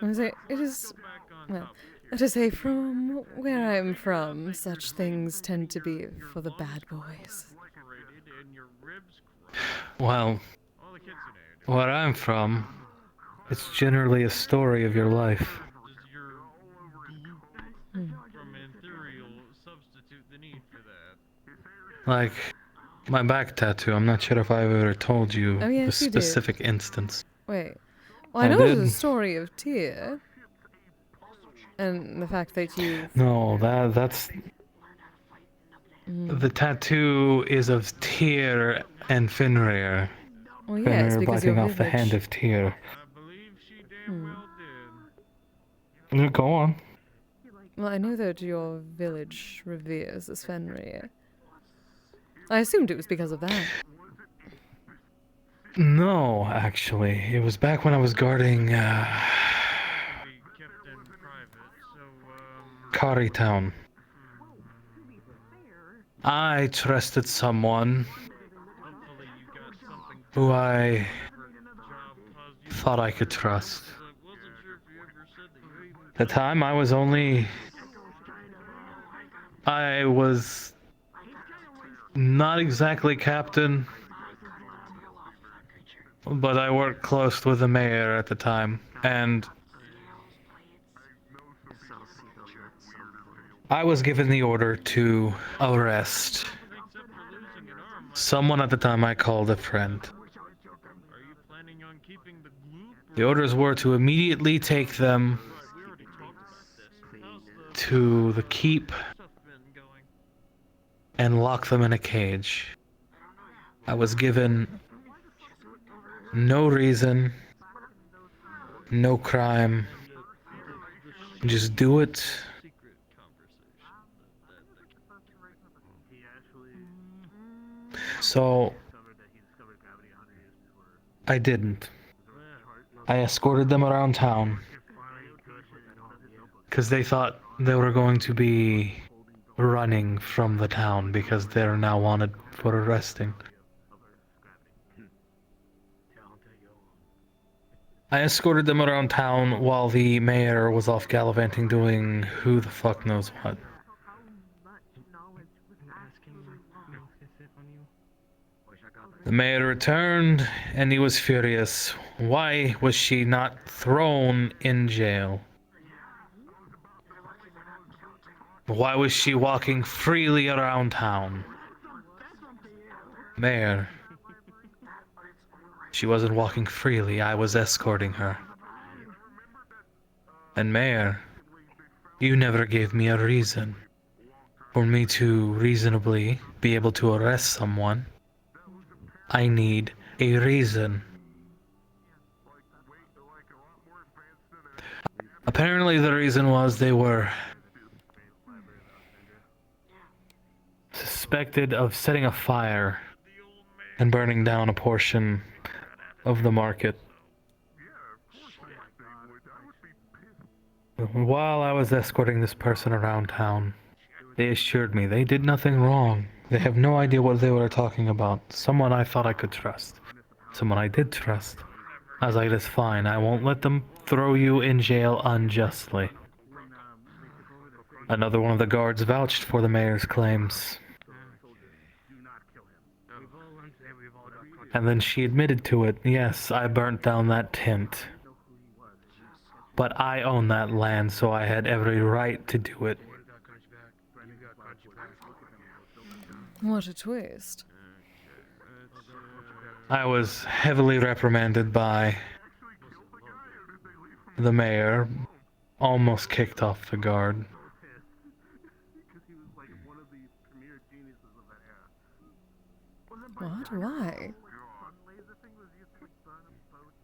It is, well, to say from where I'm from, such things tend to be for the bad boys. Well, where I'm from, it's generally a story of your life. Like, my back tattoo, I'm not sure if I've ever told you Oh, yes, a you did. specific instance. Wait. Well, I know did? there's a story of Tyr. And the fact that you... No, that's... The tattoo is of Tyr and Fenrir. Well, yes, Fenrir because biting your off the hand village... of Tyr. Go on. Well, I know that your village reveres this Fenrir. I assumed it was because of that. No, actually. It was back when I was guarding, Kari Town. I trusted someone who I thought I could trust. At the time, I was not exactly captain, but I worked close with the mayor at the time, and I was given the order to arrest someone at the time I called a friend. The orders were to immediately take them to the keep and lock them in a cage. I was given no reason, no crime. Just do it. So I didn't. I escorted them around town because they thought they were going to be running from the town because they're now wanted for arresting. I escorted them around town while the mayor was off gallivanting doing who the fuck knows what. The mayor returned and he was furious. Why was she not thrown in jail? Why was she walking freely around town? Mayor, she wasn't walking freely, I was escorting her. And Mayor, you never gave me a reason for me to reasonably be able to arrest someone. I need a reason. Apparently the reason was they were suspected of setting a fire and burning down a portion of the market. While I was escorting this person around town, they assured me they did nothing wrong. They have no idea what they were talking about. Someone I thought I could trust. Someone I did trust. I was like, that's fine. I won't let them throw you in jail unjustly. Another one of the guards vouched for the mayor's claims. And then she admitted to it. Yes, I burnt down that tent. But I own that land, so I had every right to do it. What a twist. I was heavily reprimanded by the mayor, almost kicked off the guard. What? Why?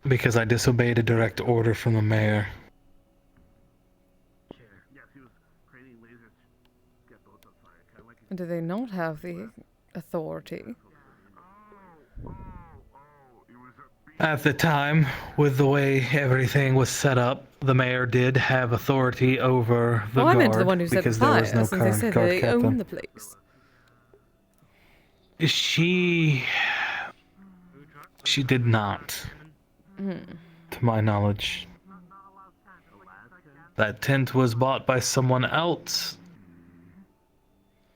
Because I disobeyed a direct order from the mayor. Do they not have the authority? At the time, with the way everything was set up, the mayor did have authority over the guard I meant the one who set the because there was fire, no since they current said guard they own captain. the place. She did not, to my knowledge. That tent was bought by someone else.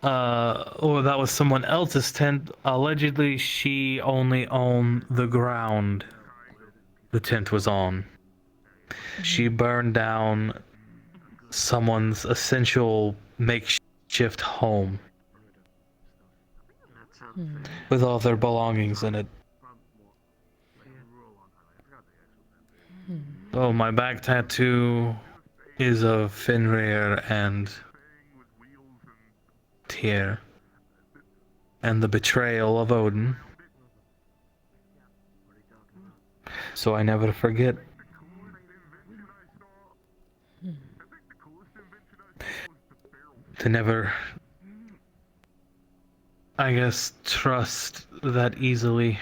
Or that was someone else's tent. Allegedly, she only owned the ground the tent was on. She burned down someone's essential makeshift home with all their belongings in it. Oh, my back tattoo is of Fenrir and Tyr, and the betrayal of Odin. So I never forget. To never, I guess, trust that easily.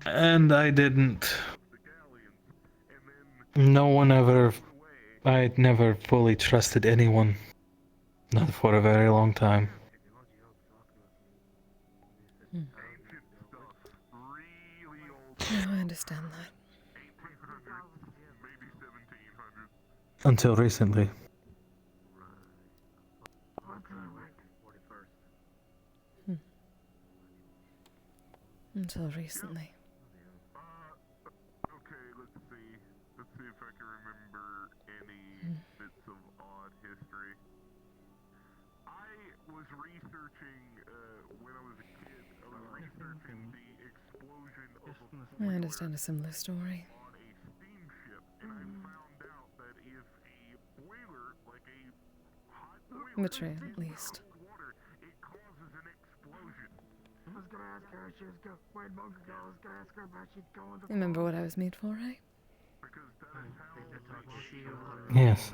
And I didn't. No one ever. I never fully trusted anyone. Not for a very long time. No, I understand that. Until recently. Until recently. Okay, let's see. Let's see if I can remember any bits of odd history. I was researching when I was a kid. I was researching the explosion of a I understand a similar story. on a steamship, and I found out that if a boiler, like a hot boiler, Betrayal, at least. water, it causes an explosion. I was gonna ask her if she was go. Where'd Mocha go? I was gonna ask her about she'd go in the. Remember what I was made for, right? Yes.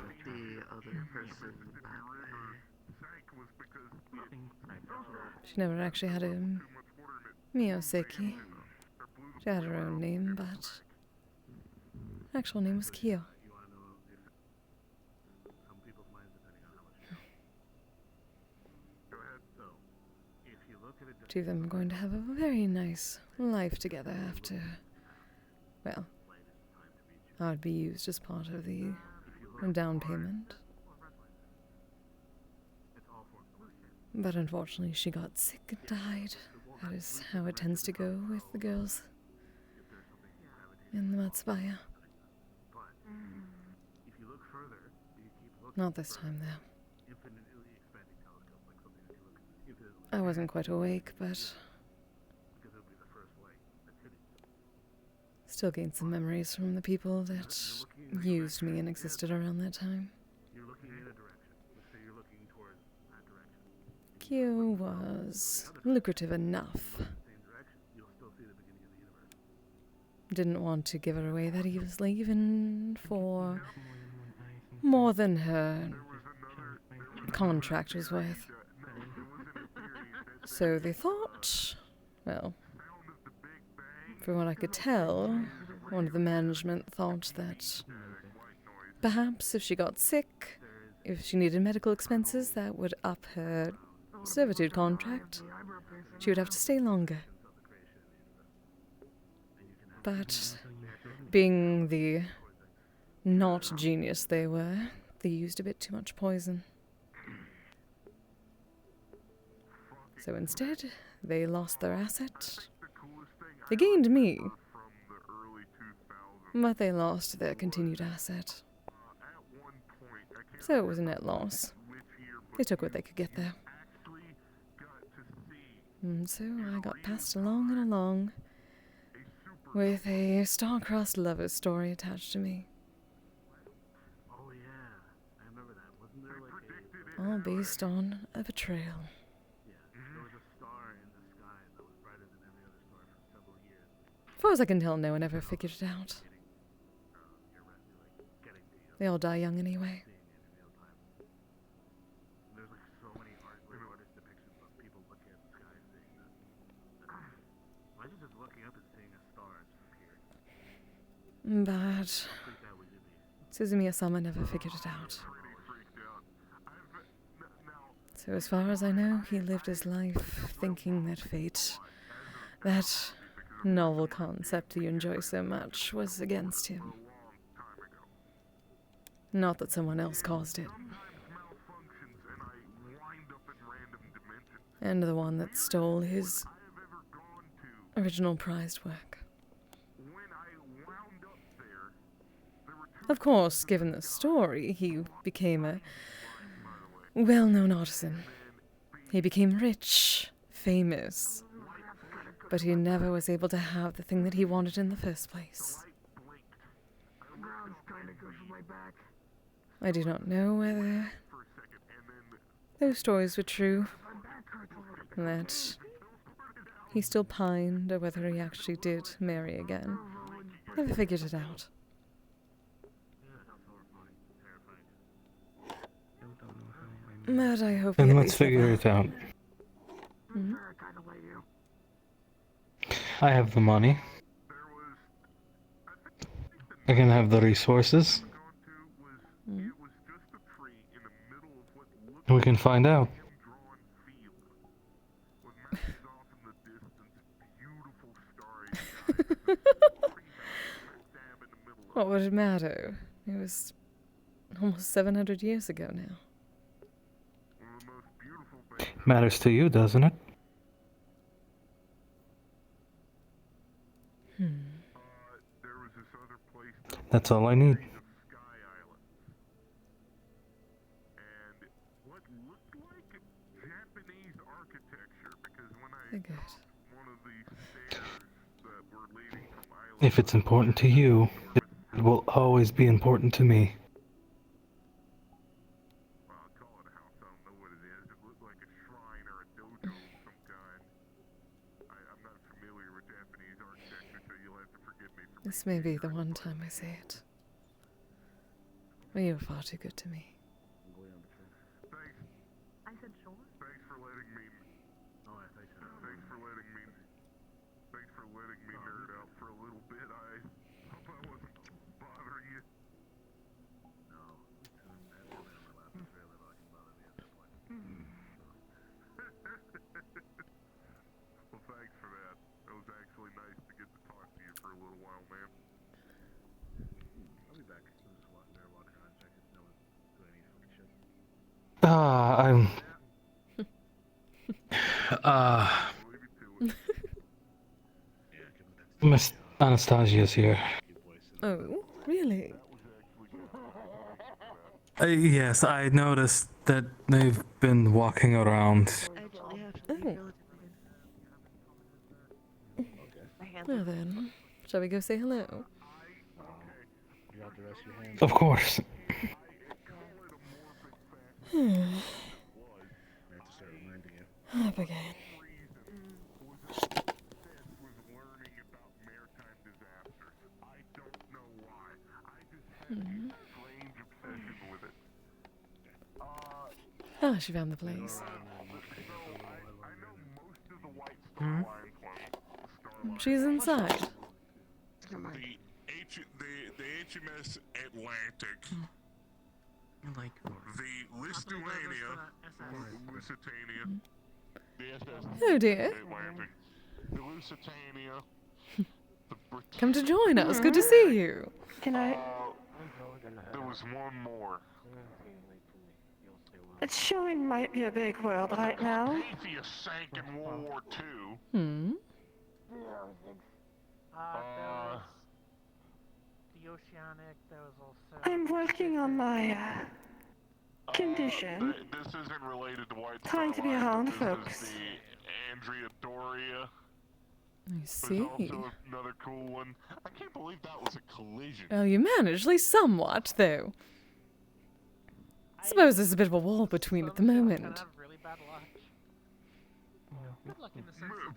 She never actually had a Miyoseki. She had her own name, but her actual name was Kyo. Two of them are going to have a very nice life together after, well, I'd be used as part of the down payment. But unfortunately, she got sick and died. That is how it tends to go with the girls in the Matsubaya. Not this time, though. I wasn't quite awake, but still gained some memories from the people that used me and existed around that time. Q was lucrative enough. Didn't want to give her away that easily, even for more than her contract was worth. So they thought, well, from what I could tell, one of the management thought that perhaps if she got sick, if she needed medical expenses, that would up her servitude contract. She would have to stay longer. But being the not genius they were, they used a bit too much poison. So instead, they lost their asset. They gained me. But they lost their continued asset. So it was a net loss. They took what they could get there. And so I got passed along and along with a star-crossed lover's story attached to me. All based on a betrayal. As far as I can tell, no one ever figured it out. They all die young anyway. But Suzumiya-sama never figured it out. So as far as I know, he lived his life thinking that fate, that novel concept you enjoy so much, was against him. Not that someone else caused it. And the one that stole his original prized work. Of course, given the story, he became a well-known artisan. He became rich, famous, but he never was able to have the thing that he wanted in the first place. I do not know whether those stories were true, that he still pined, or whether he actually did marry again. Never figured it out. But I hope And he at let's least figure never- it out. I have the money. I can have the resources. We can find out. What would it matter? It was almost 700 years ago now. Matters to you, doesn't it? That's all I need. Very good. If it's important to you, it will always be important to me. This may be the one time I say it. But you were far too good to me. I said sure. Thanks for letting me. Oh, I think so. Thanks for letting me. Thanks for letting me nerd out for a little bit. I hope I wasn't bothering you. No. Well, thanks for that. It was actually nice to get to talk to you for a little while, man. I'll be back. I'm just walking around, checking if no one's doing any fucking shit. Miss Anastasia's here. Oh, really? Yes, I noticed that they've been walking around. Oh. Well then, shall we go say hello? Of course. Up again. Ah, she found the place. She's inside. The HMS Atlantic. Like the Lithuania. Lusitania. The SS Oh dear. Atlantic. The Lusitania. Come to join us. Good to see you. Can I? There was one more. It's showing might be a big world right now. Atheist sank in World War II. oceanic. There was also. I'm working on my condition. This isn't related to White Trying to be around folks. This is the Andrea Doria. I see. There's also another cool one. I can't believe that was a collision. Well, you managed, at least somewhat, though. Suppose there's a bit of a wall between at the moment.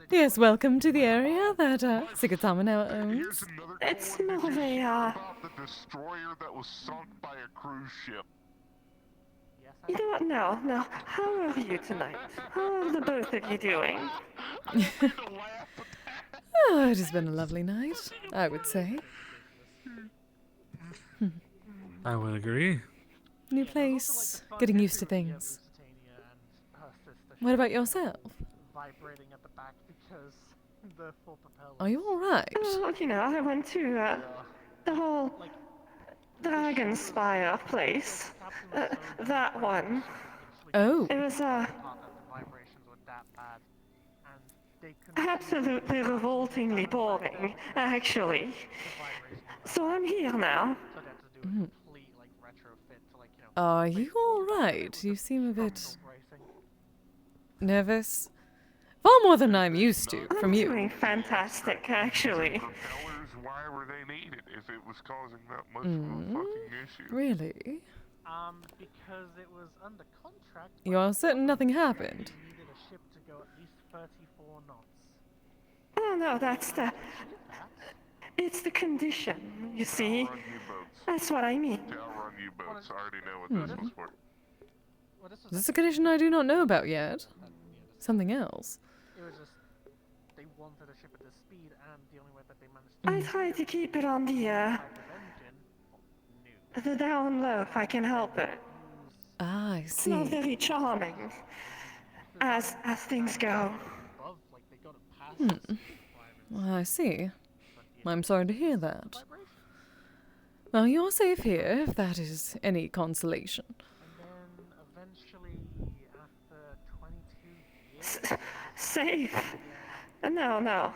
Yes, welcome to the area that Sigatama now owns. It's more of a, The destroyer that was sunk by a cruise ship. You don't know. Now, how are you tonight? How are the both of you doing? Oh, it has been a lovely night, I would say. I would agree. New place, getting used to things. What about yourself? Vibrating at the back because the full propeller. Are you alright? Oh, you know, I went to the whole Dragon Spire place. That one. Oh. It was absolutely revoltingly boring, actually. So I'm here now. Are you alright? You seem a bit nervous. Far more than I'm used to from you. I'm doing fantastic, actually. Why were they needed if it was causing that much of a fucking issue? Really? Because it was under contract. You're certain nothing happened? You needed a ship to go at least 34 knots. Oh no, that's the... It's the condition, you see. That's what I mean. Outrun U-boats. I already know what this was for. This is a condition I do not know about yet. Something else. It was just they wanted a ship at this speed, and the only way that they managed I try to keep it on the down low if I can help it. Ah, I It's see. not very charming, as things go. Well, I see. I'm sorry to hear that. Well, you're safe here, if that is any consolation. And then eventually, after 22 years... Safe? No.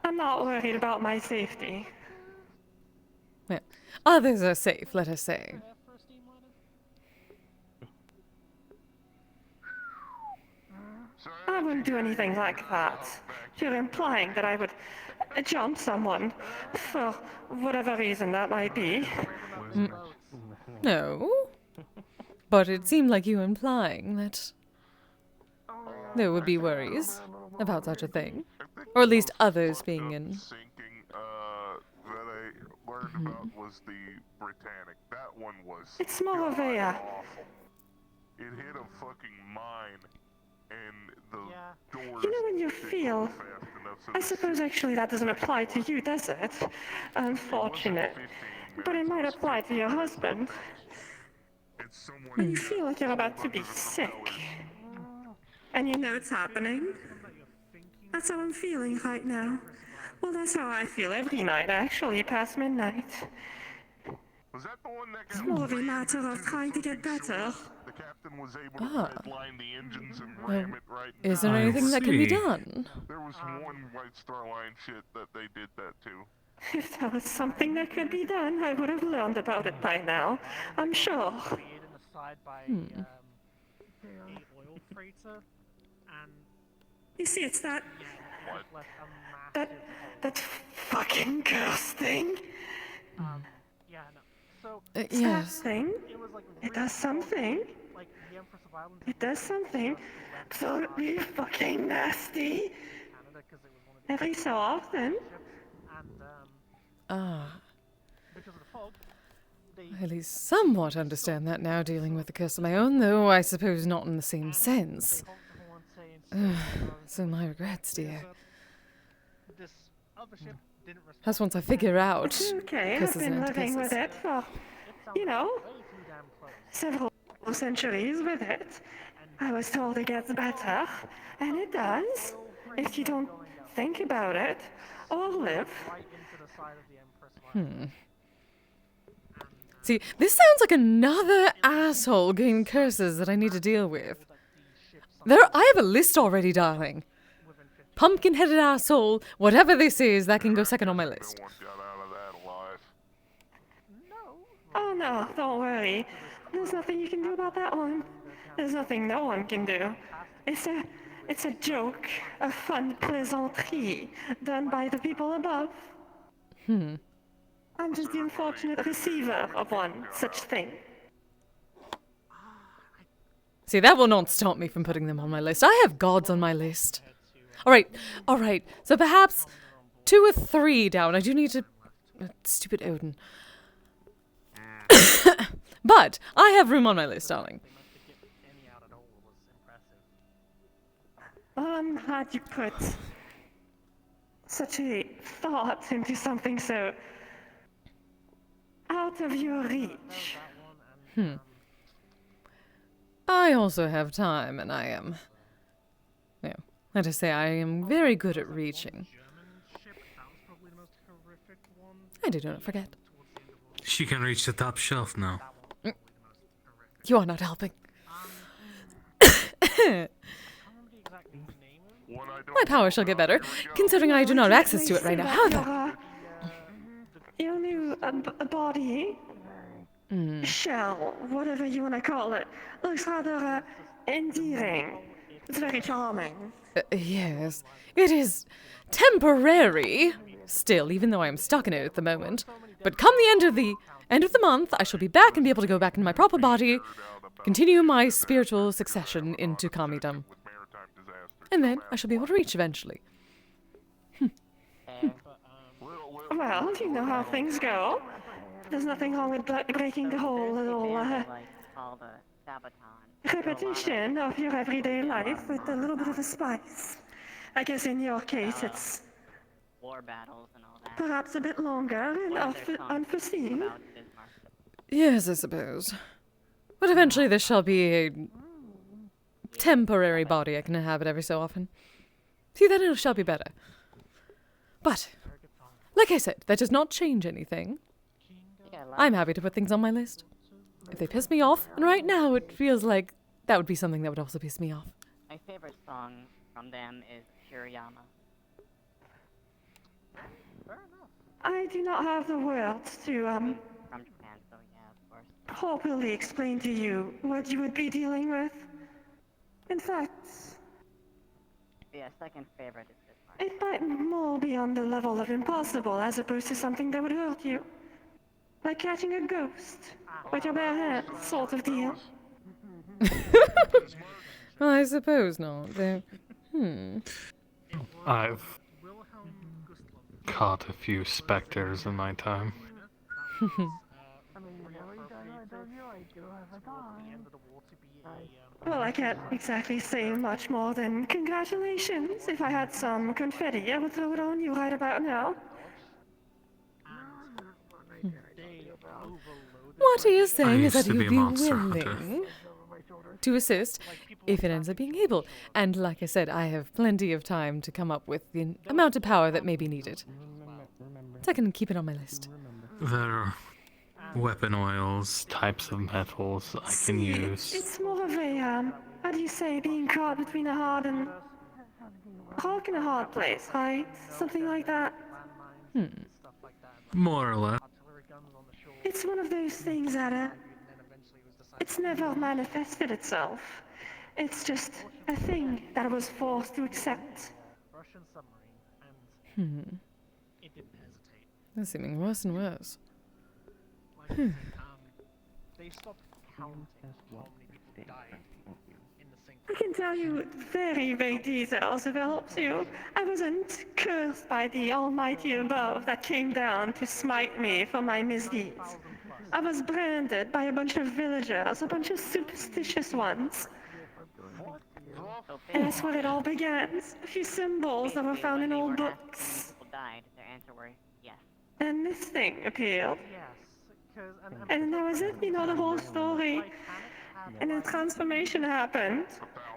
I'm not worried about my safety. Well, others are safe, let us say. I wouldn't do anything like that. You're implying that I would jump someone for whatever reason that might be. No. But it seemed like you implying that there would be worries about such a thing. Or at least others being in. That I learned about was the Britannic. That one was. It's more of a. Awful. It hit a fucking mine, and the doors. You know when you feel. I suppose actually that doesn't apply to you, does it? Unfortunate. But it might apply to your husband. When you feel like you're about to be sick. And you know it's happening. That's how I'm feeling right now. Well, that's how I feel every night, actually, past midnight. Was that the one that It's more of a matter of trying to get better. The captain was able to redline the engines and ram it right. Is there anything that can be done? There was one White Star Line shit that they did that too. If there was something that could be done, I would have learned about it by now. I'm sure. oil freighter, and you see, it's that fucking curse thing. Yeah, no. So yes. That thing. It does something. Like the Empress of Ireland. It does something absolutely fucking nasty. Every so often. Because of the fog, I at least somewhat understand that now, dealing with the curse of my own, though I suppose not in the same sense. So my regrets, dear. This other ship didn't That's once I figure out Okay, I've curses been and living with antithesis. it for, you know, several centuries with it. I was told it gets better, and it does, if you don't think about it or live. See, this sounds like another asshole getting curses that I need to deal with. I have a list already, darling. Pumpkin-headed asshole, whatever this is, that can go second on my list. Oh no, don't worry. There's nothing you can do about that one. There's nothing no one can do. It's a joke, a fun plaisanterie done by the people above. Hmm. I'm just the unfortunate receiver of one such thing. See, that will not stop me from putting them on my list. I have gods on my list. Alright. So perhaps 2 or 3 down. I do need to... Stupid Odin. But I have room on my list, darling. Well, I'm glad you put such a thought into something so out of your reach. I also have time, and I am... let us say I am very good at reaching. I do not forget. She can reach the top shelf now. You are not helping. My power shall get better, considering I do not have access to it right now. However... Your new body, shell, whatever you want to call it, looks rather endearing. It's very charming. Yes, it is temporary still, even though I am stuck in it at the moment. But come the end of the month, I shall be back and be able to go back into my proper body, continue my spiritual succession into Kamidam. And then I shall be able to reach eventually. Well, you know how things go. There's nothing wrong with breaking the whole little repetition of your everyday life with a little bit of a spice. I guess in your case it's war battles and all that. Perhaps a bit longer and unforeseen. Yes, I suppose. But eventually this shall be a temporary body I can inhabit every so often. See, then it shall be better. But, like I said, that does not change anything. I'm happy to put things on my list. If they piss me off, and right now it feels like that would be something that would also piss me off. My favorite song from them is Kiriyama. I do not have the words to, From Japan, so yeah, of course. properly explain to you what you would be dealing with. In fact, Yeah, second favorite is this one. it might more be on the level of impossible as opposed to something that would hurt you. Like catching a ghost with your bare hands, sort of deal. Well, I suppose not. I've caught a few specters in my time. Well, I can't exactly say much more than congratulations. If I had some confetti, I would throw it on you right about now. What he is saying is used that to he be would a be monster hunter. willing to assist if it ends up being able. And like I said, I have plenty of time to come up with the amount of power that may be needed. So I can keep it on my list. There are weapon oils, types of metals I can use. It's more of a, how do you say, being caught between a hard and... rock and a hard place, right? Something like that. More or less. It's one of those things that, it's never manifested itself. It's just a thing that I was forced to accept. That's seeming worse and worse. They stopped counting how many people died in the sink. I can tell you very vague details if it helps you. I wasn't cursed by the almighty above that came down to smite me for my misdeeds. I was branded by a bunch of villagers, a bunch of superstitious ones. And that's where it all began. A few symbols that were found in old books. People died. Their answer were yes. And this thing appeared. And that was it, you know, the whole story. And the transformation happened.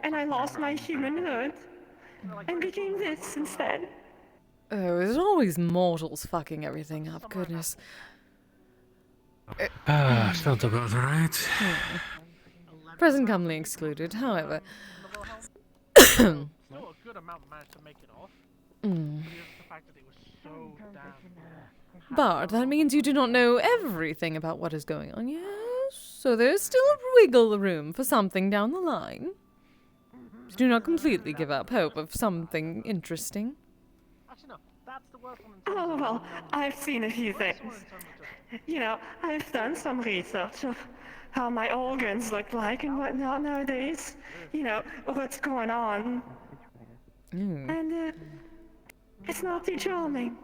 And I lost my humanhood. And became this instead. Oh, there's always mortals fucking everything up, goodness. Felt about right. Present company excluded, however. Still a good amount managed to make it off. Mm. But it was the fact that it was so damn. But that means you do not know everything about what is going on, yes? So there's still wiggle room for something down the line. Do not completely give up hope of something interesting. Actually, no, that's the worst one. Oh, well, I've seen a few things. You know, I've done some research of how my organs look like and whatnot nowadays. You know, what's going on. And, it's not too charming.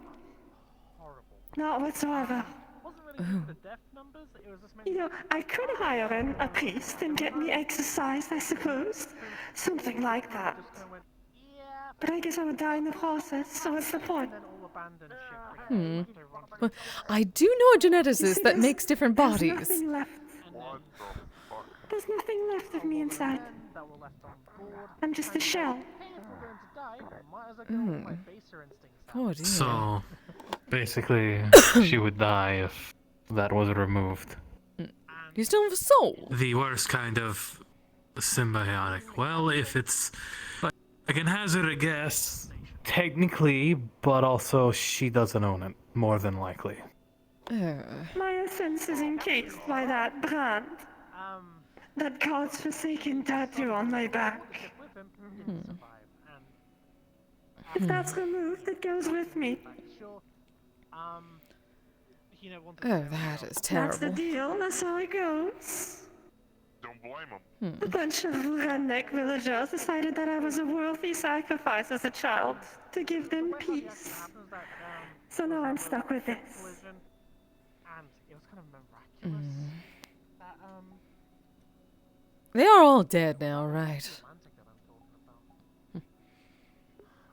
Not whatsoever. You know, I could hire a priest and get me exercised, I suppose. Something like that. But I guess I would die in the process, so what's the point? Well, I do know a geneticist that makes different bodies. There's nothing left. There's nothing left of me inside. I'm just a shell. Oh dear. So, basically, she would die if that was removed. You still have a soul? The worst kind of symbiotic. Well, if it's... I can hazard a guess, technically, but also she doesn't own it, more than likely. My essence is encased by that brand. That God's forsaken tattoo on my back. If that's removed, it goes with me. Oh, that is terrible. That's the deal, that's how it goes. Don't blame him. A bunch of redneck villagers decided that I was a worthy sacrifice as a child to give them peace. So now I'm stuck with this. And it was kind of miraculous that, They are all dead now, right?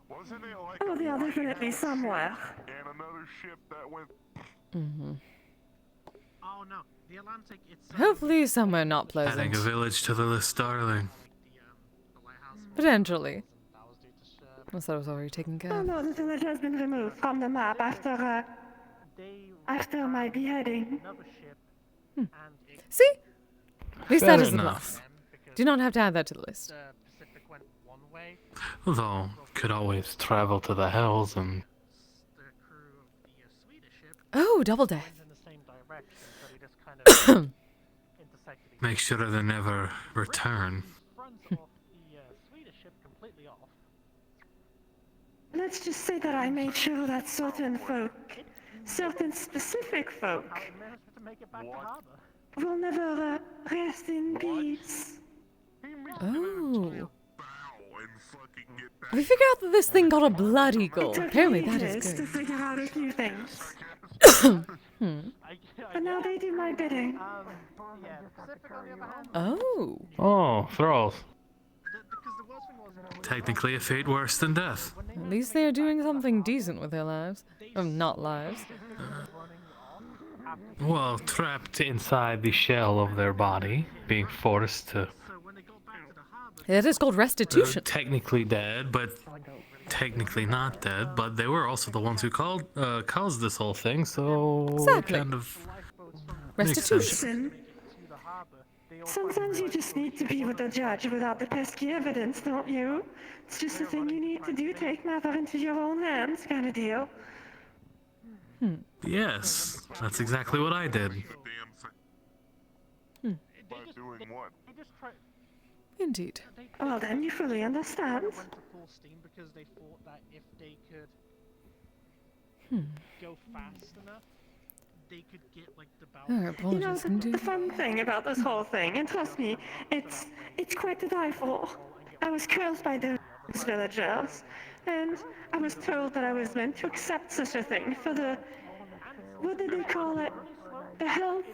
Wasn't it like Oh, they are definitely somewhere. and another ship that went... Oh no, the Atlantic, it's... Hopefully somewhere not pleasant. Adding a village to the list, darling. Potentially. Unless that was already taken care Oh of. no, the village has been removed from the map after my beheading. See? At least Fair that is the enough. plus. Do not have to add that to the list. Although, could always travel to the hells and... Oh, double death. make sure they never return. Let's just say that I made sure that certain folk, certain specific folk, will never rest in peace. Oh. We figured out that this thing got a blood eagle. Apparently that is to good. figure out a few things. But now they do my bidding. Oh. Oh, thralls. Technically a fate worse than death. At least they are doing something decent with their lives. Not lives. Well, trapped inside the shell of their body, being forced to... It is called restitution. Technically dead, but technically not dead. But they were also the ones who caused this whole thing, so Exactly. kind of Restitution. Sometimes you just need to be with the judge without the pesky evidence, don't you? It's just a thing you need to do, take matter into your own hands, kind of deal. Yes, that's exactly what I did. Doing what? Indeed. Well then, you fully understand. Went to full steam because they thought that if they could go fast enough, they could get like the You know, the fun thing about this whole thing, and trust me, it's quite to die for. I was curled by those villagers, and I was told that I was meant to accept such a thing for the, what did they call it? The health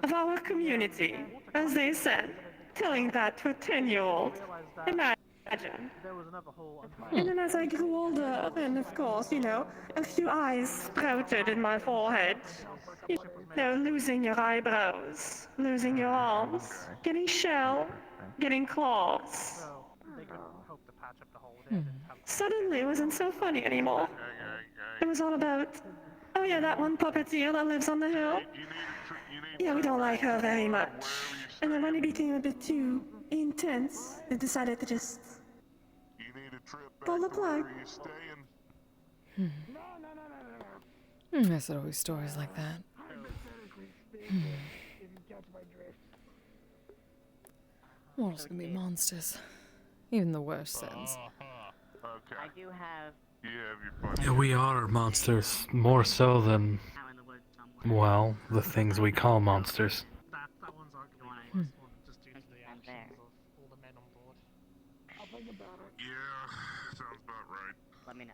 of our community, as they said. Telling that to a 10-year-old. Imagine. And then as I grew older, and of course, you know, a few eyes sprouted in my forehead. You know, losing your eyebrows, losing your arms, getting shell, getting claws. Suddenly it wasn't so funny anymore. It was all about, oh yeah, that one puppeteer that lives on the hill. Yeah, we don't like her very much. And then when it became a bit too intense, they decided to just will apply. There's always stories like that. Mortals can be monsters. Even the worst sense. I do have. Yeah, we are monsters, more so than, well, the things we call monsters. That one's arguably Hmm. just due to the I'm actions there. of all the men on board. I'll think about it. Yeah, sounds about right. Let me know.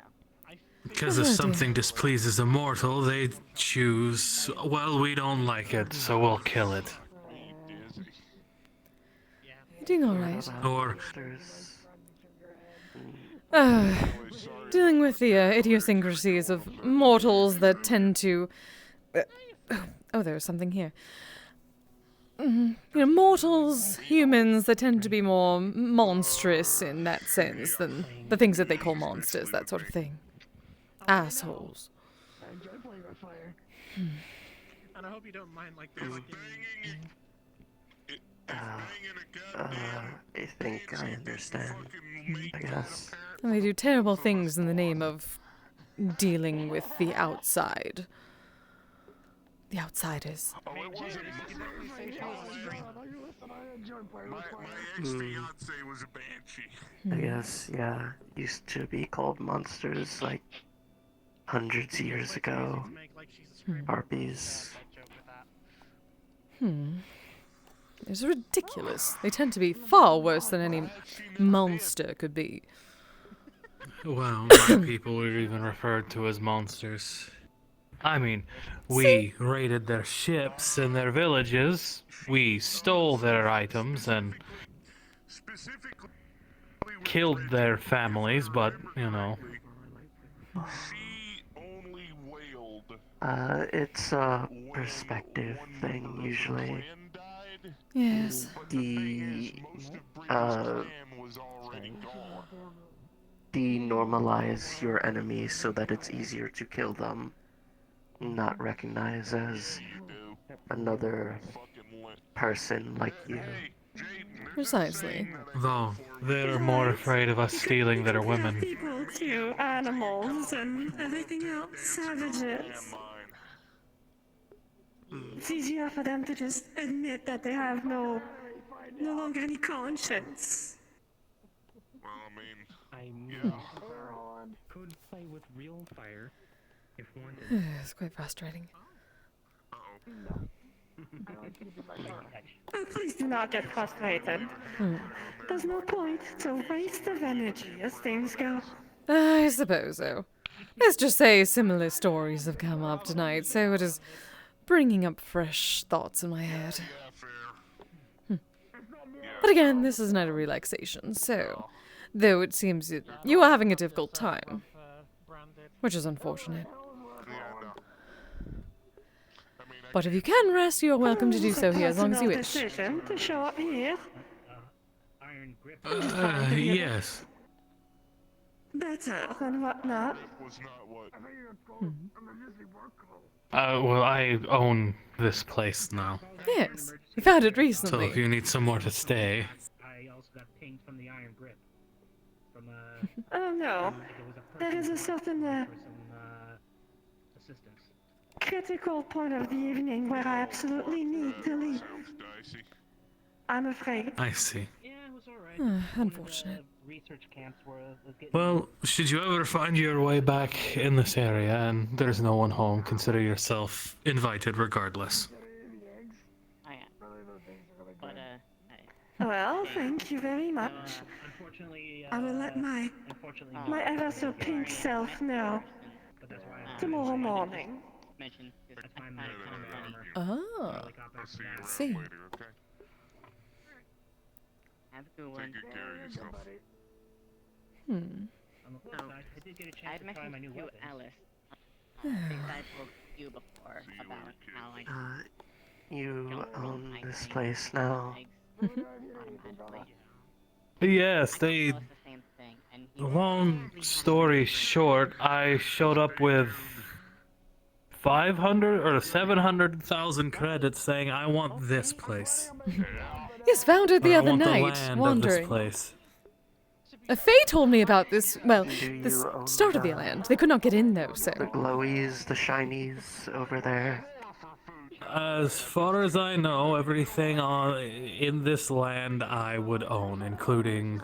Because if something displeases a mortal, they choose, well, we don't like it, so we'll kill it. You're doing alright. Or, Dealing with the idiosyncrasies of mortals that tend to... oh, there's something here. You know, mortals, humans, that tend to be more monstrous in that sense than the things that they call monsters, that sort of thing. Assholes. I enjoy playing with fire. And I hope you don't mind, like, the fucking... I think I understand. I guess. And they do terrible things in the name of dealing with the outside. The outsiders. Oh, it wasn't my ex-fiance was a banshee. I guess, yeah. Used to be called monsters like hundreds of years ago. Harpies. It's ridiculous. They tend to be far worse than any monster could be. well, my people were even referred to as monsters. I mean, we raided their ships and their villages, we stole their items and killed their families, but, you know. It's a perspective thing, usually. Yes. Denormalize your enemies so that it's easier to kill them. Not recognize as another person like you. Precisely. Though, they're more afraid of us stealing their women. People to animals and everything else, savages. It's easier for them to just admit that they have no longer any conscience. Well, I mean, Could play with real fire if wanted. It's quite frustrating. Oh, please do not get frustrated. There's no point. It's a waste of energy as things go. I suppose so. Let's just say similar stories have come up tonight, so it is bringing up fresh thoughts in my head. But again, this is not a relaxation, so... Though it seems you are having a difficult time. Which is unfortunate. But if you can rest, you are welcome to do so here as long as you wish. Decision to show up here. Yes. Better than whatnot. Well, I own this place now. Yes, we found it So recently. if you need somewhere to stay... I also got pinged from the iron grip. From, Oh no. There is a certain assistance. critical point of the evening where I absolutely need to leave. I'm afraid. I see. Yeah, it was alright. Unfortunate. Research camps was getting... Well, should you ever find your way back in this area and there's no one home, consider yourself invited regardless. I am. But, Well, thank you very much. Unfortunately, I will let my ever so pink self know tomorrow morning. Oh. See. Have a good one. Take good care of yourself. Hmm. So, I had mentioned to Alice. I spoke to you before about how I You own this place now. Yes, they... Long story short, I showed up with 500 or 700,000 credits saying I want this place. Yes, found it the Or I other want the night, land wandering. of this place. Faye told me about this, well, Do this you own start of the land. They could not get in, though, so... the glowies, the shinies over there? As far as I know, everything in this land I would own, including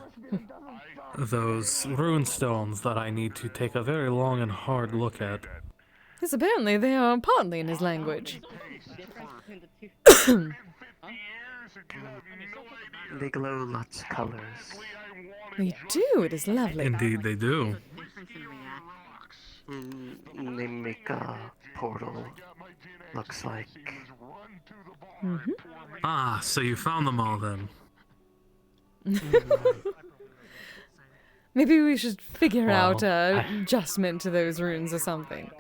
those rune stones that I need to take a very long and hard look at. Yes, apparently they are partly in his language. They glow lots of colors. They do, it is lovely. Indeed, they do. They make a portal, looks like. Mm-hmm. Ah, so you found them all then. Maybe we should figure Well, out adjustment to those runes or something.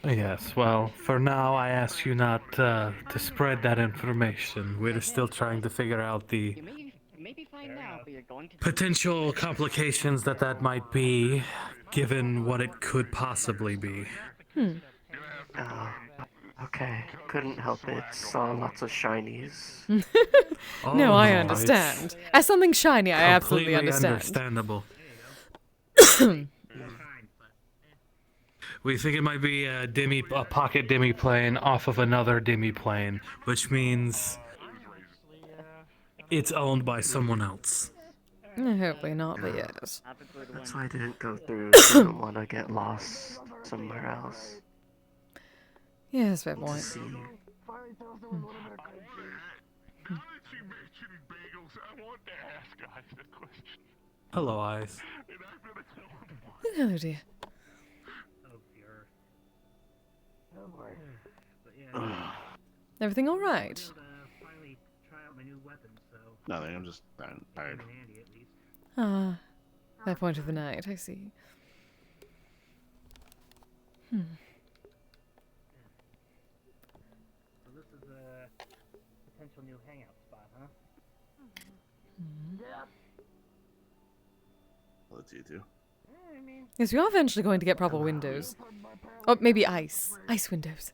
Yes, well, for now I ask you not to spread that information. We're still trying to figure out the potential complications that might be, given what it could possibly be. Okay, couldn't help it. Saw lots of shinies. No, I understand. As something shiny, I absolutely understand. Understandable. We think it might be a pocket demi-plane off of another demi-plane, which means it's owned by someone else. Hopefully not, but yes. That's why I didn't go through. Didn't want to get lost somewhere else. Yes, fair point. Hello, Eyes. Oh dear. Everything all right? Nothing. I'm just tired. Ah, that point of the night. I see. So this is a potential new hangout spot, huh? Well, it's you two. Yes, we are eventually going to get proper windows. Oh, maybe ice. Ice windows.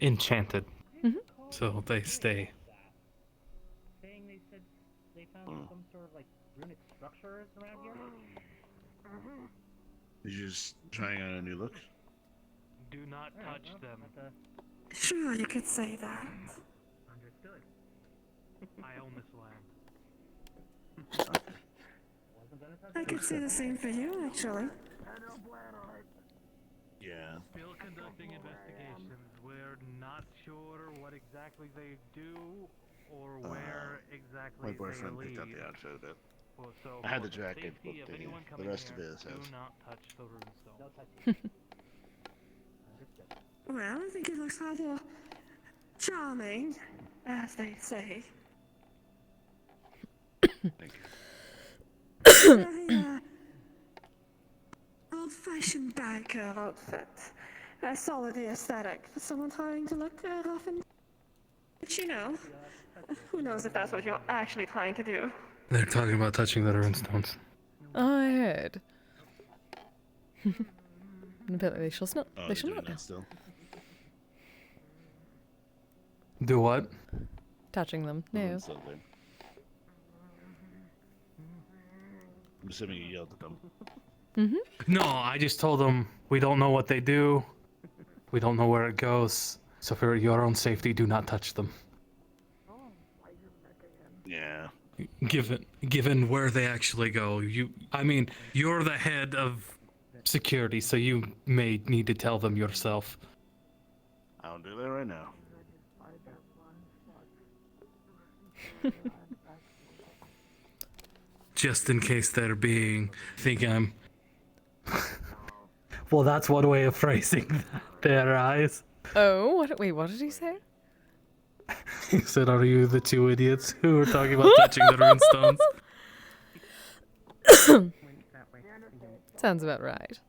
Enchanted. Mm-hmm. So they stay. Saying they said they found some sort of like runic structures around here. Did you just trying on a new look? Do not touch them. Sure, you could say that. Understood. I own this land. I could say the same for you, actually. Yeah. Still conducting investigations. We're not sure what exactly they do or where exactly My boyfriend they picked up lead. the outfit of it. Well, so I had for the jacket, safety but of anyone the coming rest of here, it is his. do not touch the runestone. Well, I think it looks rather charming, as they say. Thank Very, old-fashioned biker outfit. A solid aesthetic for someone trying to look rough and... But you know, who knows if that's what you're actually trying to do. They're talking about touching the runestones. I heard. But they shall not. Oh, They shall doing not know. that still. Do what? Touching them. No. Still there. I'm assuming you yelled at them. No, I just told them we don't know what they do. We don't know where it goes. So for your own safety, do not touch them. Yeah. Given where they actually go, you're the head of security, so you may need to tell them yourself. I'll do that right now. Just in case they're think I'm... Well, that's one way of phrasing that there, Eyes. Oh, wait, what did he say? He said, are you the two idiots who were talking about touching the runestones? Sounds about right.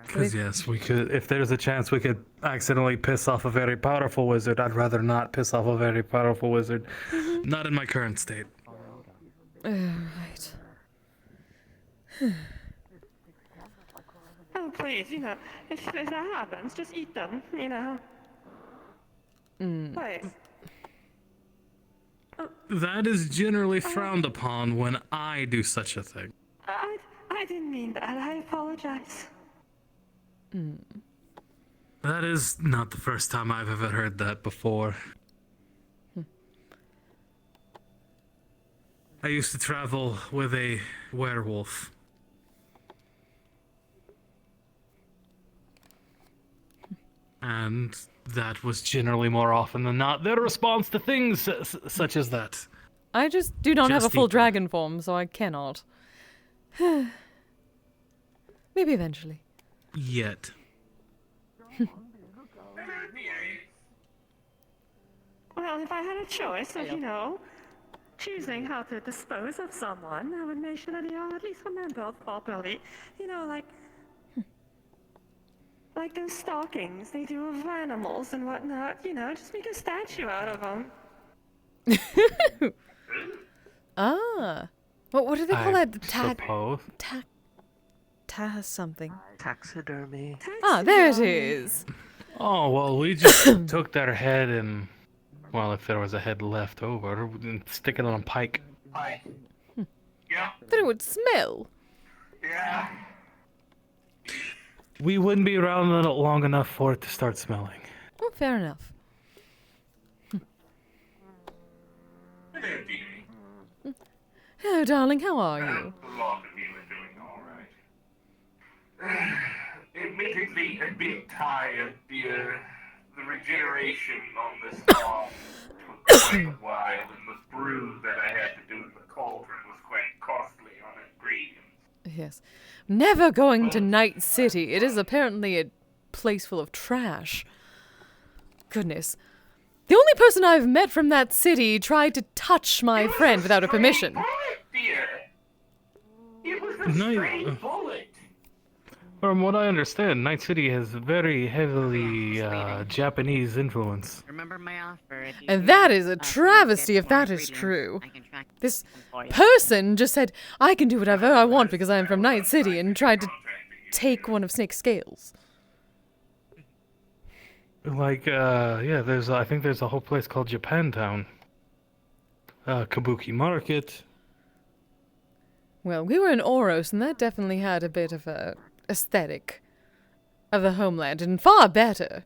Because yes, we could, if there's a chance we could accidentally piss off a very powerful wizard, I'd rather not piss off a very powerful wizard. Not in my current state. Right. Oh, please, you know, if that happens, just eat them, you know. Please. That is generally frowned upon when I do such a thing. I didn't mean that. I apologize. That is not the first time I've ever heard that before. I used to travel with a werewolf. And that was generally more often than not their response to things such as that. I just do not have a Just full equal. dragon form, so I cannot. Maybe eventually. Yet. Well, if I had a choice of, choosing how to dispose of someone, I would make sure that they are at least remembered properly. Like those stockings they do of animals and whatnot, just make a statue out of them. Ah. What do they call that? Suppose. Something. Taxidermy. Ah, there it is. Oh, well, we just took their head and, well, if there was a head left over, and stick it on a pike. Yeah. Then it would smell. Yeah. We wouldn't be around long enough for it to start smelling. Oh, fair enough. Hello, darling. How are you? Admittedly, a bit tired. The regeneration on this farm took quite a while, and the brew that I had to do in the cauldron was quite costly on ingredients. Yes. Never going to Night City. It is apparently a place full of trash. Goodness. The only person I've met from that city tried to touch my friend without a permission. It was a stray bullet. From what I understand, Night City has very heavily Japanese influence. Remember my offer. And that is a travesty if that is true. This person just said, I can do whatever I want because I am from Night City, and tried to take one of Snake's scales. Like, yeah, I think there's a whole place called Japantown. Kabuki Market. Well, we were in Oros, and that definitely had a bit of a aesthetic of the homeland, and far better.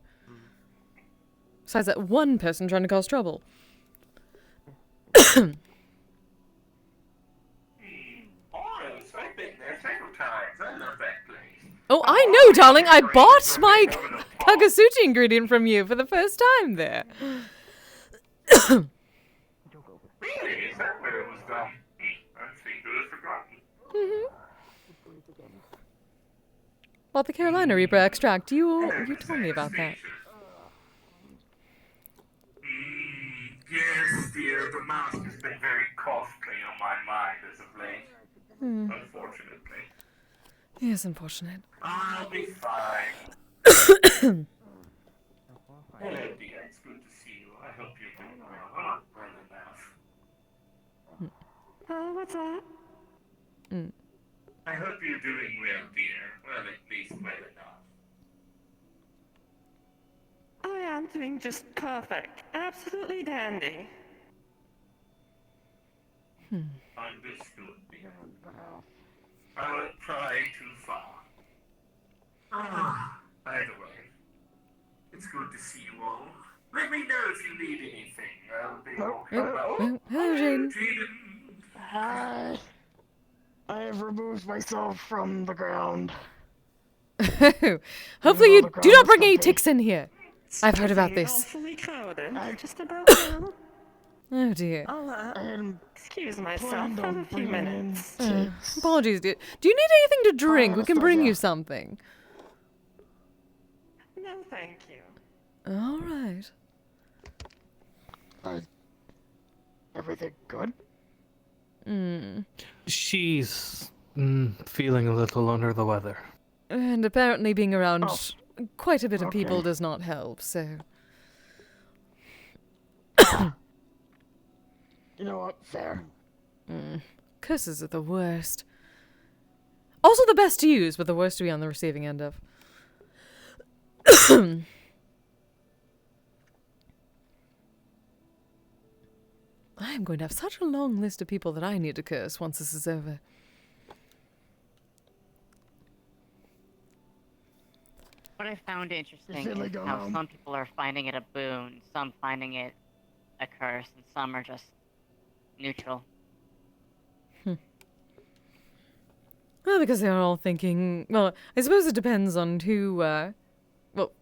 Besides that one person trying to cause trouble. Orange, I've been there several times. I love that place. Oh, I know, darling. I bought my Kagasuchi ingredient from you for the first time there. Really? Is that where it was done? I seem to have forgotten. Well, the Carolina Reaper extract, you told me about that. Yes, dear, the mask has been very costly on my mind as of late. Unfortunately. Yes, unfortunate. I'll be fine. Hello, dear. It's good to see you. I hope you're doing well. Well enough. What's that? I hope you're doing well, dear. Well, at least well enough. I am doing just perfect. Absolutely dandy. Understood, dear. I won't pry too far. By the way, it's good to see you all. Let me know if you need anything. I'll be Hello, Jaden. Hi. I have removed myself from the ground. Hopefully you do not bring any ticks in here. I've heard about this. Awfully crowded. Just about now. Oh dear. I'll excuse myself for a few minutes. Apologies, dear. Do you need anything to drink? We can bring you something. No, thank you. All right. Everything good? She's feeling a little under the weather. And apparently being around quite a bit of people does not help, so... You know what? Fair. Curses are the worst. Also the best to use, but the worst to be on the receiving end of. I I am going to have such a long list of people that I need to curse once this is over. What I found interesting is how some people are finding it a boon, some finding it a curse, and some are just neutral. Well, because they're all thinking... Well, I suppose it depends on who, well,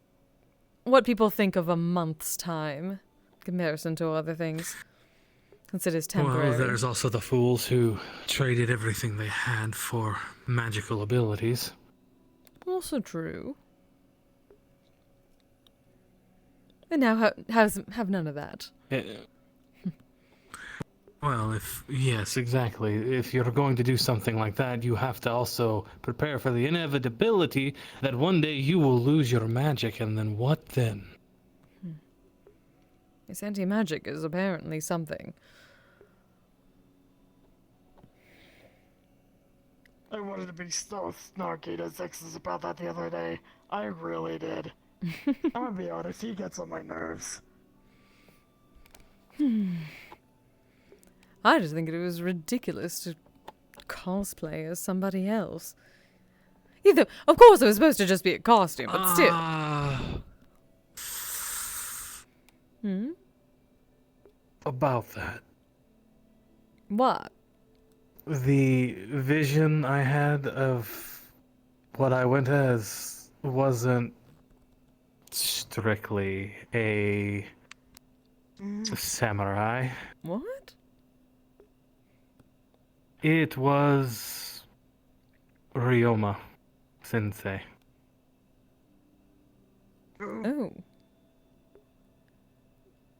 what people think of a month's time in comparison to other things. Since it is temporary. Well, there's also the fools who traded everything they had for magical abilities. Also true. And now have none of that. Well, yes, exactly. If you're going to do something like that, you have to also prepare for the inevitability that one day you will lose your magic, and then what then? This anti-magic is apparently something. I wanted to be so snarky to Zixes about that the other day. I really did. I'm gonna be honest, he gets on my nerves. I just think it was ridiculous to cosplay as somebody else. Either, of course, it was supposed to just be a costume, but still. About that. What? The vision I had of what I went as wasn't strictly a samurai. What? It was Ryoma Sensei. Oh.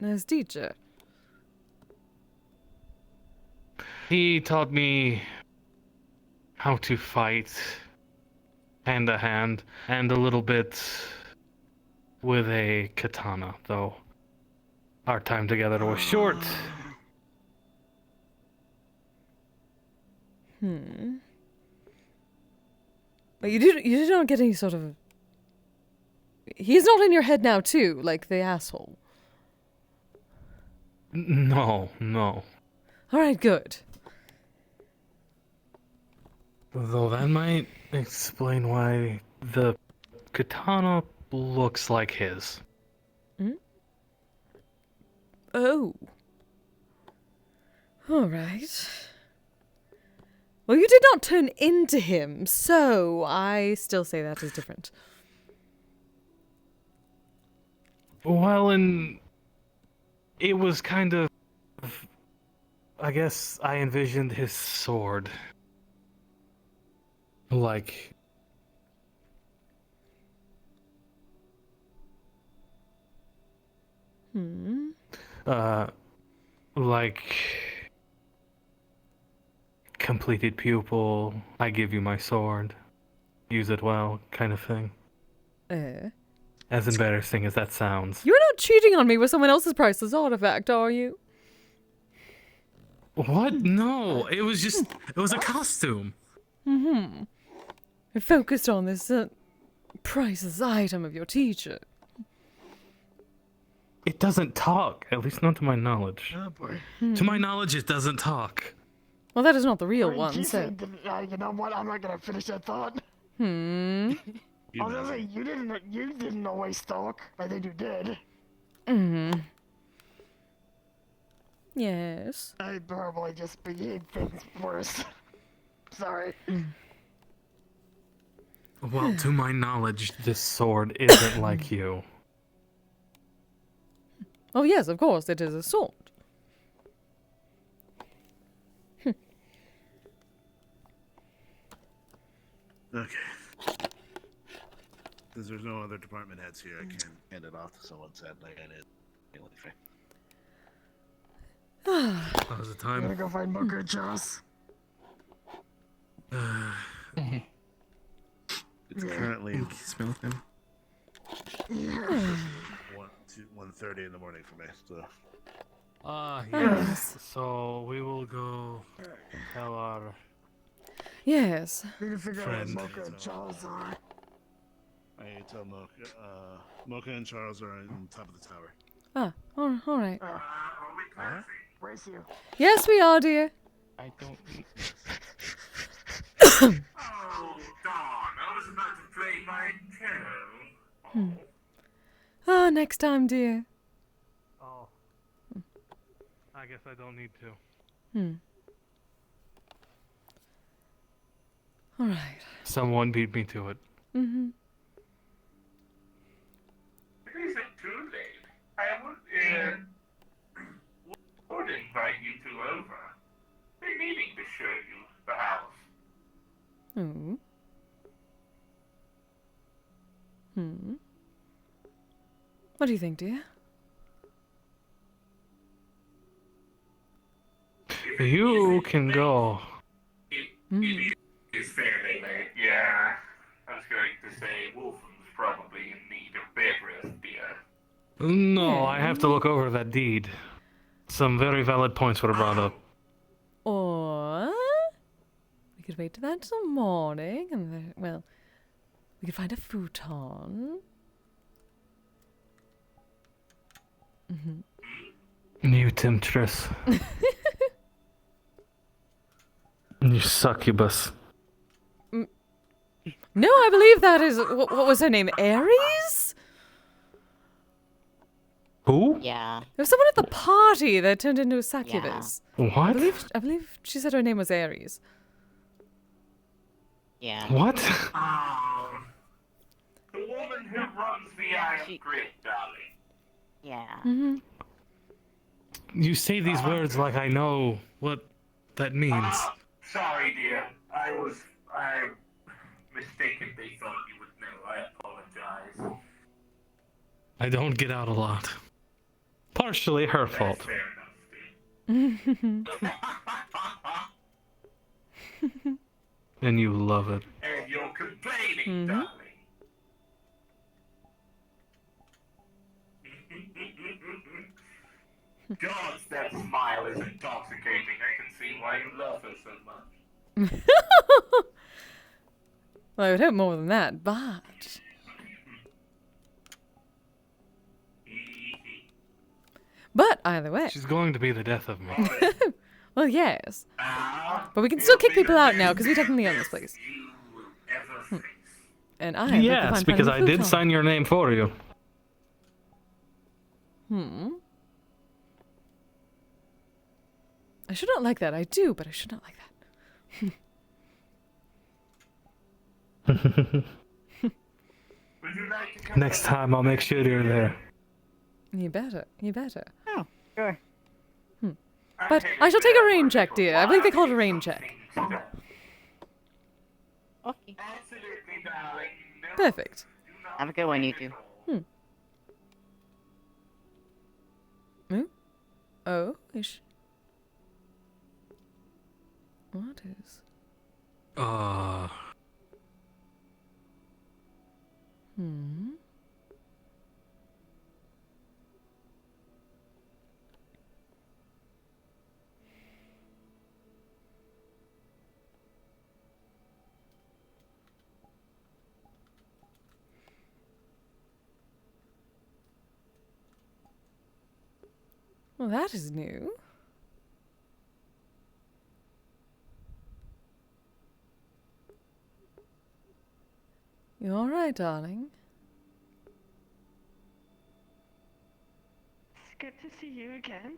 Nice teacher. He taught me how to fight hand to hand and a little bit with a katana, though our time together was short. But you did not get any sort of... He's not in your head now, too, like the asshole. No. Alright, good. Though that might explain why the katana looks like his. Oh. Alright. Well, you did not turn into him, so I still say that is different. Well, and it was kind of... I guess I envisioned his sword. Like... like... completed pupil, I give you my sword. Use it well, kind of thing. As embarrassing as that sounds. You're not cheating on me with someone else's priceless artifact, are you? What? No, it was just... it was a costume. I focused on this priceless item of your teacher. It doesn't talk, at least not to my knowledge. Oh boy. To my knowledge, it doesn't talk. Well, that is not the real one, so... You know what? I'm not gonna finish that thought. Hmm. I was gonna say, you didn't always talk. I think you did. Yes. I probably just made things worse. Sorry. Well, to my knowledge, this sword isn't like you. Oh yes, of course, it is a sword. Okay. Since there's no other department heads here, I can't hand it off to someone sad like I did. How's the time? I'm gonna go find Mocha and Charles. It's currently smell him. 1:30 in the morning for me. So. Yes. So we will go tell our Yes. We can figure out friend. what Mocha and Charles are. I tell Mocha. Mocha and Charles are on top of the tower. Ah, all right. Brace you. Yes, we are, dear. I don't. Oh, darn! I was about to play my cello. Oh, next time, dear. Oh. I guess I don't need to. All right. Someone beat me to it. Mm-hmm. Is it too late? I would invite you two over. They're needing to show you the house. What do you think, dear? You can go. It's fairly late, yeah. I was going to say Wolfham's probably in need of beverage, dear. No, I have to look over that deed. Some very valid points were brought up. Or we could wait till that till morning, and then, well, we could find a futon. You temptress. You succubus. No, I believe that is what was her name? Ares? Who? Yeah. There was someone at the party that turned into a succubus. What? I believe she said her name was Ares. Yeah. What? The woman who runs the Iron Grid, darling. Yeah. You say these words like I know what that means. Sorry, dear. I mistakenly thought you would know. I apologize. I don't get out a lot. Partially her fault. Fair enough, And you love it. and you're complaining, darling. God, that smile is intoxicating. I can see why you love her so much. Well, I would hope more than that, but... But either way. She's going to be the death of me. Well, yes. But we can still kick people out now, because we technically own this place. And I have Yes, because I did sign your name for you. I should not like that. I do, but I should not like that. Next time I'll make sure you're there. You better. You better. Oh, sure. But I shall take a rain check, dear. I believe they call it a rain check. Okay. Perfect. Have a good one, you two. Oh, ish. What is? Well, that is new. You all right, darling? It's good to see you again.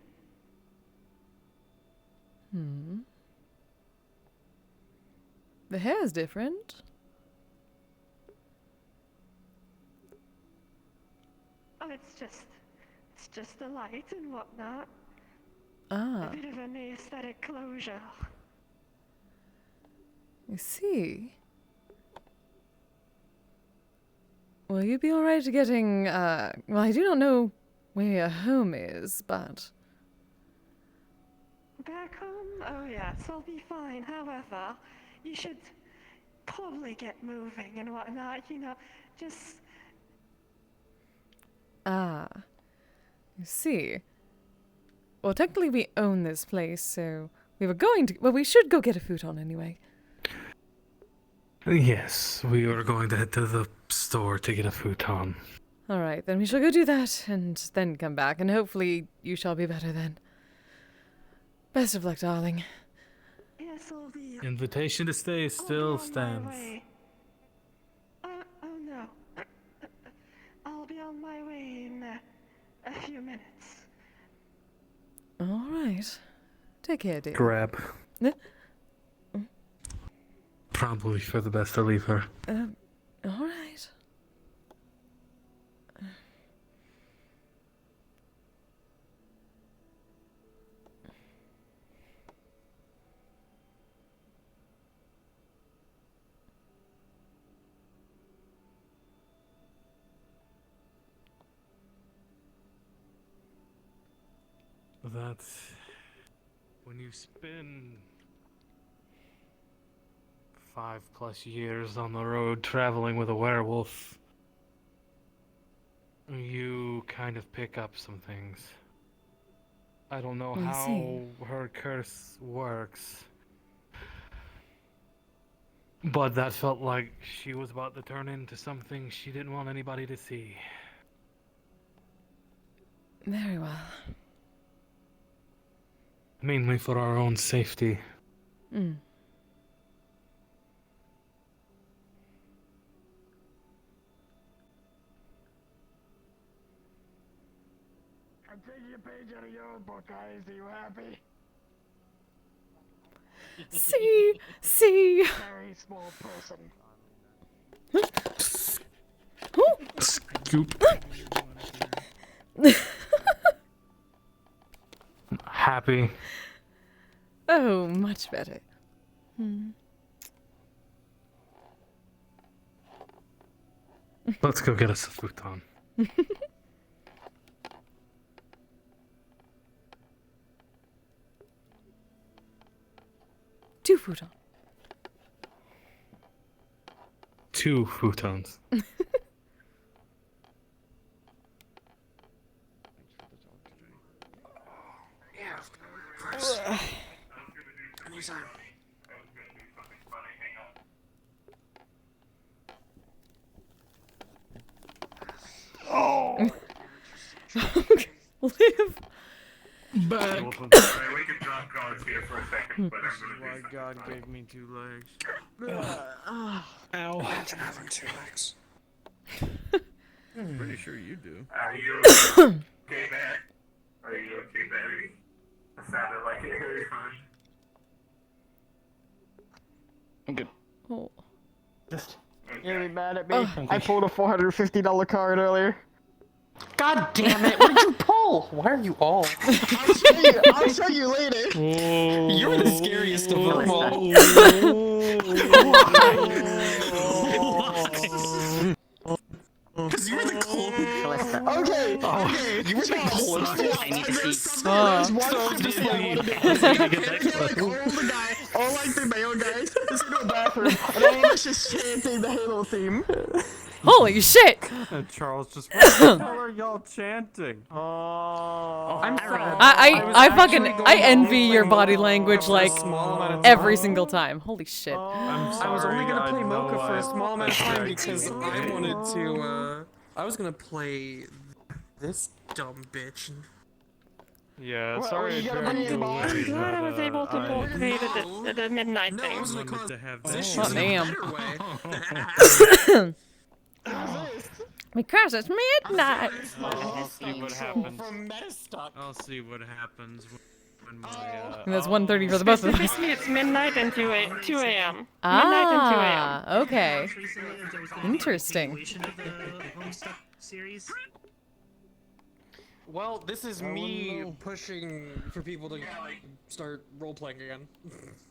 The hair's different. Oh, it's just the light and whatnot. Ah. A bit of an aesthetic closure. I see. Will you be alright getting, well, I do not know where your home is, but... Back home? Oh yes, I'll be fine. However, you should probably get moving and whatnot, you know, just... Ah. I see. Well, technically we own this place, so we were going to... Well, we should go get a futon anyway. Yes, we were going to head to the store to get a futon. Alright, then we shall go do that, and then come back, and hopefully you shall be better then. Best of luck, darling. Yes, I'll be. Invitation to stay still stands. Oh no. I'll be on my way in a few minutes. All right. Take care, dear. Grab. Probably for the best to leave her. All right. That's when you spend 5+ years on the road traveling with a werewolf, you kind of pick up some things. I don't know how her curse works, but that felt like she was about to turn into something she didn't want anybody to see. Very well. Mainly for our own safety. Mm. I'm taking a page out of your book, guys. Are you happy? See. Very small person. Scoop. Happy. Oh, much better. Let's go get us a futon. 2 futon. 2 futons. Yeah, of course. Anytime. Oh! Live! Back. We can drop guards here for a second, but This is why God gave me 2 legs. Ow. Imagine having 2 legs. Pretty sure you do. Are you okay, man? Are you okay, baby? That sounded like it very fun. I'm good. Oh. You're gonna be mad at me? I pulled a $450 card earlier. God damn it! What did you pull? Why are you all? I'll show you later. You're the scariest of them all. Because you were the closest. Okay. You were the closest. I need to see. There's one thing I want to do. All like the male guys, just go to the bathroom, and all of us just chanting the Halo theme. Holy shit! And Charles just, what the hell are y'all chanting? Oh, I'm sorry. I envy your body language like every single time. Holy shit. I'm sorry, I was only gonna play Mocha for a know small amount of time I because tried I to. wanted to, I was gonna play this dumb bitch. Yeah, sorry. you gotta I'm bring in I'm glad I was able to pull the midnight thing. I wanted to have this Oh, in a damn. better way. Because it's midnight. I'll see what happens. From Metastock. I'll see what happens when my, And that's 1:30 for the both of us. Specifically, it's midnight and 2 a.m. Midnight and 2 a.m. Okay. Interesting. Well, this is me pushing for people to start role-playing again.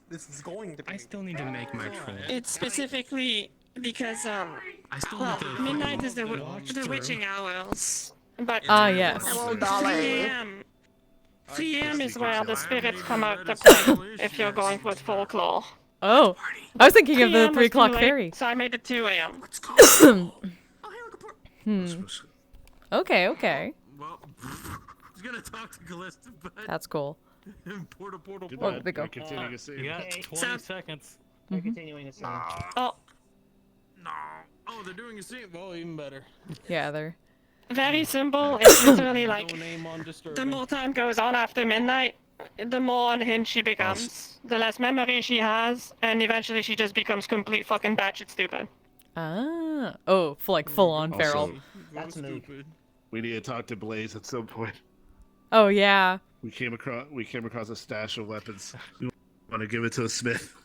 This is going to be. I still need to make my troll. It's specifically because midnight is the witching hours, but yes. 3 a.m. 3 a.m. is where the spirits come out to play. If you're going with folklore. Oh, I was thinking of the 3 3 o'clock was too late, fairy. So I made it 2 a.m. Okay. Well, I was gonna talk to Callista, but... That's cool. Portal. Oh, they go. Continue to see. You got 20 seconds. They're continuing to see. Oh, No. Oh, they're doing a scene. Well, even better. Yeah, they're... very simple. It's literally like No name on disturbing. the more time goes on after midnight, the more unhinged she becomes, the less memory she has, and eventually she just becomes complete fucking batshit stupid. Ah. Oh, full on feral. Also, That's a move. we need to talk to Blaze at some point. Oh yeah. We came across a stash of weapons. We want to give it to a smith.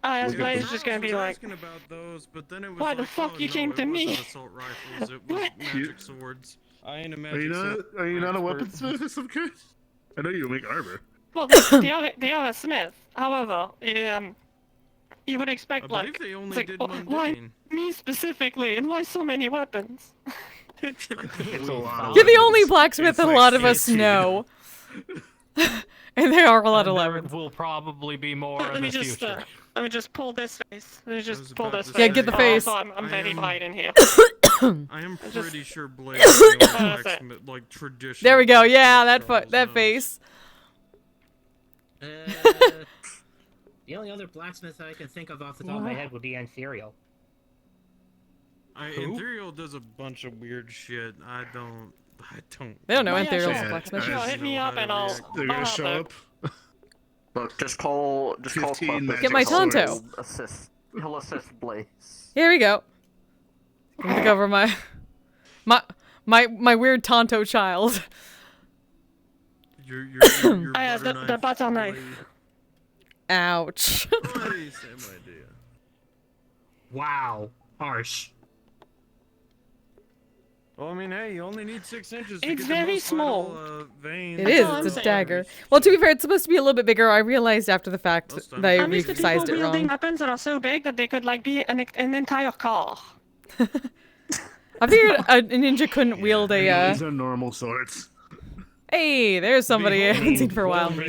Blaze is just gonna be like, about those, but then it was why like, the fuck oh, you no, came it to me? wasn't assault rifles, it was magic swords. I ain't a magic Are you not a weaponsmith or some kind? I know you make armor. well, the other smith, however, you would expect, I believe like, they only it's like, did why mundane. me specifically, and why so many weapons? It's a lot. You're the only blacksmith that a lot of us know. And there are a lot of There weapons. will probably be more in the future. Let me just pull this face. Let me just pull this face. Yeah, get the face. Also, I'm very light in here. I am pretty sure Blaze is the only blacksmith, like traditional. There we go. Yeah, that face. The only other blacksmith that I can think of off the top of my head would be Ethereal. Ethereal does a bunch of weird shit. I don't. They don't know Oh, yeah, Ethereal's sure. a blacksmith. Sure, hit me up and I'll. They're gonna show up. Look, just call 15 Clefus. Get my He'll Tonto. He'll assist Blaze. Here we go. I'm gonna cover my weird Tonto child. Your the butter knife. Ouch. Same idea. Wow. Harsh. Well, I mean, hey, you only need 6 inches. To It's get very the most small. vital, vein. It is. It's a dagger. Well, to be fair, it's supposed to be a little bit bigger. I realized after the fact that I I'm used to people resized it wielding wrong. weapons that are so big that they could like be an entire car. I figured a ninja couldn't wield a. These are normal swords. Hey, there's somebody I haven't seen for a while. My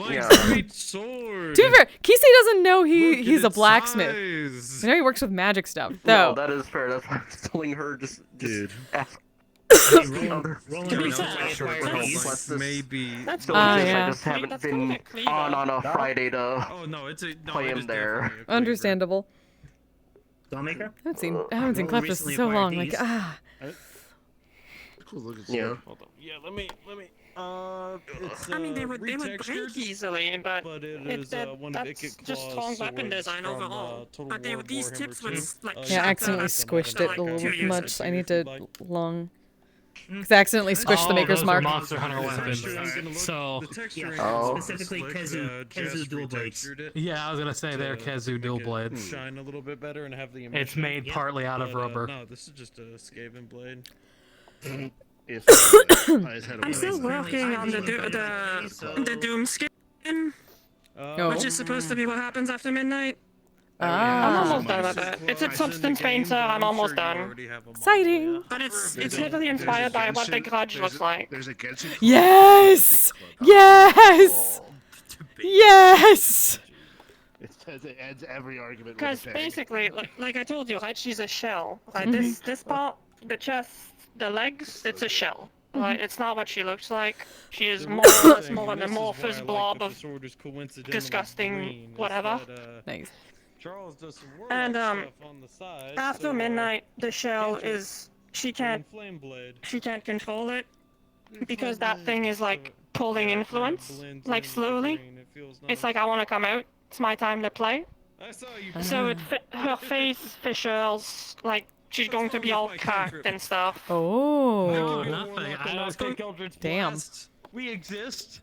Yeah. great sword. To be fair, Kise doesn't know he's a blacksmith. Size. I know he works with magic stuff, No, though. that is fair. That's why I was telling her just Dude. F. Maybe. That's yeah. I just haven't been on a Friday to Oh no, it's a play him there. Understandable. Dollmaker? I haven't seen Cleptus in recently so acquired long. Like, these. Cool looking Yeah. stuff. Hold on. Yeah, let me. It's I mean, they would break retextured, easily, but but it it's is one of that's Ikit just Claw's strong weapon swords design from, overall. Total But War these Warhammer tips would 2. like yeah, I accidentally squished it a little bit much. I need to because I accidentally squished the maker's those mark. Are Monster Hunter weapons. So specifically Kiseru dual blades. yeah, I was gonna say they're Kiseru dual blades. Shine a little bit better and have the. It's made partly out of But, rubber. No, this is just a Skaven blade. If I'm still working on the Doom skin, which is supposed to be what happens after midnight. I'm almost done with it. It's a substance painter. I'm almost done. Exciting. But it's literally inspired by what the Grudge looks like. There's a Genshin Club. Yes! Yes! Yes! It says it ends every argument. Because with a bang. basically, like I told you, right? She's a shell. Right? This part, the chest, the legs, it's a shell. Right? It's not what she looks like. She is more or less more an amorphous blob of disgusting whatever. Nice. Charles does some work And stuff on the side. after midnight, the shell is she can't Flame blade. control it because that thing is like pulling influence, like slowly. It's like I want to come out. It's my time to play. I saw you. So her face fissures, like she's going to be all cracked and stuff. Oh. Nothing. I was thinking Damn. We exist.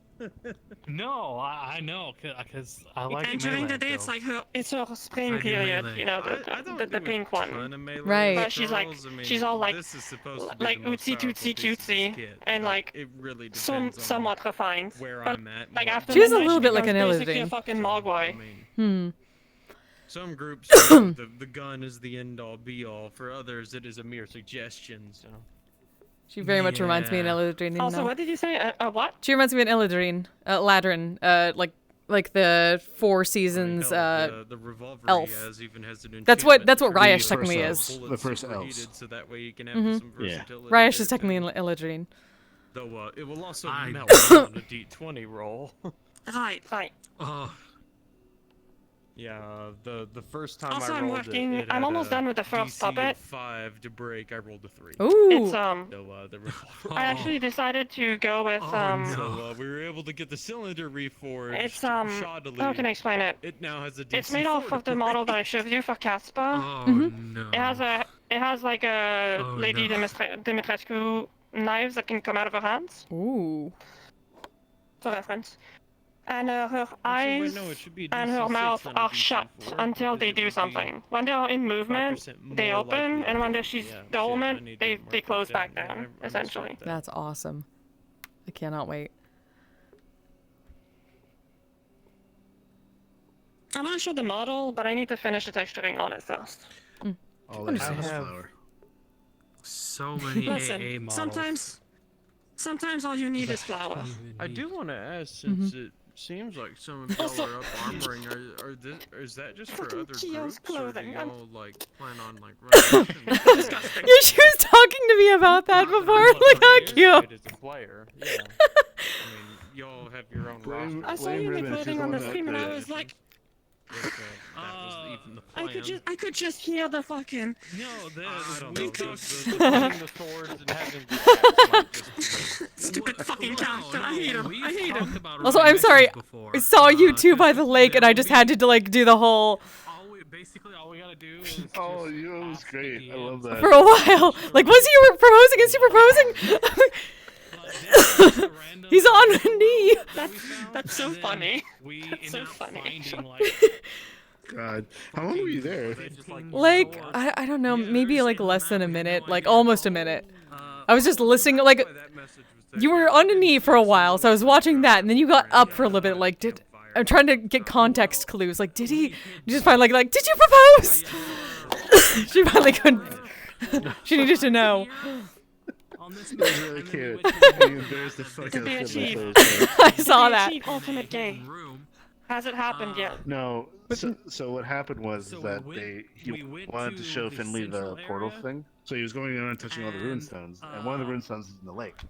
No, I know, because I like And during the day, it's like it's her spring I do period, melee. you know, the pink one. Right. But she's like, she's all like, This is supposed to be like the most ootsy powerful tootsy piece of this cutesy, kit, and but like it really depends on somewhat refined. where But I'm at. like after She was a midnight, little bit like becomes an basically a Illidan. fucking mogwai. Some groups, the gun is the end all be all. For others, it is a mere suggestion. So. She very much reminds me of an Illidan. Also, what did you say? What? She reminds me of an Illidan. Ladrin. Like the Four Seasons the revolver elf. he has even has an That's what enchantment Ryesh for technically bullets is. The first superheated, elves. So that way you can have Mhm. some versatility. Ryesh there, is technically too. an Illidan. Though it will also I melt on a D20 roll. Right. Oh. Yeah, the first time Also, I I'm rolled working. it I'm had almost a done with the first DC puppet. of 5 to break. I rolled a 3. Ooh. It's So there was. I actually decided to go with So we were able to get the cylinder reforged. It's shoddily. how can I explain it? It now has a DC. It's made off of the model that I showed you for Casper. Oh no. It has like a Lady Dimitrescu knives that can come out of her hands. Ooh. For reference. And her eyes no, it should be and her DC6 mouth than a are DC4, shut until they do something. When they're in movement, they open, and when she's dormant, they close back down, essentially. That's awesome. I cannot wait. I'm not sure the model, but I need to finish the texturing on it first. All they have is have flour. so many Listen, AA models. sometimes all you need is flour. I do want to ask, since it seems like some of y'all are up armoring, is that just for other groups, or do y'all like plan on like running? Yeah, she was talking to me about that before. Look how cute. As a player, yeah. I mean, y'all have your own roster. I saw you recording on the stream, and I was like, I could just hear the fucking. Stupid fucking character. I hate him. I hate him. Also, I'm sorry. I saw you two by the lake, and I just had to like do the whole. Basically, all we gotta do is. Oh, you was great. I love that. For a while, like, was he proposing? Is he proposing? He's on a knee. That's so funny. That's so funny. God, how long were you there? Like, I don't know, maybe like less than a minute, like almost a minute. I was just listening, like, you were on a knee for a while, so I was watching that, and then you got up for a little bit, like, I'm trying to get context clues, like, did he, you just find like, did you propose? She finally couldn't, she needed to know. That was really cute. There's the fuck out I saw that. Ultimate gay. Has it happened yet? No. So what happened was that he wanted to show Finley the portal thing. So he was going around touching all the runestones, and one of the runestones is in the lake.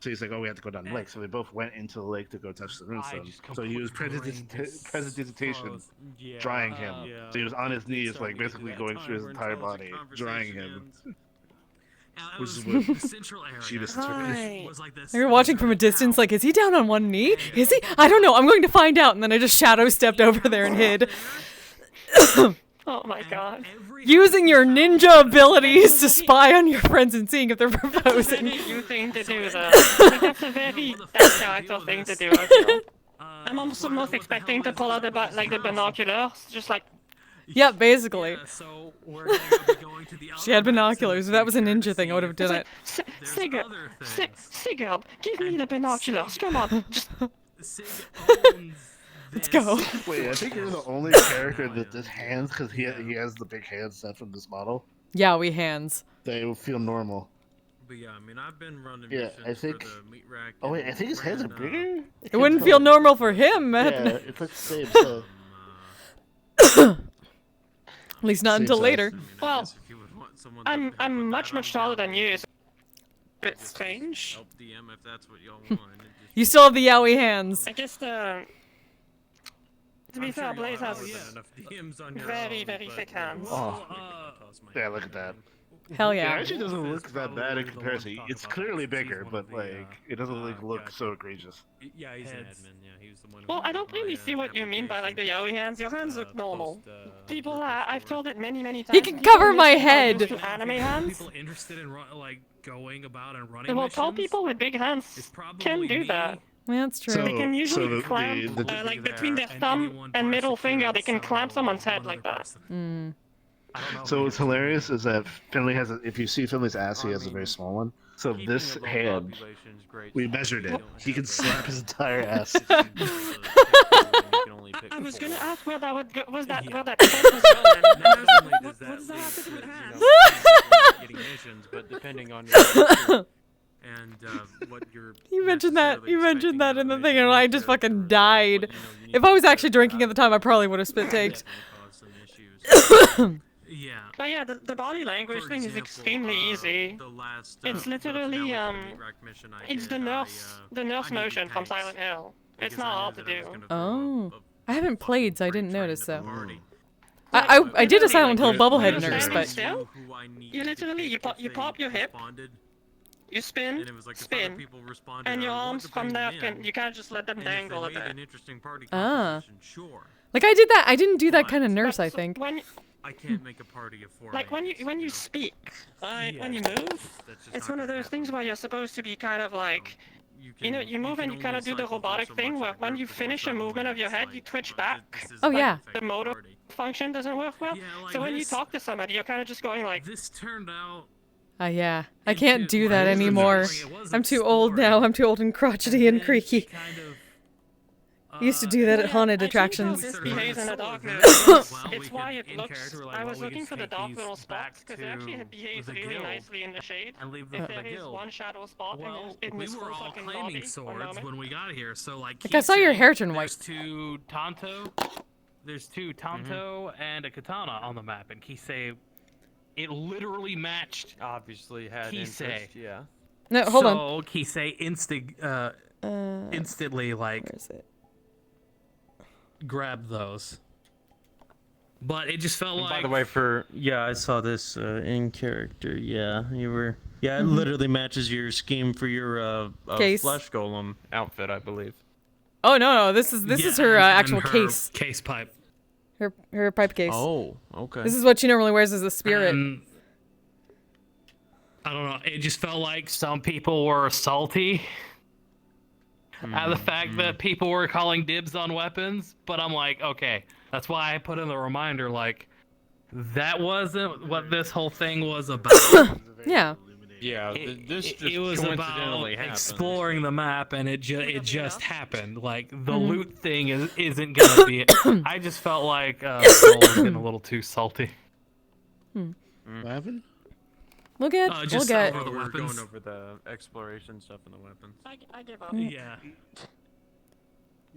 So he's like, "Oh, we have to go down the lake." So they both went into the lake to go touch the runestones. So he was prestidigitation drying him. So he was on his knees, like basically going through his entire body, drying him. Which is what she just took it. You're watching from a distance, like, is he down on one knee? Is he? I don't know. I'm going to find out. And then I just shadow stepped over there and hid. Oh my god. Using your ninja abilities to spy on your friends and seeing if they're proposing. You thing to do that. Like, that's a very character thing to do, I feel. I'm also most expecting to pull out the binoculars, just like. Yeah, basically. She had binoculars. If that was a ninja thing, I would have done it. Sigurd, give me the binoculars. Come on. Let's go. Wait, I think you're the only character that does hands because he has the big hands set from this model. Yeah, we hands. They will feel normal. But yeah, I mean, I've been running I think. Oh wait, I think his hands are bigger. It wouldn't feel normal for him. Yeah, it's like the same. So. At least not until later. Well, I'm much taller than you. It's a bit strange. You still have the yaoi hands. I guess to be fair, Blaze has very thick hands. Oh. Yeah, look at that. Hell yeah. It actually doesn't look that bad in comparison. It's clearly bigger, but like it doesn't look so egregious. Yeah, he's an admin. Yeah, he was the one. Well, I don't really see what you mean by like the yaoi hands. Your hands look normal. People, I've told it many times. He can cover my head. Anime hands. People interested in like going about and running. Well, tall people with big hands can do that. Yeah, that's true. They can usually clamp, like between their thumb and middle finger, they can clamp someone's head like that. So what's hilarious is that Finley has, if you see Finley's ass, he has a very small one. So this hand, we measured it. He can slap his entire ass. I was gonna ask where that would go. Where that was going? What does that have to do with hands? Getting missions, but depending on your and what your. You mentioned that. You mentioned that in the thing, and I just fucking died. If I was actually drinking at the time, I probably would have spit takes. Yeah. But yeah, the body language thing is extremely easy. It's literally it's the nurse motion from Silent Hill. It's not hard to do. Oh. I haven't played, so I didn't notice, though. I did a Silent Hill Bubblehead nurse, but... Still, you literally, you pop your hip, you spin, and your arms from that can, you can't just let them dangle a bit. Ah. Like, I did that, I didn't do that kind of nurse, I think. I can't make a party of 4. Like, when you speak, right, when you move, it's one of those things where you're supposed to be kind of like, you know, you move and you kind of do the robotic thing where when you finish a movement of your head, you twitch back. Oh, yeah. The motor function doesn't work well. So when you talk to somebody, you're kind of just going like... This turned out... Yeah. I can't do that anymore. I'm too old now. I'm too old and crotchety and creaky. I used to do that at haunted attractions. This behaves in the darkness. It's why it looks... I was looking for the dark little spots, because it actually behaves really nicely in the shade. If there is one shadow spot in this whole fucking lobby... claiming swords when we got here, so like... Like, I saw your hair turn white. There's two Tanto and a Katana on the map, and Kise... It literally matched... Obviously had Kise. interest, yeah. No, hold on. So, Kise instantly, like... Where is it? Grab those, but it just felt And like. by the way, I saw this in character. Yeah, you were. Yeah, it literally matches your scheme for your Case. flesh golem outfit, I believe. Oh no, this is her actual case. Case pipe. Her pipe case. Oh, okay. This is what she normally wears as a spirit. I don't know. It just felt like some people were salty at the fact that people were calling dibs on weapons, but I'm like, okay, that's why I put in the reminder, like, that wasn't what this whole thing was about. Yeah. Yeah, this just it was about coincidentally happened. exploring the map, and it just happened. Like, the loot thing isn't gonna be it. I just felt like Soul was getting a little too salty. What happened? We'll get. We're going over the exploration stuff and the weapons. I give up. Yeah.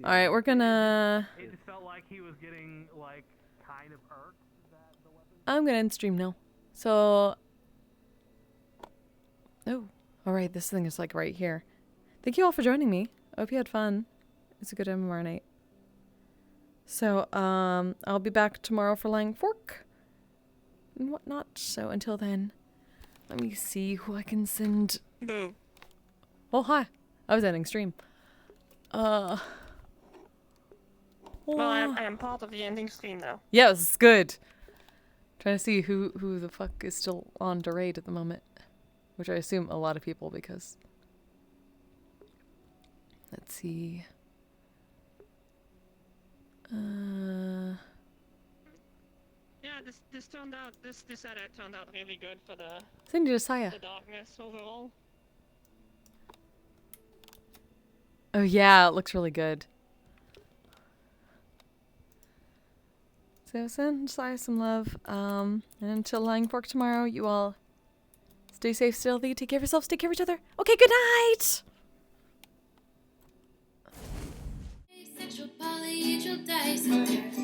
All right, we're gonna. It just felt like he was getting like kind of irked. I'm gonna end stream now. So. Oh, all right. This thing is like right here. Thank you all for joining me. I hope you had fun. It's a good MMR night. So, I'll be back tomorrow for Lying Fork and whatnot. So until then. Let me see who I can send. Boo. Oh, hi. I was ending stream. Well, I am part of the ending stream now. Yes, good. Trying to see who the fuck is still on to raid at the moment. Which I assume a lot of people because... Let's see. Yeah, this turned out, this edit turned out really good for the... Send you to Saya. The darkness overall. Oh yeah, it looks really good. So send Saya some love. And until Lying Fork tomorrow, you all stay safe, stay healthy, take care of yourselves, take care of each other. Okay, good night! Asexual, polyhedral, disexual.